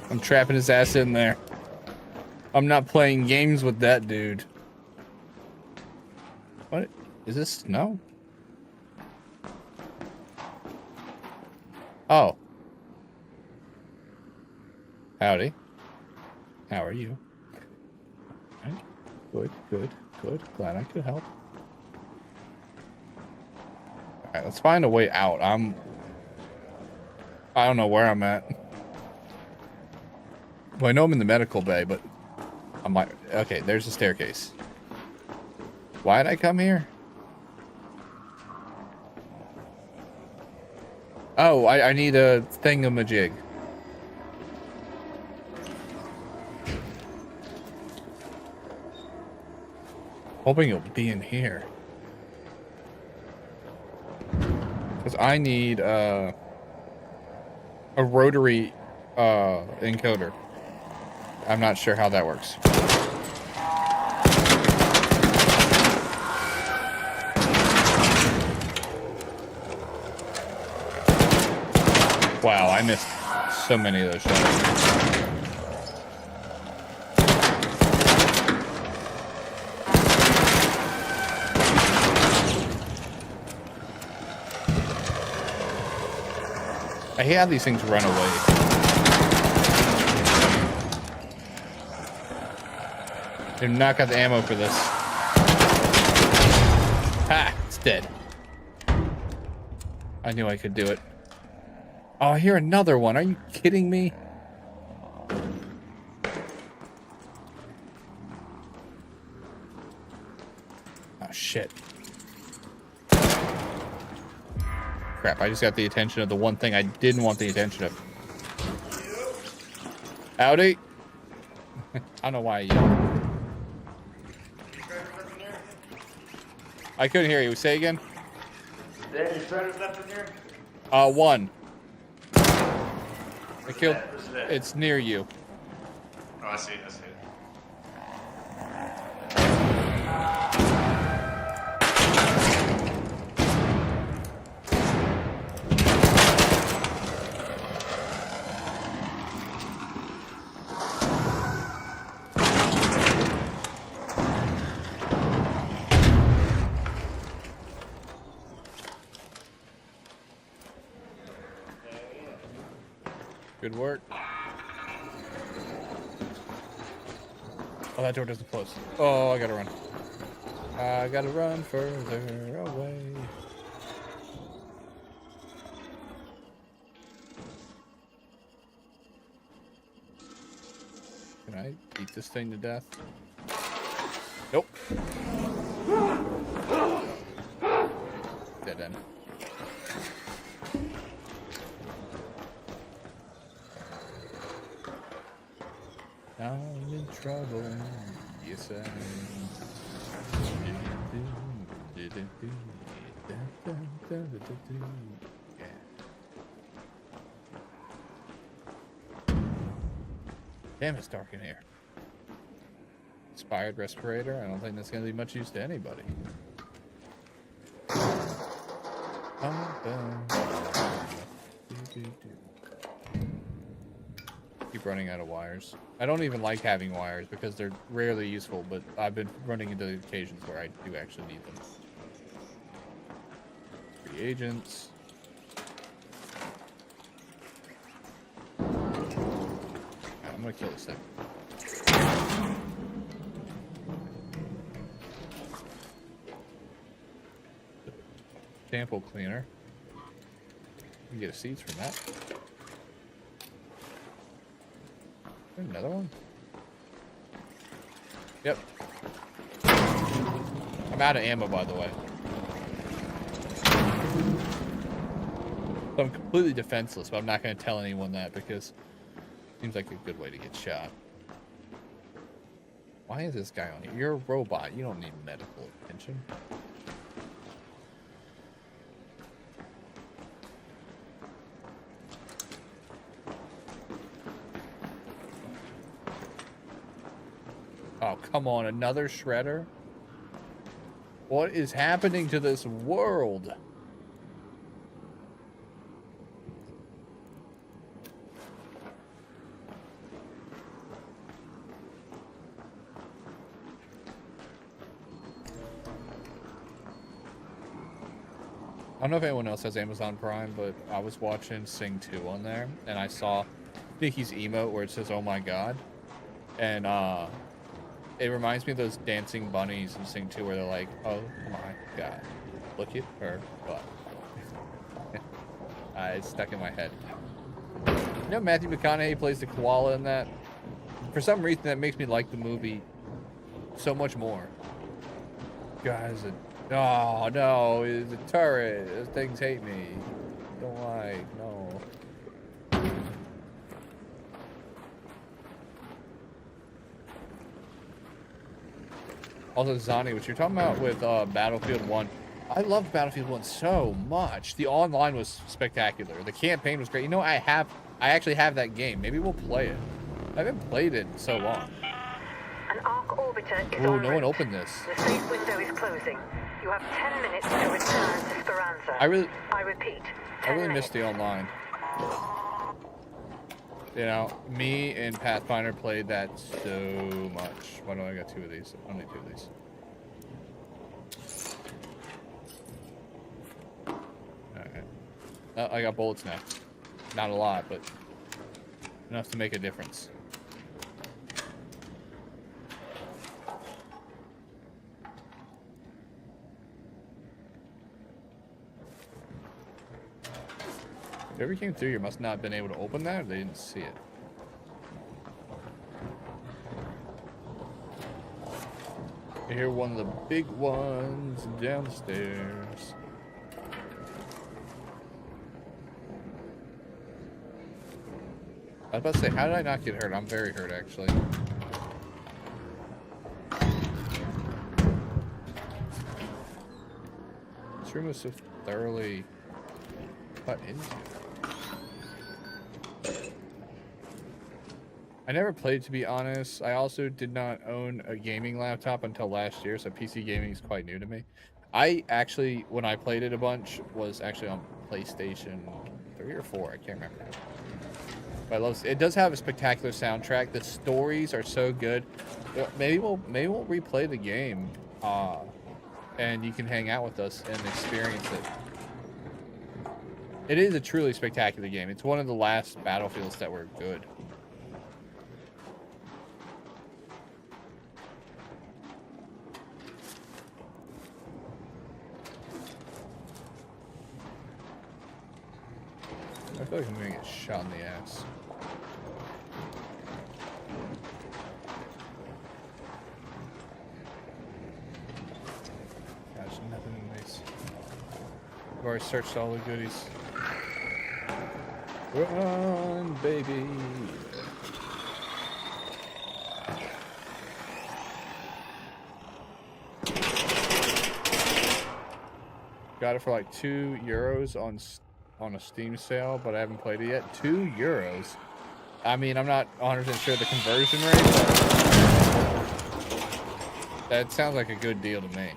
I'm trapping his ass in there. I'm not playing games with that dude. What? Is this snow? Oh. Howdy. How are you? Good. Glad I could help. Alright, let's find a way out. I don't know where I'm at. Well, I know I'm in the medical bay, but I'm like, okay, there's a staircase. Why did I come here? Oh, I need a thingamajig. Hoping it'll be in here. Because I need a rotary encoder. I'm not sure how that works. Wow, I missed so many of those shots. I hate how these things run away. They've not got the ammo for this. Ha! It's dead. I knew I could do it. Oh, I hear another one. Are you kidding me? Oh, shit. Crap, I just got the attention of the one thing I didn't want the attention of. Howdy. I don't know why I yelled. I couldn't hear you. Say again?
There any predators left in here?
One. I killed. It's near you.
Oh, I see it.
Good work. Oh, that door doesn't close. Oh, I gotta run. I gotta run further away. Can I eat this thing to death? Nope. Dead end. I'm in trouble. Yes, I am. Damn, it's dark in here. Expired respirator. I don't think that's going to be much use to anybody. Keep running out of wires. I don't even like having wires because they're rarely useful, but I've been running into occasions where I do actually need them. Reagents. I'm gonna kill this thing. Sample cleaner. You can get seeds from that. Another one? Yep. I'm out of ammo, by the way. So I'm completely defenseless, but I'm not going to tell anyone that because it seems like a good way to get shot. Why is this guy on here? You're a robot. You don't need medical attention. Oh, come on. Another shredder? What is happening to this world? I don't know if anyone else has Amazon Prime, but I was watching Sing 2 on there, and I saw Nikki's emote where it says, "Oh my god." And, it reminds me of those dancing bunnies in Sing 2 where they're like, "Oh my god, look at her butt." It's stuck in my head. You know Matthew McConaughey plays the koala in that? For some reason, that makes me like the movie so much more. Guys, oh no, it's a turret. Those things hate me. Don't like, no. Also, Zani, what you're talking about with Battlefield 1, I loved Battlefield 1 so much. The online was spectacular. The campaign was great. You know, I actually have that game. Maybe we'll play it. I haven't played it in so long.
An arc orbiter is
Oh,
en
no one
route.
opened this.
The safe window is closing. You have 10 minutes to return to Speranza.
I
repeat, 10
really
minutes.
missed the online. You know, me and Pathfinder played that so much. Why do I got two of these? I only two of these. Alright. I got bullets now. Not a lot, but enough to make a difference. Whoever came through here must not have been able to open that, or they didn't see it. I hear one of the big ones downstairs. I was about to say, how did I not get hurt? I'm very hurt, actually. This room was so thoroughly cut into. I never played, to be honest. I also did not own a gaming laptop until last year, so PC gaming is quite new to me. I actually, when I played it a bunch, was actually on PlayStation 3 or 4. I can't remember. But I love it. It does have a spectacular soundtrack. The stories are so good. Maybe we'll replay the game, and you can hang out with us and experience it. It is a truly spectacular game. It's one of the last Battlefields that were good. I feel like I'm gonna get shot in the ass. Gosh, nothing nice. I've already searched all the goodies. Run, baby. Got it for like €2 on a Steam sale, but I haven't played it yet. €2. I mean, I'm not 100% sure the conversion rate, but that sounds like a good deal to me.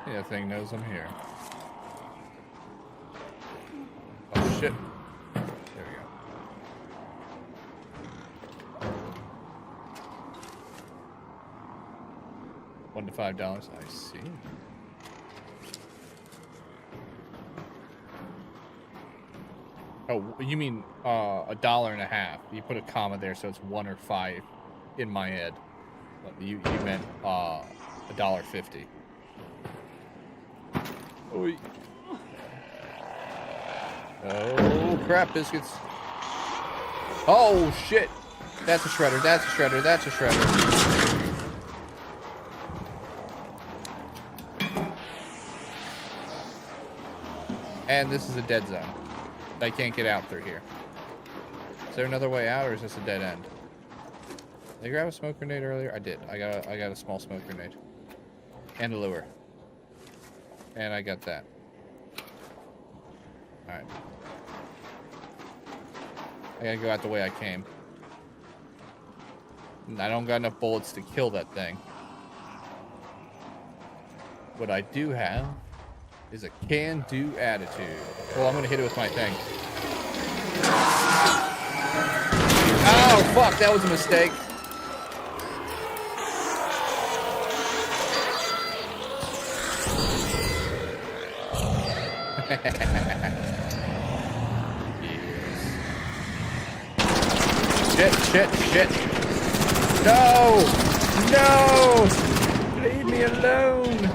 Yeah, that thing knows I'm here. Oh shit. There we go. $1 to $5. I see. Oh, you mean $1.50? You put a comma there, so it's 1 or 5 in my head. But you meant $1.50. Oy. Oh crap, biscuits! Oh shit! That's a shredder. That's a shredder. That's a shredder. And this is a dead zone. I can't get out through here. Is there another way out, or is this a dead end? Did I grab a smoke grenade earlier? I did. I got a small smoke grenade. And a lure. And I got that. Alright. I gotta go out the way I came. I don't got enough bullets to kill that thing. What I do have is a can-do attitude. Well, I'm gonna hit it with my thing. Oh, fuck! That was a mistake. Shit. No! No! Leave me alone!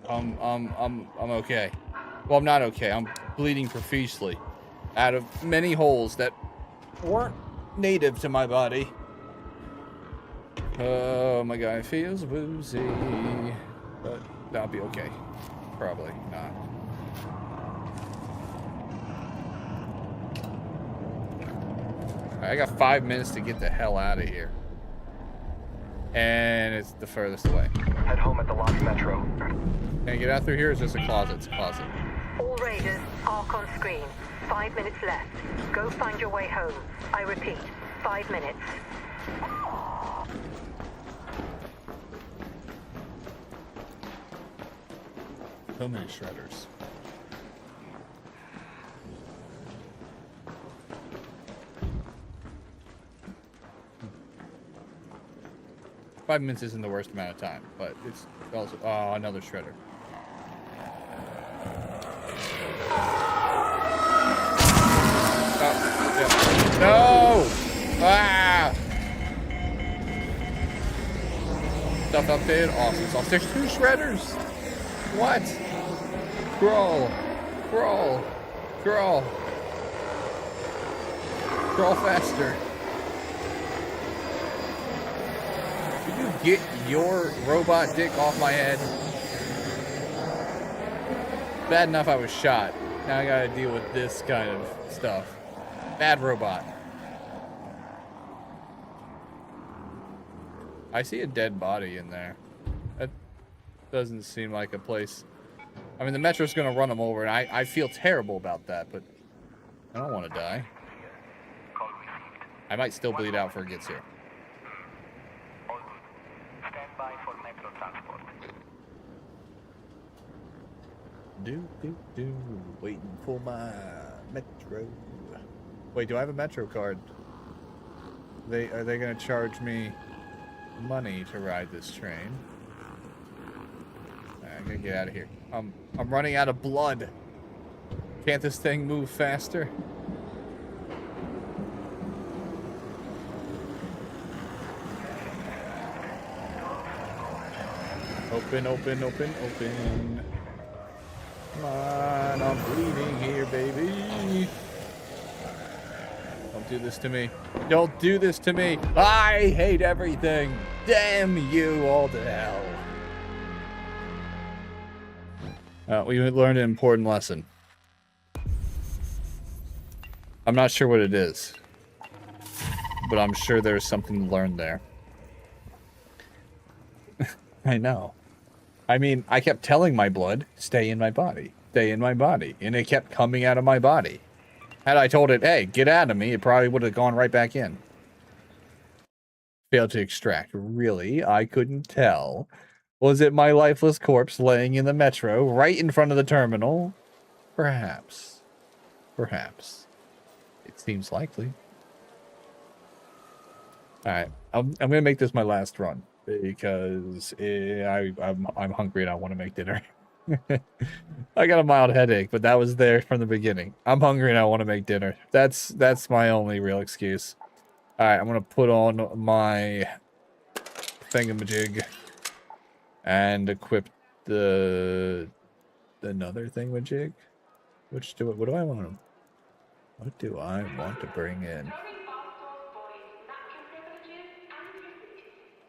I'm okay. Well, I'm not okay. I'm bleeding profusely out of many holes that weren't native to my body. Oh, my guy feels woozy, but that'll be okay. Probably not. I got 5 minutes to get the hell out of here. And it's the furthest away.
Head home at the lobby metro.
Can I get out through here? Or is this a closet? It's a closet.
All Raiders, arc on screen. 5 minutes left. Go find your way home. I repeat, 5 minutes.
So many shredders. Five minutes isn't the worst amount of time, but it's also another shredder. Oh, yeah. No! Ah! Stuff updated. Awesome sauce. There's 2 shredders. What? Crawl. Crawl. Crawl. Crawl faster. Could you get your robot dick off my head? Bad enough I was shot. Now I gotta deal with this kind of stuff. Bad robot. I see a dead body in there. That doesn't seem like a place. I mean, the Metro's gonna run them over, and I feel terrible about that, but I don't want to die. I might still bleed out before it gets here.
Stand by for Metro transport.
Do, waiting for my Metro. Wait, do I have a Metro card? Are they gonna charge me money to ride this train? I'm gonna get out of here. I'm running out of blood. Can't this thing move faster? Open, open, open, open. Come on, I'm bleeding here, baby. Don't do this to me. Don't do this to me. I hate everything. Damn you all to hell. We learned an important lesson. I'm not sure what it is, but I'm sure there's something to learn there. I know. I mean, I kept telling my blood, stay in my body, stay in my body, and it kept coming out of my body. Had I told it, hey, get out of me, it probably would have gone right back in. Failed to extract. Really? I couldn't tell. Was it my lifeless corpse laying in the metro, right in front of the terminal? Perhaps. Perhaps. It seems likely. Alright, I'm gonna make this my last run. Because I'm hungry and I want to make dinner. I got a mild headache, but that was there from the beginning. I'm hungry and I want to make dinner. That's my only real excuse. All right, I'm gonna put on my thingamajig and equip the another thingamajig. What do I want to? What do I want to bring in?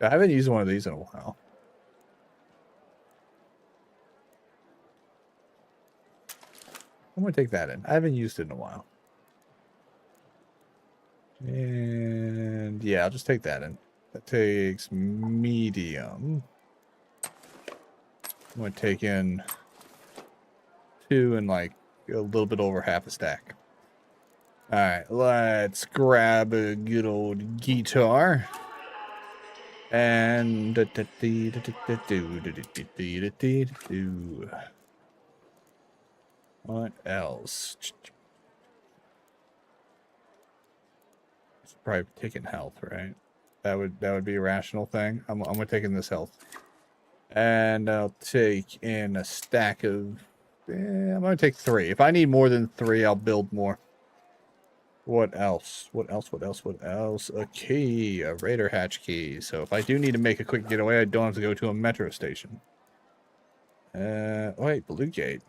I haven't used one of these in a while. I'm going to take that in. I haven't used it in a while. And yeah, I'll just take that in. That takes medium. I'm going to take in 2 and like a little bit over half a stack. All right, let's grab a good old guitar. And what else? It's probably taking health, right? That would be a rational thing. I'm gonna take in this health, and I'll take in a stack of. I'm gonna take 3. If I need more than 3, I'll build more. What else? What else? What else? What else? A key, a Raider hatch key. So if I do need to make a quick getaway, I don't have to go to a metro station. Wait, Blue Gate.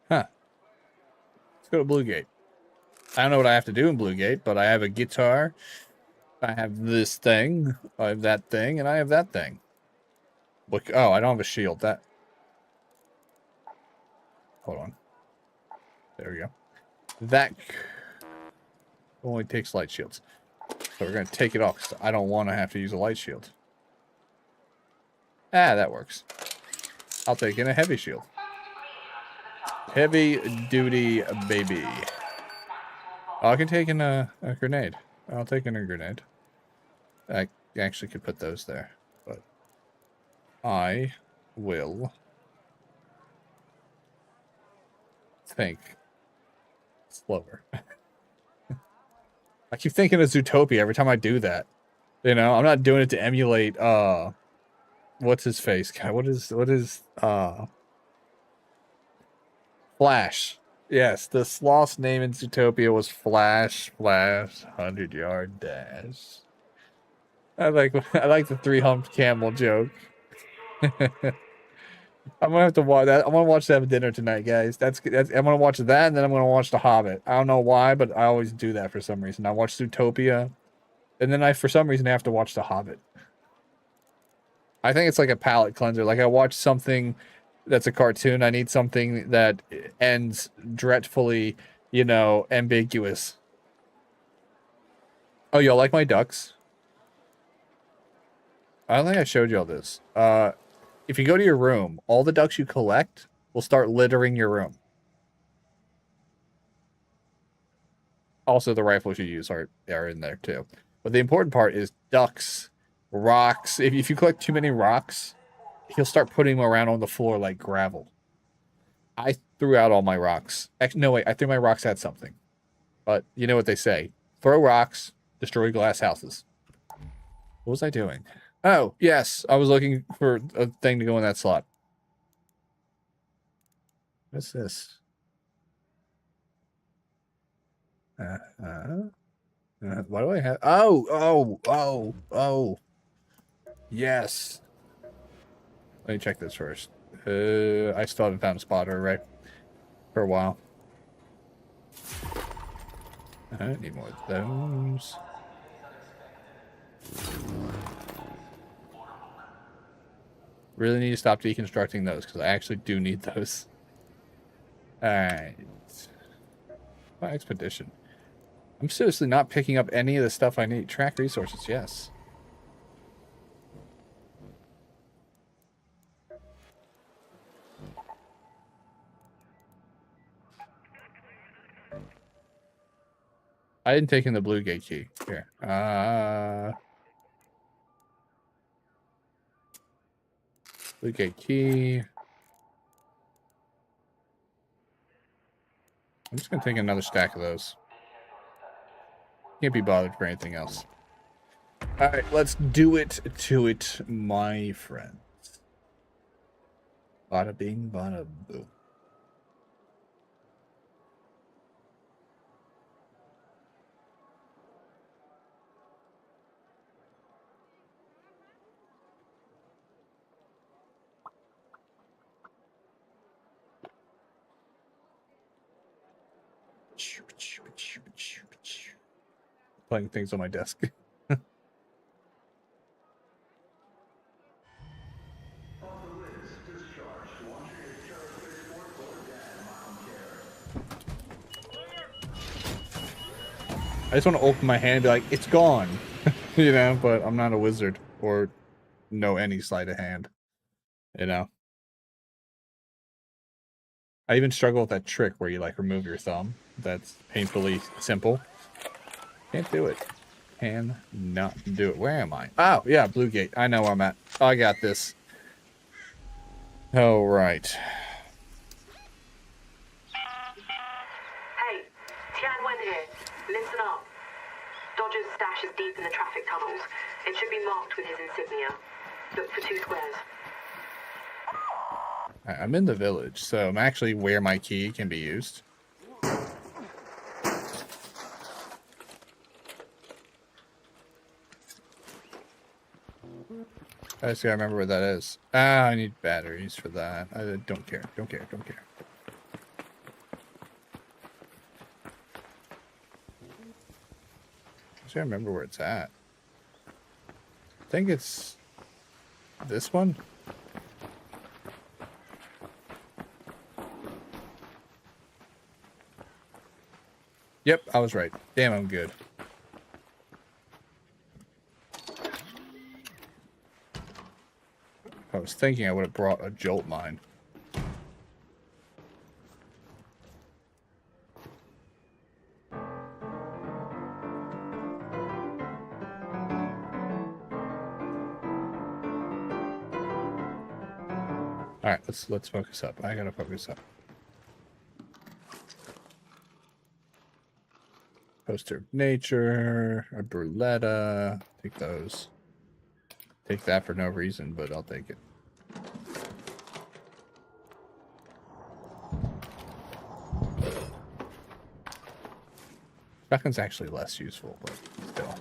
Huh. Let's go to Blue Gate. I don't know what I have to do in Blue Gate, but I have a guitar. I have this thing. I have that thing, and I have that thing. Look, oh, I don't have a shield. That. Hold on. There we go. That only takes light shields. So we're going to take it off because I don't want to have to use a light shield. Ah, that works. I'll take in a heavy shield. Heavy duty baby. Oh, I can take in a grenade. I'll take in a grenade. I actually could put those there. But I will think slower. I keep thinking of Zootopia every time I do that. You know, I'm not doing it to emulate what's his face? God, what is Flash. Yes, the sloth's name in Zootopia was Flash 100-yard dash. I like the 3-humped camel joke. I'm gonna have to watch that. I'm gonna watch that at dinner tonight, guys. That's I'm gonna watch that, and then I'm gonna watch The Hobbit. I don't know why, but I always do that for some reason. I watch Zootopia, and then I, for some reason, have to watch The Hobbit. I think it's like a palate cleanser. Like I watch something that's a cartoon. I need something that ends dreadfully, you know, ambiguous. Oh, y'all like my ducks? I don't think I showed y'all this. If you go to your room, all the ducks you collect will start littering your room. Also, the rifles you use are in there too. But the important part is ducks rocks. If you collect too many rocks, he'll start putting them around on the floor like gravel. I threw out all my rocks. Actually, no, wait. I threw my rocks at something. But you know what they say. Throw rocks, destroy glass houses. What was I doing? Oh, yes. I was looking for a thing to go in that slot. What's this? Why do I have... Oh. Yes. Let me check this first. I still haven't found a spotter, right? For a while. I need more of those. Really need to stop deconstructing those, because I actually do need those. Alright. My expedition. I'm seriously not picking up any of the stuff I need. Track resources, yes. I didn't take in the blue gate key. Here. Blue gate key. I'm just going to take another stack of those. Can't be bothered for anything else. Alright, let's do it to it, my friends. Bada bing, bada boom. Playing things on my desk. I just want to open my hand and be like, it's gone. You know, but I'm not a wizard or know any sleight of hand. You know? I even struggle with that trick where you like remove your thumb. That's painfully simple. Can't do it. Cannot do it. Where am I? Oh, yeah, Blue Gate. I know where I'm at. I got this. Oh, right.
Hey, Tian Wen here. Listen up. Dodger's stash is deep in the traffic tunnels. It should be marked with his insignia. Look for 2 squares.
I'm in the village, so I'm actually where my key can be used. I just gotta remember where that is. Ah, I need batteries for that. I don't care. Don't care. Don't care. I just gotta remember where it's at. I think it's this one. Yep, I was right. Damn, I'm good. I was thinking I would have brought a jolt mine. Alright, let's focus up. I gotta focus up. Poster of Nature, a Bruletta. Take those. Take that for no reason, but I'll take it. Shotgun's actually less useful, but still.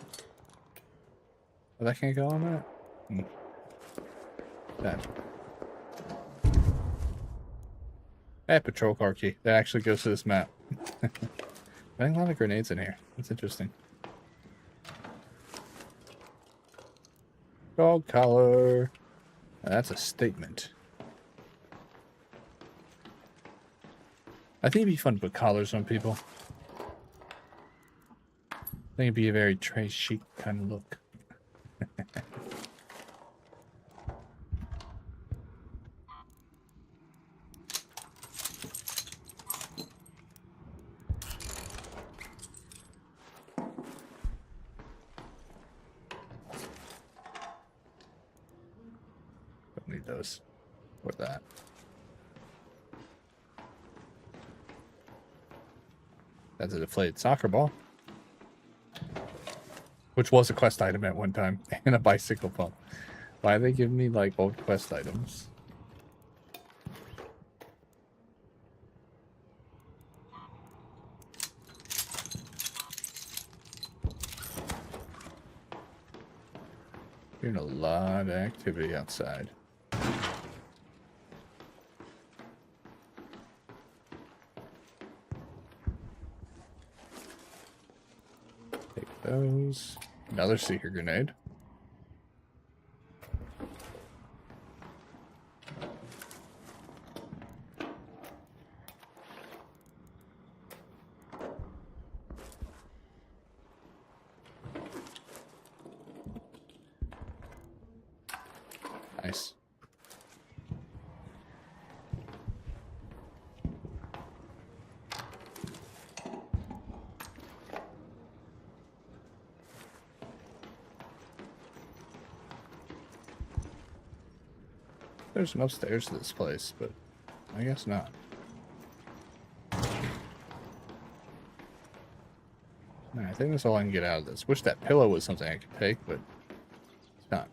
Oh, that can't go on that? That. Hey, patrol car key. That actually goes to this map. I think a lot of grenades in here. That's interesting. Dog collar. That's a statement. I think it'd be fun to put collars on people. I think it'd be a very Trey chic kind of look. need those for that. That's a deflated soccer ball, which was a quest item at one time, and a bicycle pump. Why are they giving me like old quest items? Hearing a lot of activity outside. Take those. Another seeker grenade. Nice. There's no stairs to this place, but I guess not. Nah, I think that's all I can get out of this. Wish that pillow was something I could take, but it's not.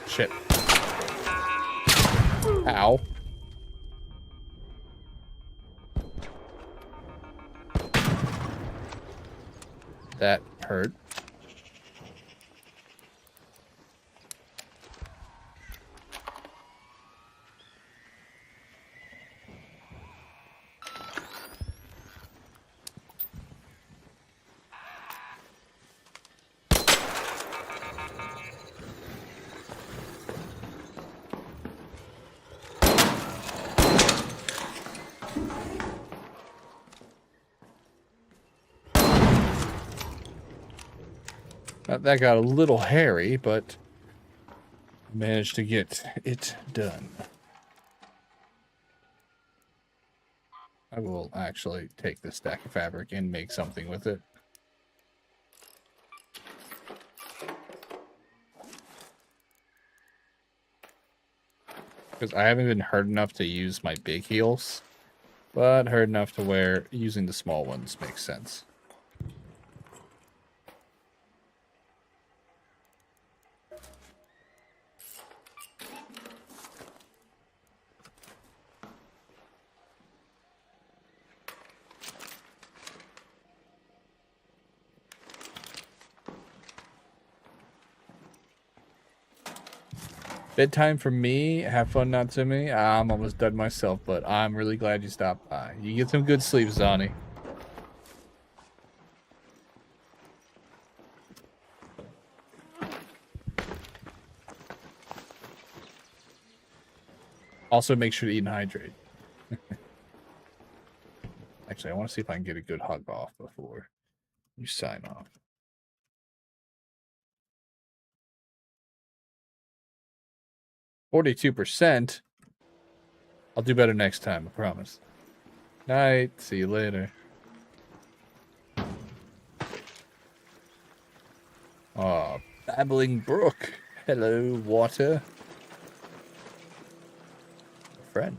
Shit. Ow. That hurt. That got a little hairy, but managed to get it done. I will actually take this stack of fabric and make something with it. Because I haven't been hurt enough to use my big heals, but hurt enough to where using the small ones makes sense. Bedtime for me. Have fun, Natsumi. I'm almost done myself, but I'm really glad you stopped by. You get some good sleep, Zani. Also, make sure to eat and hydrate. Actually, I want to see if I can get a good hug off before you sign off. %. I'll do better next time, I promise. Night. See you later. Oh, babbling brook. Hello, water. Friend.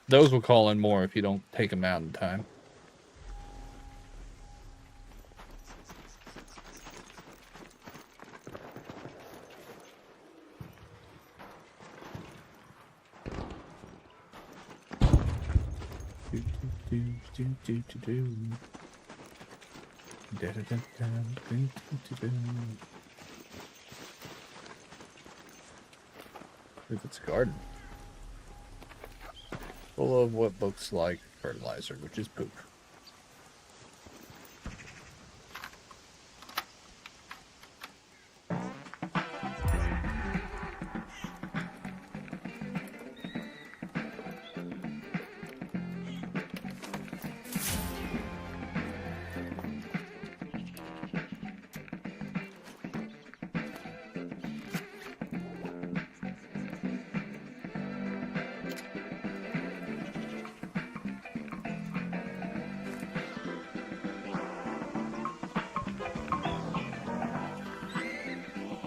Those will call in more if you don't take them out in time. If it's a garden. Full of what looks like fertilizer, which is poop.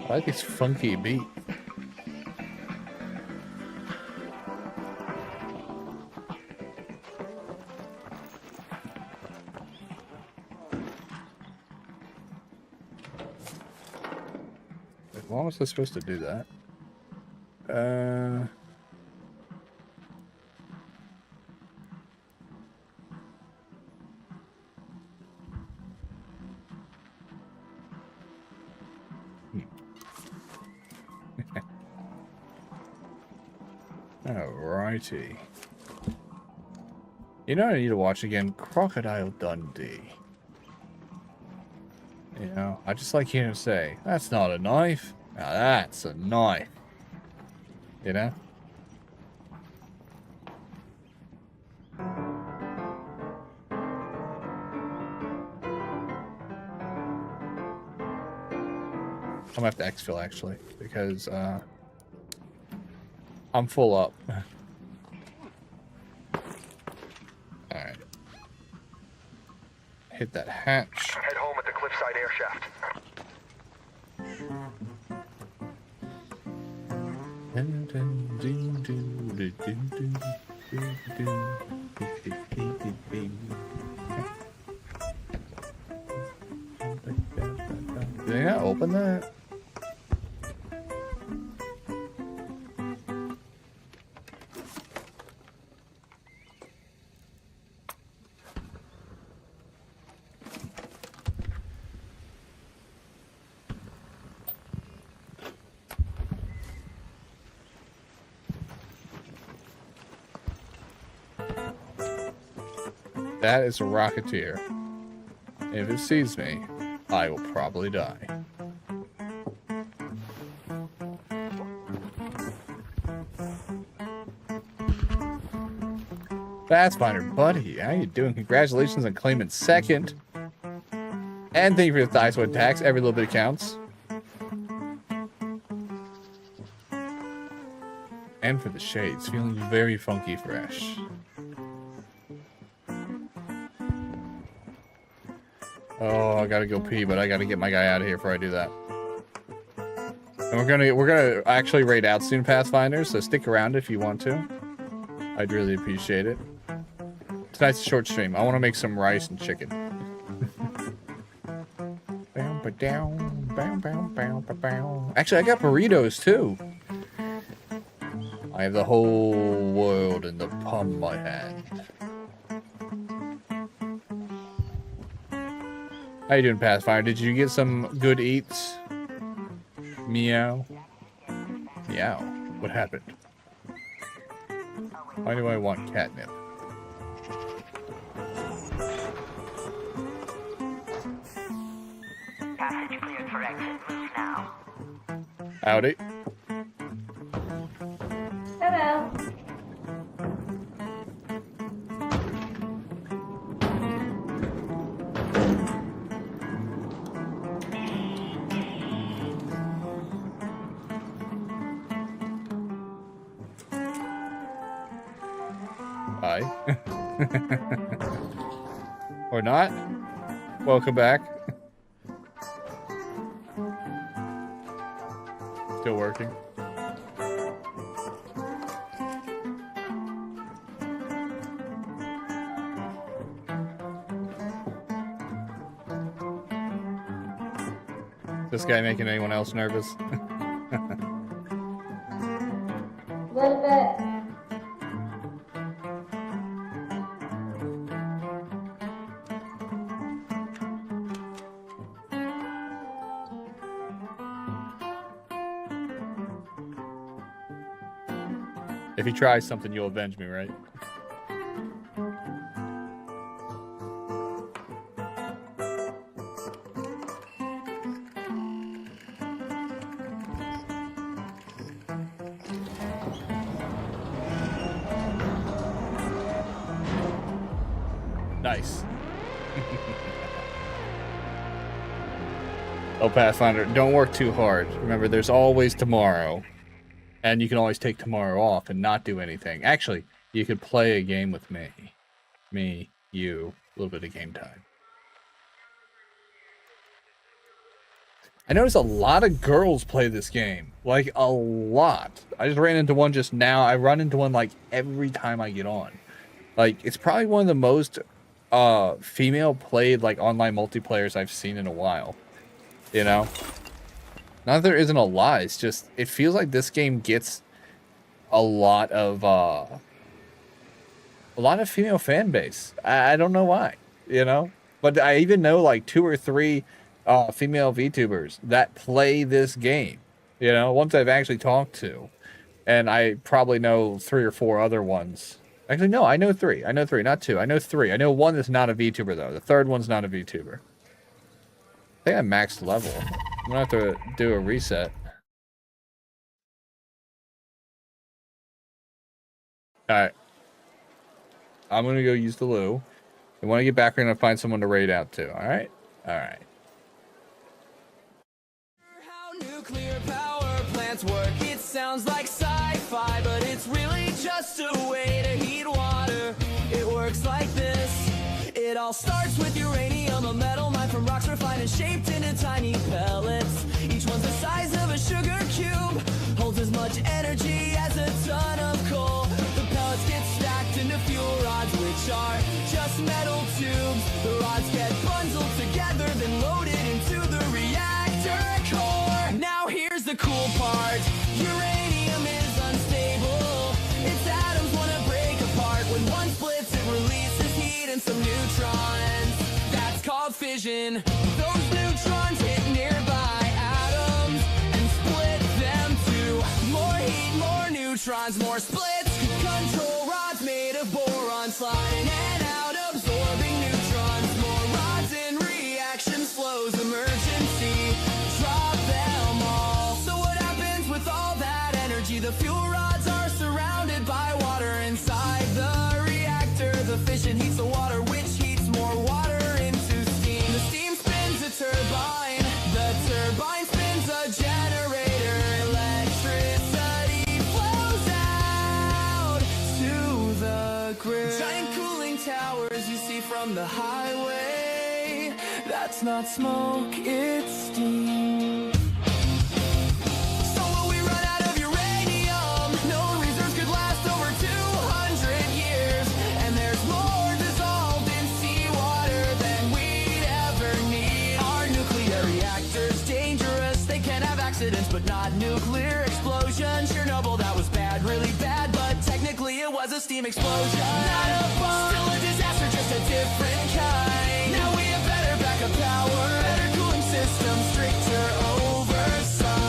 I like this funky beat. Why was I supposed to do that? Alrighty. You know what I need to watch again? Crocodile Dundee. You know, I just like hearing him say, "That's not a knife. Now that's a knife." You know? I'm gonna have to exfil actually, because I'm full up. Alright. Hit that hatch.
Head home at the cliffside air shaft.
Did I not open that? That is a rocketeer. If it sees me, I will probably die. Pathfinder, buddy, how you doing? Congratulations on claiming second. And thank you for the thighs with tax. Every little bit counts. And for the shades, feeling very funky fresh. Oh, I gotta go pee, but I gotta get my guy out of here before I do that. And we're gonna actually raid out soon, Pathfinders, so stick around if you want to. I'd really appreciate it. Tonight's a short stream. I want to make some rice and chicken. Actually, I got burritos too. I have the whole world in the palm of my hand. How you doing, Pathfinder? Did you get some good eats? Meow. Meow. What happened? Why do I want catnip?
Passage cleared for exit. Move now.
Howdy.
Hello.
Hi. Or not. Welcome back. Still working. This guy making anyone else nervous?
A little bit.
If he tries something, you'll avenge me, right? Nice. Oh, Pathfinder, don't work too hard. Remember, there's always tomorrow. And you can always take tomorrow off and not do anything. Actually, you could play a game with me. Me, you, a little bit of game time. I noticed a lot of girls play this game. Like, a lot. I just ran into one just now. I run into one, like, every time I get on. Like, it's probably one of the most female played, like, online multiplayers I've seen in a while. You know? Not that there isn't a lot, it's just, it feels like this game gets a lot of female fan base. I don't know why, you know? But I even know, like, 2 or 3 female VTubers that play this game, you know, ones I've actually talked to. And I probably know 3 or 4 other ones. Actually, no, I know 3. I know 3, not 2. I know 3. I know one that's not a VTuber, though. The third one's not a VTuber. I think I'm maxed level. I'm gonna have to do a reset. Alright. I'm gonna go use the loo. And when I get back, we're gonna find someone to raid out to. Alright? Alright.
How nuclear power plants work, it sounds like sci-fi, but it's really just a way to heat water. It works like this. It all starts with uranium, a metal mined from rocks refined and shaped into tiny pellets. Each one's the size of a sugar cube, holds as much energy as a ton of coal. The pellets get stacked into fuel rods, which are just metal tubes. The rods get bundled together, then loaded into the reactor core. Now here's the cool part. Uranium is unstable. Its atoms wanna break apart. When one splits, it releases heat and some neutrons. That's called fission. Those neutrons hit nearby atoms and split them to more heat, more neutrons, more splits. Control rods made of boron sliding in and out, absorbing neutrons. More rods in reaction flows, emergency. Drop them all. So what happens with all that energy? The fuel rods are surrounded by water inside the reactor. The fission heats the water, which heats more water into steam. The steam spins a turbine. The turbine spins a generator. Electricity flows out to the grid. Giant cooling towers you see from the highway. That's not smoke, it's steam. So will we run out of uranium? Known reserves could last over 200 years. And there's more dissolved in seawater than we'd ever need. Are nuclear reactors dangerous? They can have accidents, but not nuclear explosions. Chernobyl, that was bad, really bad, but technically it was a steam explosion. Not a bomb, still a disaster, just a different kind. Now we have better backup power, better cooling systems, stricter oversight.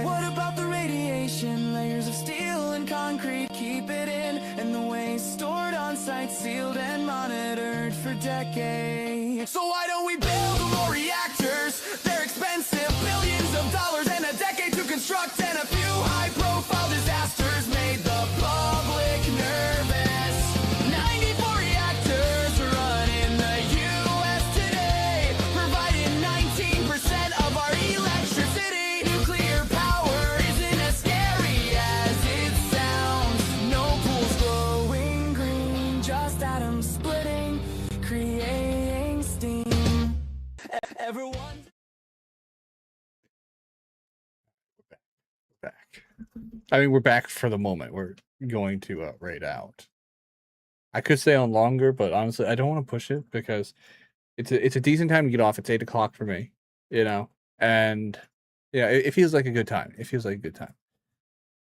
What about the radiation? Layers of steel and concrete keep it in, and the waste stored on site, sealed and monitored for decades. So why don't we build more reactors? They're expensive, billions of dollars and a decade to construct, and a few high-profile disasters made the public nervous. 94 reactors run in the U.S. today, providing 19% of our electricity. Nuclear power isn't as scary as it sounds. No pools glowing green, just atoms splitting, creating steam. Everyone.
Back. I mean, we're back for the moment. We're going to raid out. I could stay on longer, but honestly, I don't want to push it because it's a decent time to get off. It's 8 o'clock for me, you know, and yeah, it feels like a good time. It feels like a good time.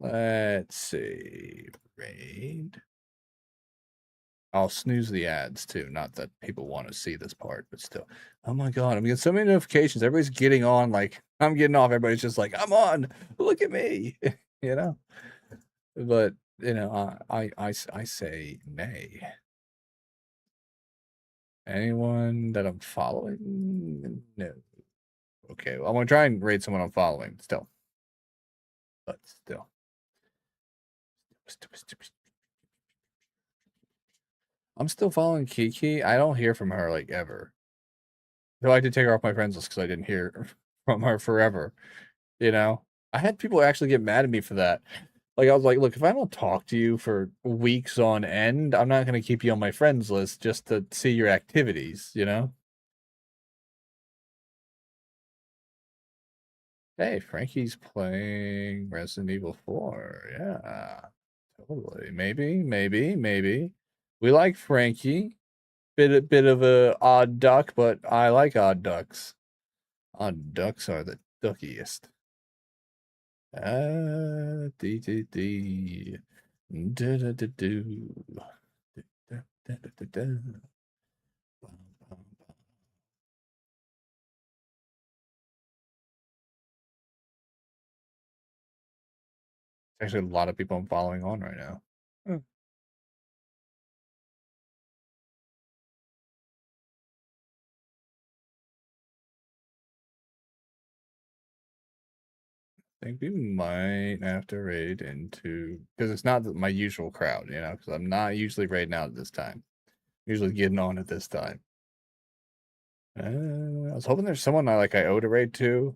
Let's see, raid. I'll snooze the ads too. Not that people want to see this part, but still. Oh my god, I'm getting so many notifications. Everybody's getting on, like I'm getting off. Everybody's just like, I'm on. Look at me, you know. But you know, I say nay. Anyone that I'm following? No. Okay, well, I'm gonna try and raid someone I'm following still. But still. I'm still following Kiki. I don't hear from her like ever. Though I did take her off my friends list because I didn't hear from her forever. You know? I had people actually get mad at me for that. Like, I was like, look, if I don't talk to you for weeks on end, I'm not going to keep you on my friends list just to see your activities, you know? Hey, Frankie's playing Resident Evil 4. Yeah, totally. Maybe. We like Frankie. Bit of a odd duck, but I like odd ducks. Odd ducks are the duckiest. Dee dee dee. Da da da do. Da da da da da. Actually, a lot of people I'm following on right now. I think we might have to raid into, because it's not my usual crowd, you know, because I'm not usually raiding out at this time. Usually getting on at this time. I was hoping there's someone I owe to raid to.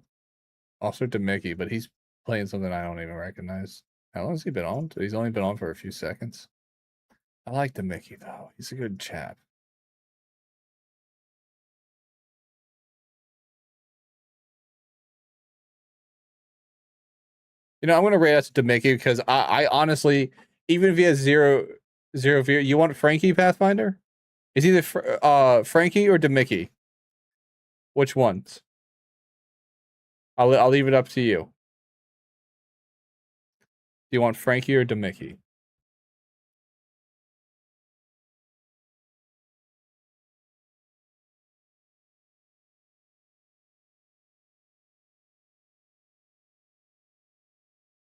Also to Mickey, but he's playing something I don't even recognize. How long has he been on? He's only been on for a few seconds. I like the Mickey though. He's a good chap. You know, I'm gonna rate us to Mickey because I honestly, even if he has zero view, you want Frankie Pathfinder? Is either Frankie or Demickey? Which ones? I'll leave it up to you. Do you want Frankie or Demickey?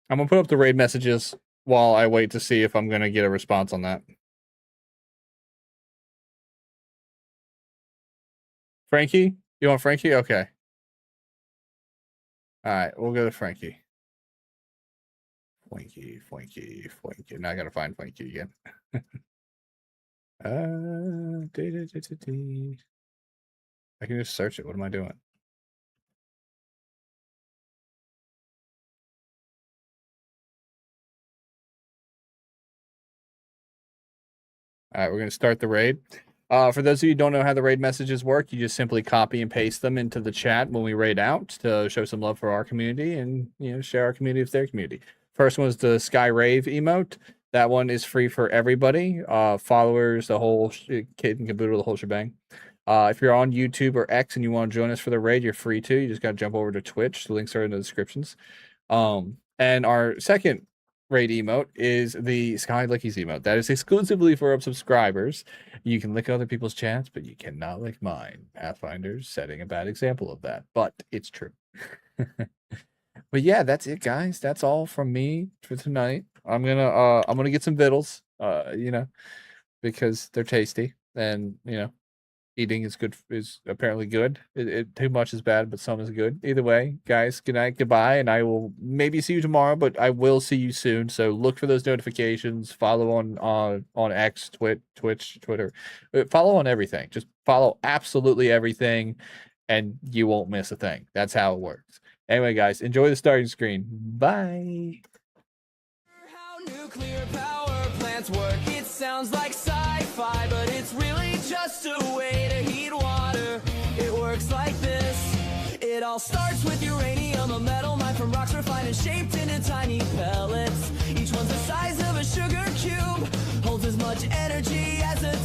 I'm gonna put up the raid messages while I wait to see if I'm gonna get a response on that. Frankie? You want Frankie? Okay. Alright, we'll go to Frankie. Frankie. Now I gotta find Frankie again. I can just search it. What am I doing? All right, we're going to start the raid. For those of you who don't know how the raid messages work, you just simply copy and paste them into the chat when we raid out to show some love for our community and, you know, share our community with their community. First one is the Sky Rave emote. That one is free for everybody. Followers, the whole kit and caboodle, the whole shebang. If you're on YouTube or X and you want to join us for the raid, you're free to. You just got to jump over to Twitch. The links are in the descriptions. And our second raid emote is the Sky Lickies emote. That is exclusively for our subscribers. You can lick other people's chats, but you cannot lick mine. Pathfinder's setting a bad example of that, but it's true. But yeah, that's it, guys. That's all from me for tonight. I'm gonna get some vittles, you know, because they're tasty, and you know, eating is apparently good. Too much is bad, but some is good. Either way, guys, good night, goodbye, and I will maybe see you tomorrow, but I will see you soon. So look for those notifications. Follow on X, Twitch, Twitter. Follow on everything. Just follow absolutely everything, and you won't miss a thing. That's how it works. Anyway, guys, enjoy the starting screen. Bye.
How nuclear power plants work. It sounds like sci-fi, but it's really just a way to heat water. It works like this. It all starts with uranium, a metal mined from rocks refined and shaped into tiny pellets. Each one's the size of a sugar cube, holds as much energy as a